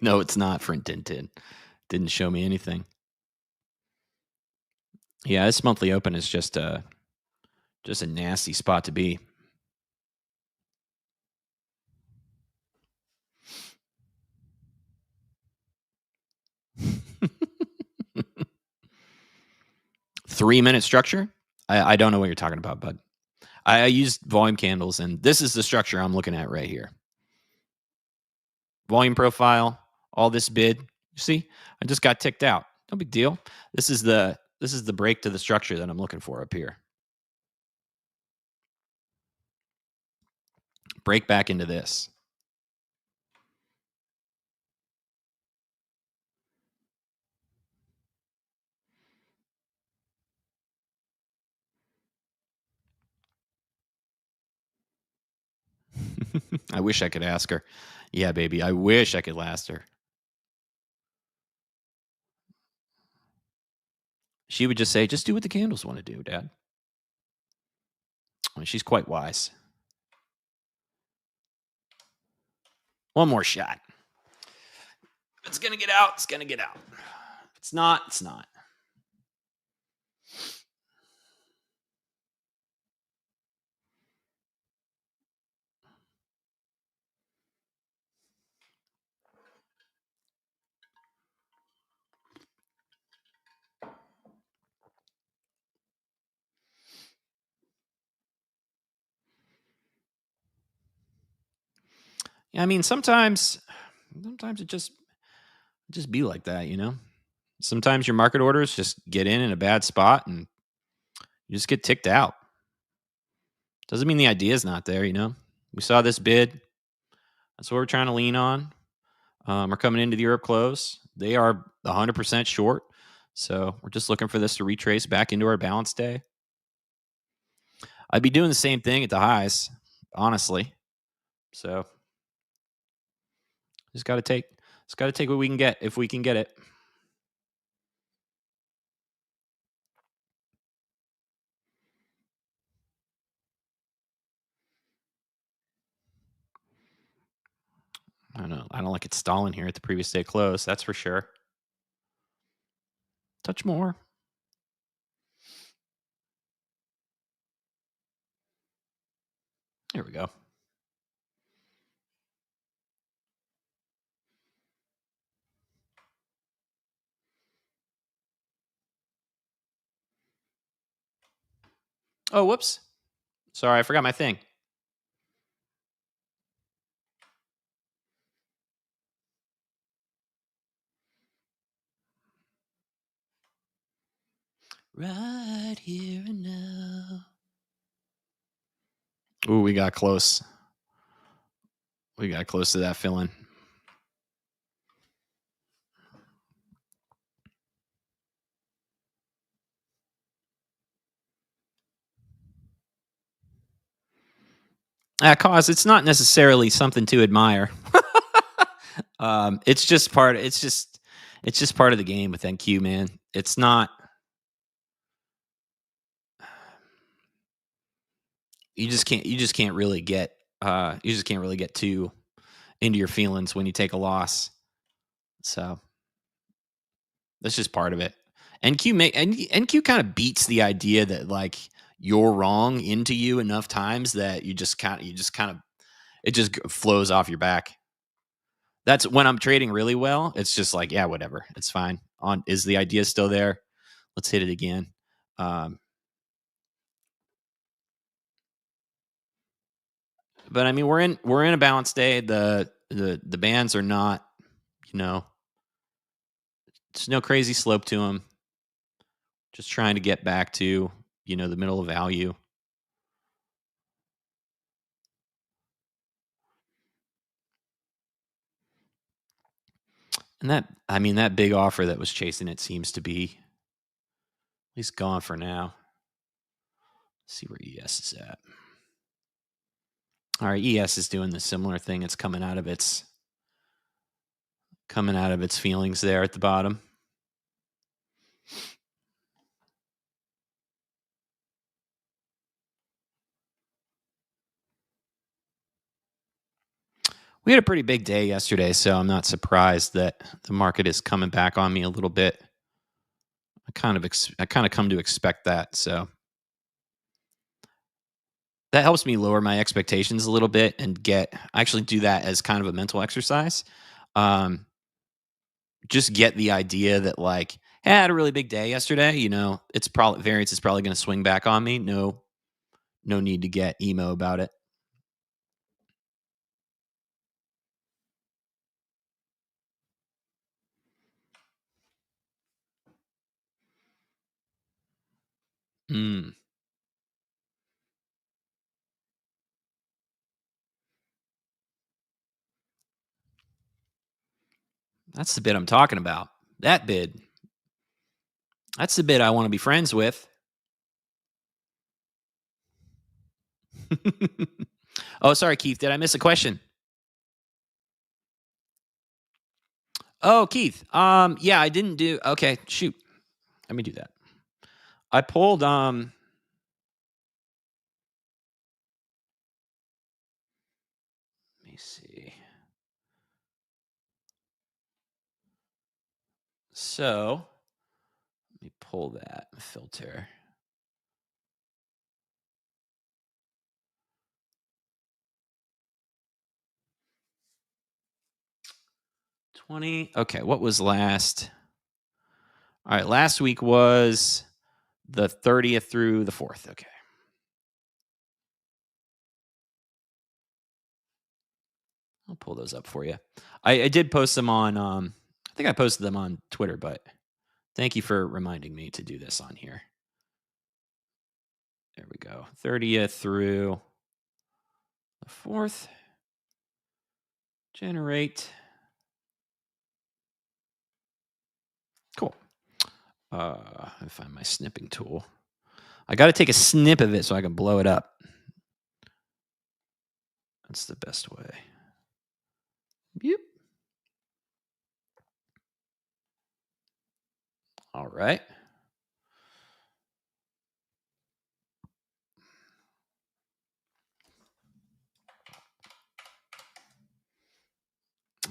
No, it's not for Tintin. Didn't show me anything. Yeah, this monthly open is just a nasty spot to be. Three-minute structure? I don't know what you're talking about, bud. I used volume candles, and this is the structure I'm looking at right here. Volume profile, all this bid. You see, I just got ticked out. No big deal. This is the break to the structure that I'm looking for up here. Break back into this. I wish I could ask her. Yeah, baby, I wish I could ask her. She would just say, just do what the candles want to do, Dad. I mean, she's quite wise. One more shot. If it's going to get out, it's going to get out. If it's not, it's not. Yeah, I mean, sometimes it just be like that, you know? Sometimes your market orders just get in a bad spot and you just get ticked out. Doesn't mean the idea is not there, you know? We saw this bid. That's what we're trying to lean on. We're coming into the Europe close. They are 100% short. So we're just looking for this to retrace back into our balance day. I'd be doing the same thing at the highs, honestly. So just got to take what we can get if we can get it. I don't know. I don't like it stalling here at the previous day close. That's for sure. Touch more. There we go. Oh, whoops. Sorry, I forgot my thing. Right here and now. Ooh, we got close. We got close to that filling. Cause it's not necessarily something to admire. It's just part of the game with NQ, man. It's not. You just can't really get too into your feelings when you take a loss. So that's just part of it. NQ kind of beats the idea that like you're wrong into you enough times that you just kind of it just flows off your back. That's when I'm trading really well. It's just like, yeah, whatever. It's fine. Is the idea still there? Let's hit it again. But I mean, we're in a balanced day. The bands are not, there's no crazy slope to them. Just trying to get back to, the middle of value. And that big offer that was chasing it seems to be at least gone for now. Let's see where ES is at. All right, ES is doing the similar thing. It's coming out of its feelings there at the bottom. We had a pretty big day yesterday, so I'm not surprised that the market is coming back on me a little bit. I kind of come to expect that, so that helps me lower my expectations a little bit and actually do that as kind of a mental exercise. Just get the idea that like, hey, I had a really big day yesterday. It's probably variance is probably going to swing back on me. No need to get emo about it. That's the bid I'm talking about. That bid. That's the bid I want to be friends with. Oh, sorry, Keith. Did I miss a question? Oh, Keith. Yeah, I didn't do. Okay, shoot. Let me do that. I pulled. Let me see. So, let me pull that filter. Okay, what was last? All right, last week was the 30th through the 4th. Okay. I'll pull those up for you. I did post them on, I think I posted them on Twitter, but thank you for reminding me to do this on here. There we go. 30th through the 4th. Generate. Cool. I find my snipping tool. I got to take a snip of it so I can blow it up. That's the best way. Yep. All right.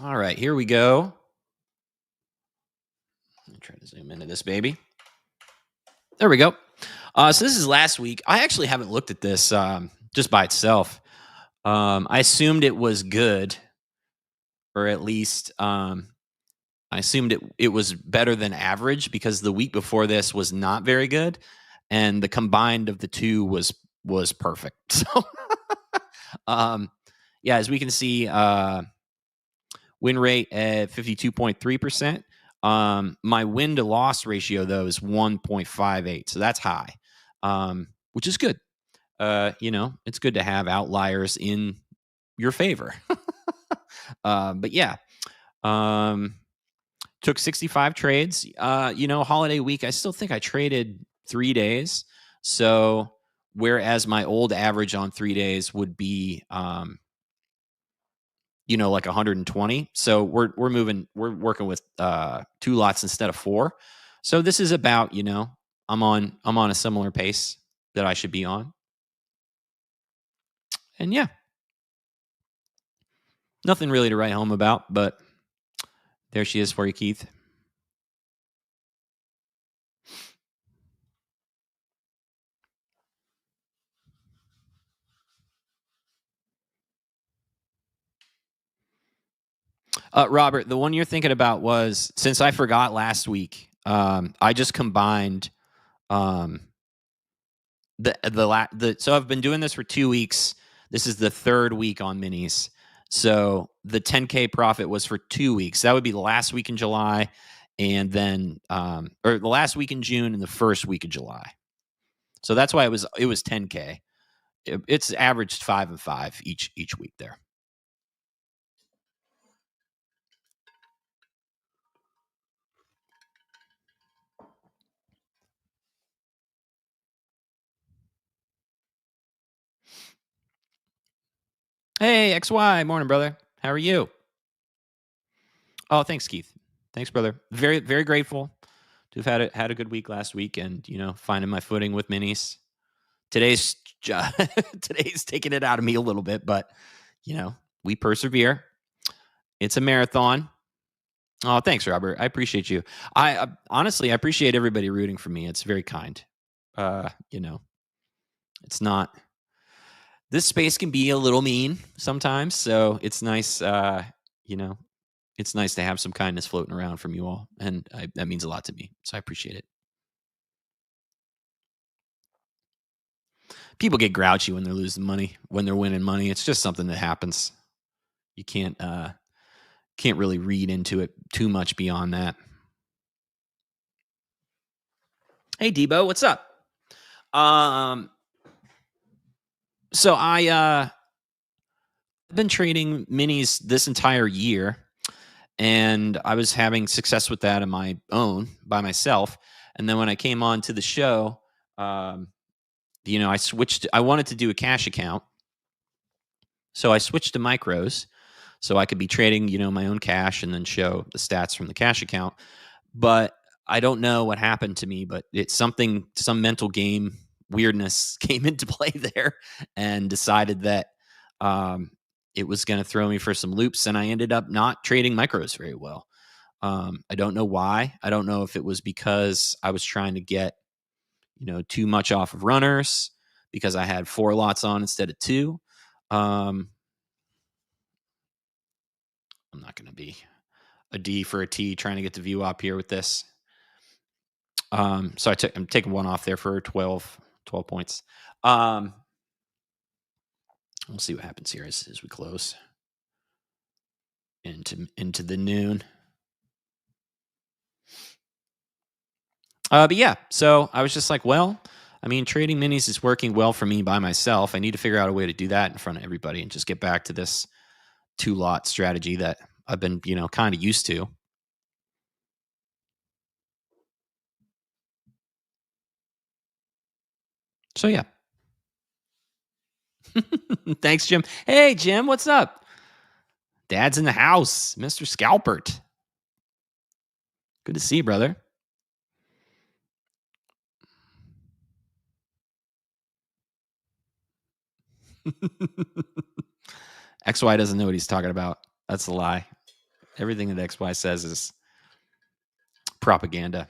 All right, here we go. Let me try to zoom into this baby. There we go. So this is last week. I actually haven't looked at this just by itself. I assumed it was good, or at least I assumed it was better than average because the week before this was not very good, and the combined of the two was perfect. So, yeah, as we can see, win rate at 52.3%. My win to loss ratio though is 1.58, so that's high, which is good. It's good to have outliers in your favor. But yeah, took 65 trades. Holiday week, I still think I traded 3 days. So whereas my old average on 3 days would be, like 120. So we're working with 2 lots instead of 4. So this is about, I'm on a similar pace that I should be on. And yeah, nothing really to write home about, but there she is for you, Keith. Robert, the one you're thinking about was, since I forgot last week, I just combined so I've been doing this for 2 weeks. This is the third week on minis. So the 10K profit was for 2 weeks. That would be the last week in July, and then or the last week in June and the first week of July. So that's why it was 10K. It's averaged 5 and 5 each week there. Hey, XY, morning, brother. How are you? Oh, thanks, Keith. Thanks, brother. Very, very grateful to have had a good week last week, and finding my footing with minis. Today's taking it out of me a little bit, but we persevere. It's a marathon. Oh, thanks, Robert. I appreciate you. I honestly, I appreciate everybody rooting for me. It's very kind. It's not. This space can be a little mean sometimes, so it's nice. It's nice to have some kindness floating around from you all, and that means a lot to me. So I appreciate it. People get grouchy when they're losing money, when they're winning money. It's just something that happens. You can't really read into it too much beyond that. Hey, Debo, what's up? So I've been trading minis this entire year, and I was having success with that on my own by myself. And then when I came on to the show, I switched. I wanted to do a cash account, so I switched to micros, so I could be trading, my own cash and then show the stats from the cash account. But I don't know what happened to me, but it's some mental game weirdness came into play there and decided that it was going to throw me for some loops, and I ended up not trading micros very well. I don't know why. I don't know if it was because I was trying to get, too much off of runners because I had 4 lots on instead of 2. I'm not going to be a D for a T trying to get the view up here with this. So I'm taking one off there for 12 points. We'll see what happens here as we close into the noon. But yeah, so I was just like, well, I mean, trading minis is working well for me by myself. I need to figure out a way to do that in front of everybody and just get back to this 2-lot strategy that I've been, kind of used to. So yeah. Thanks, Jim. Hey, Jim, what's up? Dad's in the house, Mr. Scalpert. Good to see you, brother. XY doesn't know what he's talking about. That's a lie. Everything that XY says is propaganda.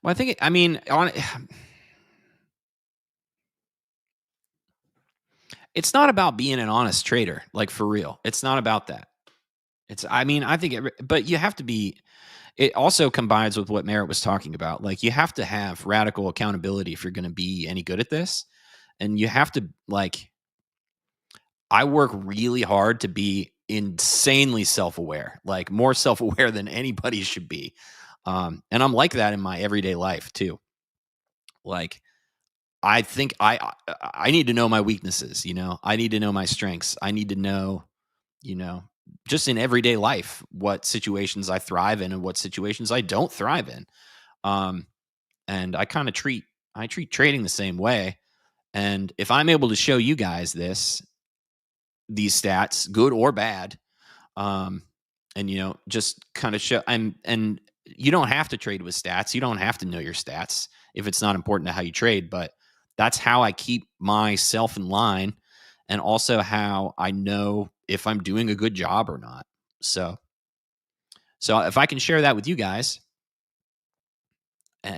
Well, it's not about being an honest trader, like for real. It's not about that. But you have to be. It also combines with what Merritt was talking about. Like, you have to have radical accountability if you're going to be any good at this, and you have to I work really hard to be insanely self-aware, like more self-aware than anybody should be. And I'm like that in my everyday life too. Like, I think I need to know my weaknesses, I need to know my strengths. I need to know, just in everyday life, what situations I thrive in and what situations I don't thrive in. And I kind of treat trading the same way. And if I'm able to show you guys these stats, good or bad, and just kind of show and you don't have to trade with stats. You don't have to know your stats if it's not important to how you trade, but that's how I keep myself in line, and also how I know if I'm doing a good job or not. So if I can share that with you guys,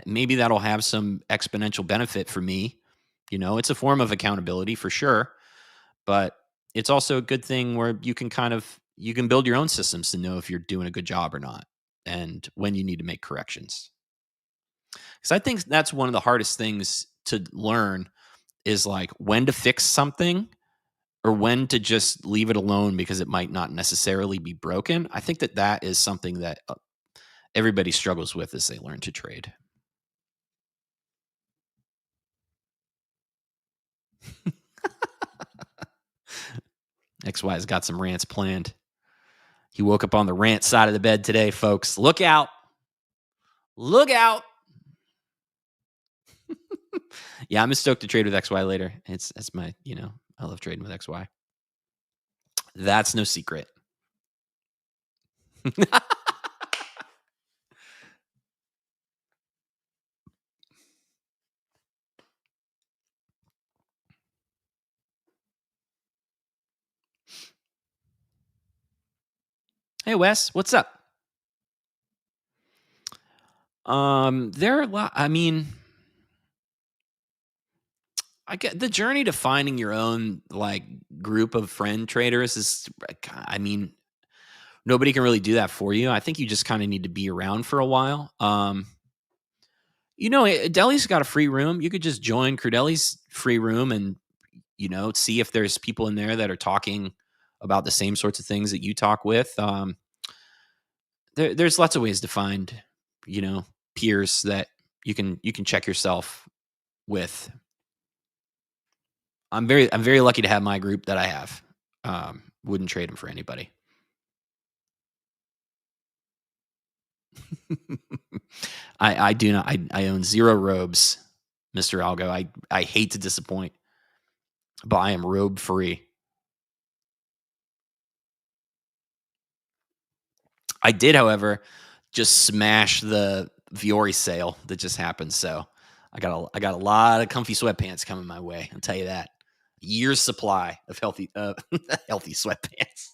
maybe that'll have some exponential benefit for me. It's a form of accountability for sure, but it's also a good thing where you can build your own systems to know if you're doing a good job or not, and when you need to make corrections. Because I think that's one of the hardest things to learn is like when to fix something or when to just leave it alone because it might not necessarily be broken. I think that is something that everybody struggles with as they learn to trade. XY's got some rants planned. He woke up on the rant side of the bed today, folks. Look out. Look out. Yeah, I'm stoked to trade with XY later. That's my, I love trading with XY. That's no secret. Hey, Wes, what's up? There are a lot. I mean, I get the journey to finding your own like group of friend traders is, I mean, nobody can really do that for you. I think you just kind of need to be around for a while. Deli's got a free room. You could just join Crudele's free room and, see if there's people in there that are talking about the same sorts of things that you talk with. There's lots of ways to find, peers that you can check yourself with. I'm very lucky to have my group that I have. Wouldn't trade them for anybody. I do not. I own 0 robes, Mr. Algo. I hate to disappoint, but I am robe free. I did, however, just smash the Viore sale that just happened. So I got a lot of comfy sweatpants coming my way. I'll tell you that. Year's supply of healthy healthy sweatpants.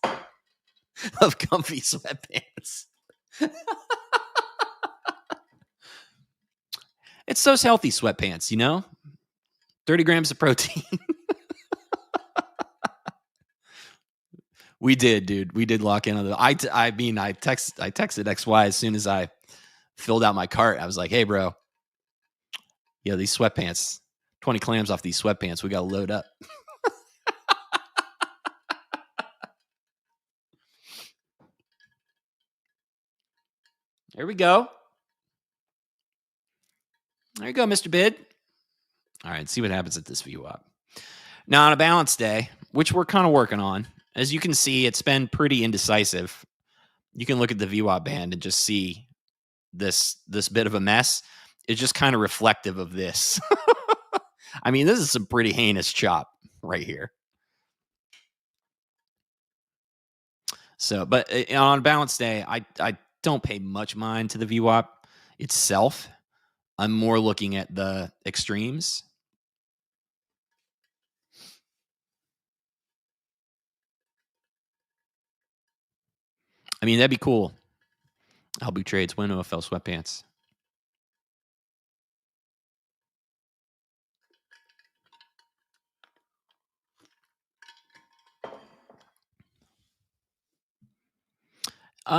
Of comfy sweatpants. It's those healthy sweatpants, 30 grams of protein. We did, dude. We did lock in on the. I texted XY as soon as I filled out my cart. I was like, "Hey, bro, these sweatpants, 20 clams off these sweatpants. We got to load up." There we go. There you go, Mr. Bid. All right, see what happens at this VWAP. Now, on a balanced day, which we're kind of working on, as you can see, it's been pretty indecisive. You can look at the VWAP band and just see this bit of a mess. It's just kind of reflective of this. I mean, this is some pretty heinous chop right here. So, but on a balanced day, I don't pay much mind to the VWAP itself. I'm more looking at the extremes. I mean, that'd be cool. Albu trades win OFL sweatpants.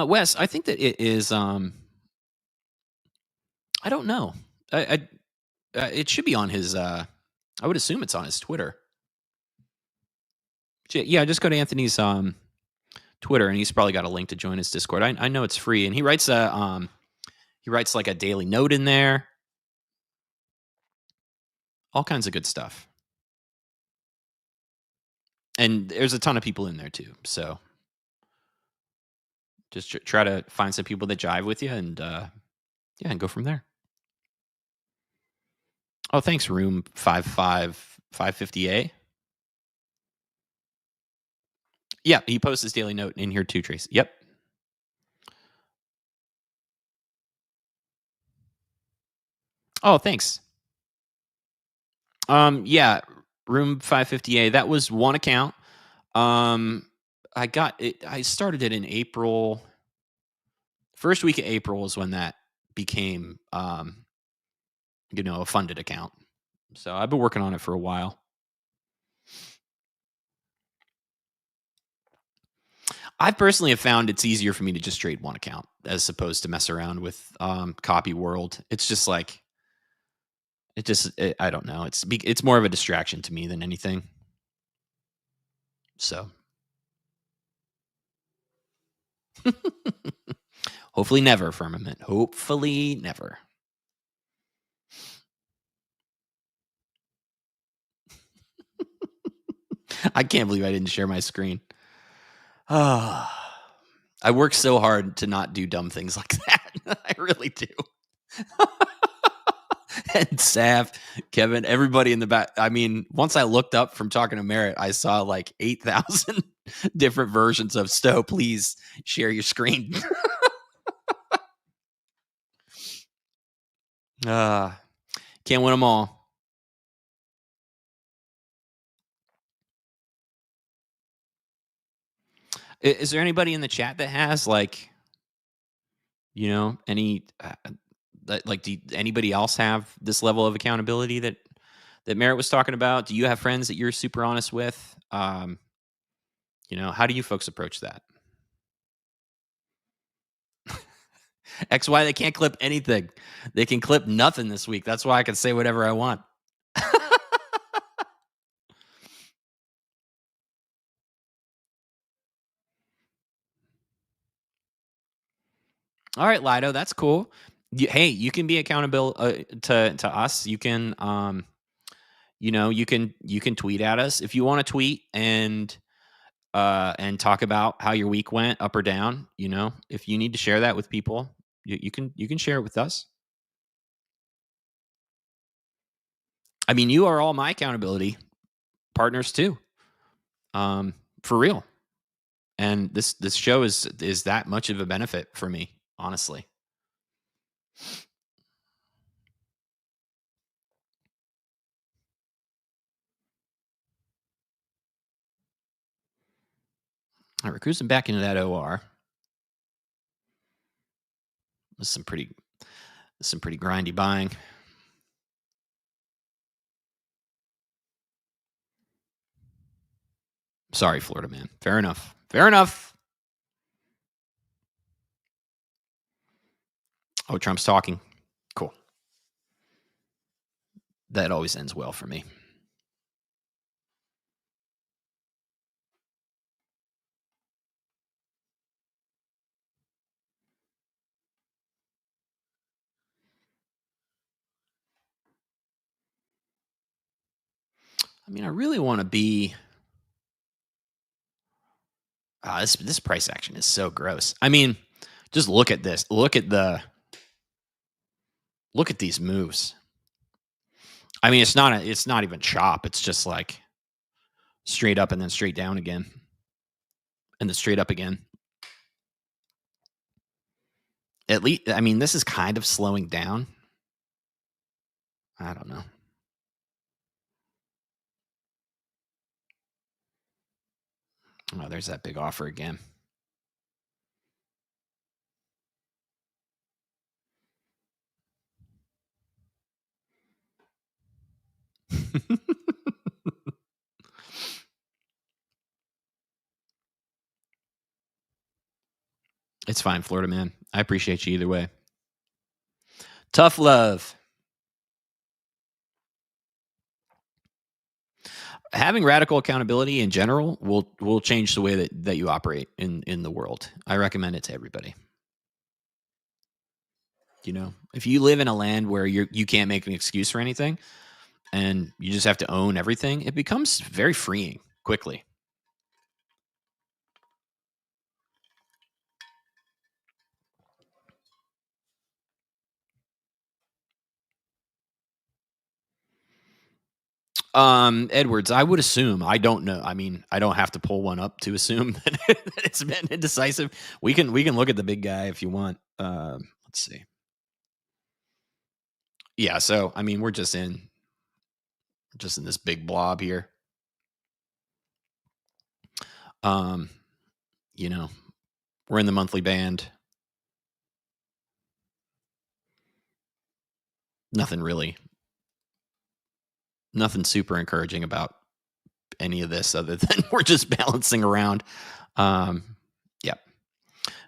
Wes, I think that it is. I don't know. It should be on his. I would assume it's on his Twitter. Yeah, just go to Anthony's Twitter, and he's probably got a link to join his Discord. I know it's free, and he writes like a daily note in there. All kinds of good stuff. And there's a ton of people in there too. So just try to find some people that jive with you and and go from there. Oh, thanks, room 550A. Yeah, he posts his daily note in here too, Tracy. Yep. Oh, thanks. Yeah, room 550A. That was one account. I got it. I started it in April. First week of April is when that became, a funded account. So I've been working on it for a while. I personally have found it's easier for me to just trade one account as opposed to mess around with Copy World. It's just like I don't know. It's more of a distraction to me than anything. So hopefully never, Firmament. Hopefully never. I can't believe I didn't share my screen. I work so hard to not do dumb things like that. I really do. And Saf, Kevin, everybody in the back. I mean, once I looked up from talking to Merritt, I saw like 8,000 different versions of Stowe. Please share your screen. Can't win them all. Is there anybody in the chat that has like, any like, do anybody else have this level of accountability that Merritt was talking about? Do you have friends that you're super honest with? How do you folks approach that? XY, they can't clip anything. They can clip nothing this week. That's why I can say whatever I want. All right, Lido, that's cool. Hey, you can be accountable to us. You can, you can tweet at us if you want to tweet and talk about how your week went, up or down. If you need to share that with people, you can share it with us. I mean, you are all my accountability partners too, for real. And this show is that much of a benefit for me, honestly. All right, we're cruising back into that OR. This is some pretty grindy buying. Sorry, Florida man. Fair enough. Fair enough. Oh, Trump's talking. Cool. That always ends well for me. I mean, I really want to be. This price action is so gross. I mean, just look at this. Look at these moves. I mean, it's not even chop. It's just like straight up and then straight down again, and then straight up again. At least, I mean, this is kind of slowing down. I don't know. Oh, there's that big offer again. It's fine, Florida man. I appreciate you either way. Tough love. Having radical accountability in general will change the way that you operate in the world. I recommend it to everybody. If you live in a land where you can't make an excuse for anything and you just have to own everything, it becomes very freeing quickly. Edwards, I would assume. I don't know. I mean, I don't have to pull one up to assume that it's been indecisive. We can look at the big guy if you want. Let's see. Yeah, so I mean, we're just in this big blob here. We're in the monthly band. Nothing super encouraging about any of this other than we're just balancing around.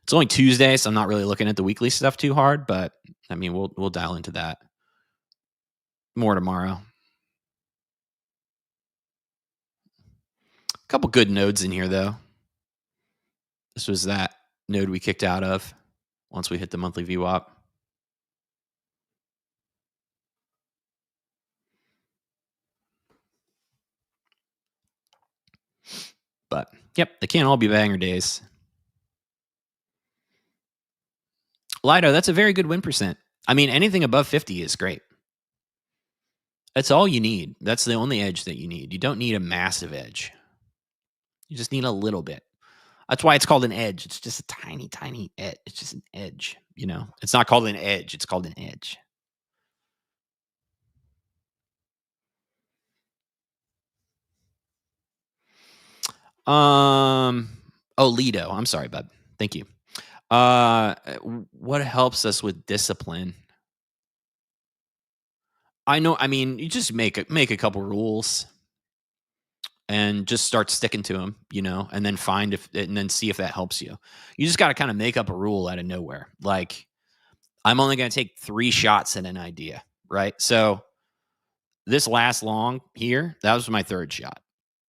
It's only Tuesday, so I'm not really looking at the weekly stuff too hard, but I mean, we'll dial into that more tomorrow. A couple good nodes in here, though. This was that node we kicked out of once we hit the monthly VWAP. But, yep, they can't all be banger days. Lido, that's a very good win percent. I mean, anything above 50 is great. That's all you need. That's the only edge that you need. You don't need a massive edge. You just need a little bit. That's why it's called an edge. It's just a tiny, tiny edge. It's just an edge, you know. It's not called an edge. It's called an edge. Lido. I'm sorry, bud. Thank you. What helps us with discipline? I know. I mean, you just make a couple rules and just start sticking to them, you know, and then and then see if that helps you. You just got to kind of make up a rule out of nowhere. Like, I'm only going to take 3 shots at an idea, right? So this last long here, that was my 3rd shot.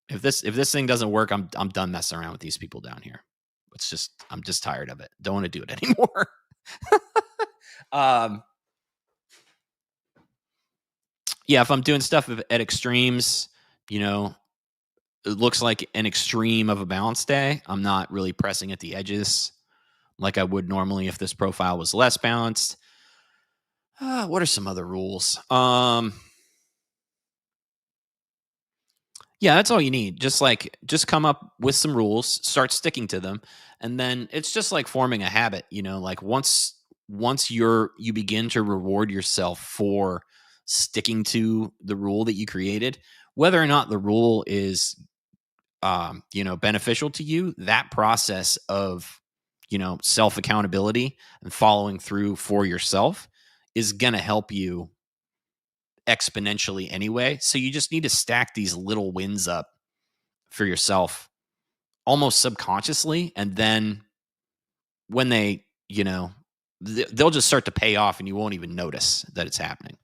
If this thing doesn't work, I'm done messing around with these people down here. I'm just tired of it. Don't want to do it anymore. Yeah, if I'm doing stuff at extremes, you know, it looks like an extreme of a balance day, I'm not really pressing at the edges like I would normally if this profile was less balanced. What are some other rules? Yeah, that's all you need. Just come up with some rules, start sticking to them, and then it's just like forming a habit, you know, like once you begin to reward yourself for sticking to the rule that you created, whether or not the rule is you know, beneficial to you, that process of, you know, self accountability and following through for yourself is going to help you exponentially anyway. So you just need to stack these little wins up for yourself almost subconsciously. And then when they, you know, they'll just start to pay off and you won't even notice that it's happening.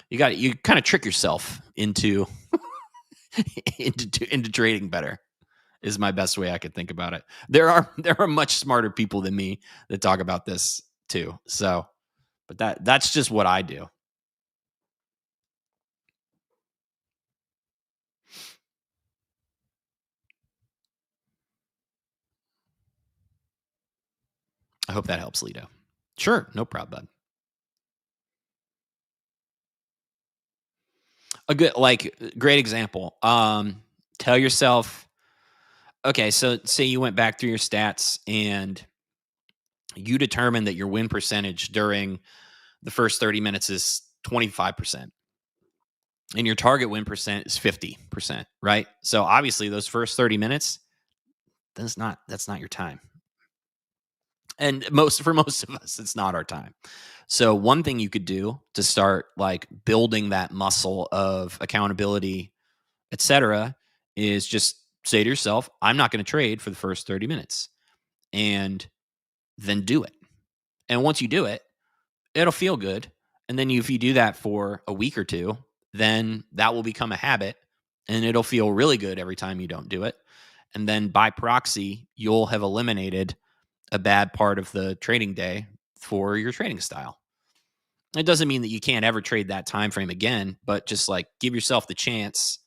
You kind of trick yourself into into trading better is my best way I could think about it. There are much smarter people than me that talk about this too. So, but that's just what I do. I hope that helps, Lido. Sure, no problem, bud. A good, great example. Tell yourself, okay, so say you went back through your stats and you determined that your win percentage during the first 30 minutes is 25%. And your target win percent is 50%, right? So obviously those first 30 minutes, that's not your time. And for most of us, it's not our time. So one thing you could do to start like building that muscle of accountability, etc., is just say to yourself, I'm not going to trade for the first 30 minutes. And then do it. And once you do it, it'll feel good. And then if you do that for a week or two, then that will become a habit and it'll feel really good every time you don't do it. And then by proxy, you'll have eliminated a bad part of the trading day for your trading style. It doesn't mean that you can't ever trade that time frame again, but just like give yourself the chance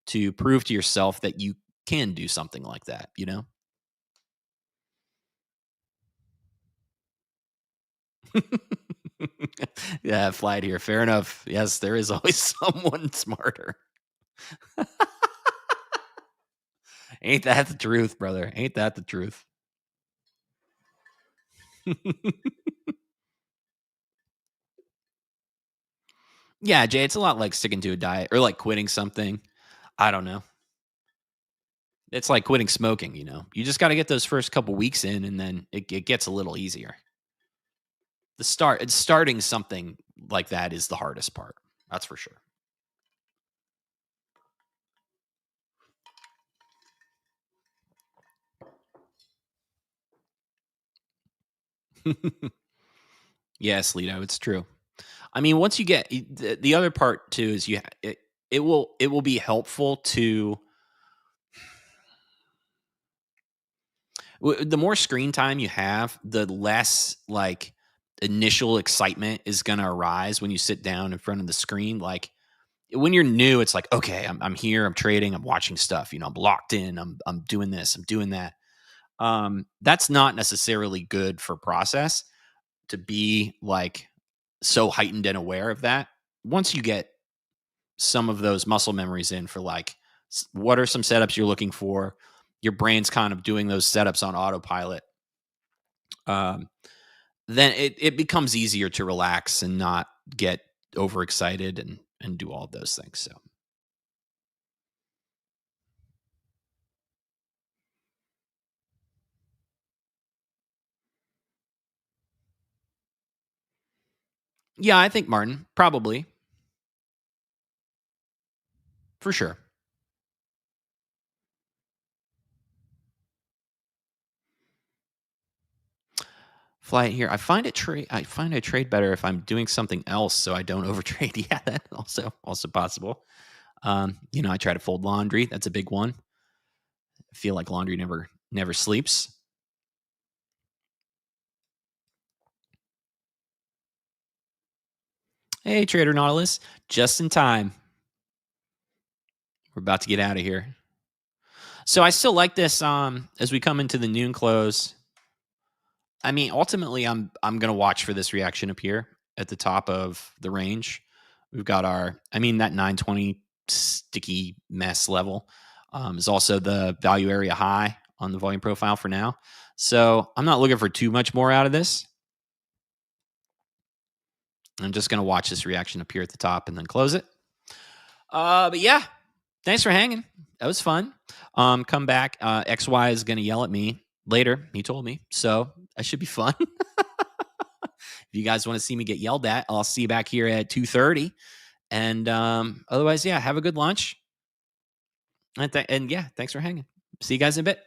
to prove to yourself that you can do something like that, you know? Yeah, flight here. Fair enough. Yes, there is always someone smarter. Ain't that the truth, brother? Ain't that the truth? Yeah, Jay, it's a lot like sticking to a diet or like quitting something. I don't know. It's like quitting smoking, you know. You just got to get those first couple weeks in and then it gets a little easier. Starting something like that is the hardest part. That's for sure. Yes, Lito, it's true. I mean, once you get the other part too is it will be helpful to the more screen time you have, the less like initial excitement is going to arise when you sit down in front of the screen. Like when you're new, it's like, okay, I'm here, I'm trading, I'm watching stuff, I'm locked in, I'm doing this, I'm doing that. That's not necessarily good for process to be like so heightened and aware of that. Once you get some of those muscle memories in for like, what are some setups you're looking for? Your brain's kind of doing those setups on autopilot. Then it becomes easier to relax and not get overexcited and do all of those things. So. Yeah, I think Martin, probably. For sure. Fly it here. I find I trade better if I'm doing something else so I don't overtrade. Yeah, that's also possible. I try to fold laundry. That's a big one. I feel like laundry never sleeps. Hey, Trader Nautilus, just in time. We're about to get out of here. So I still like this as we come into the noon close. I mean, ultimately, I'm going to watch for this reaction up here at the top of the range. We've got that 920 sticky mess level is also the value area high on the volume profile for now. So I'm not looking for too much more out of this. I'm just going to watch this reaction up here at the top and then close it. But yeah, thanks for hanging. That was fun. Come back. XY is going to yell at me later. He told me. So that should be fun. If you guys want to see me get yelled at, I'll see you back here at 2:30. And otherwise, yeah, have a good lunch. And yeah, thanks for hanging. See you guys in a bit.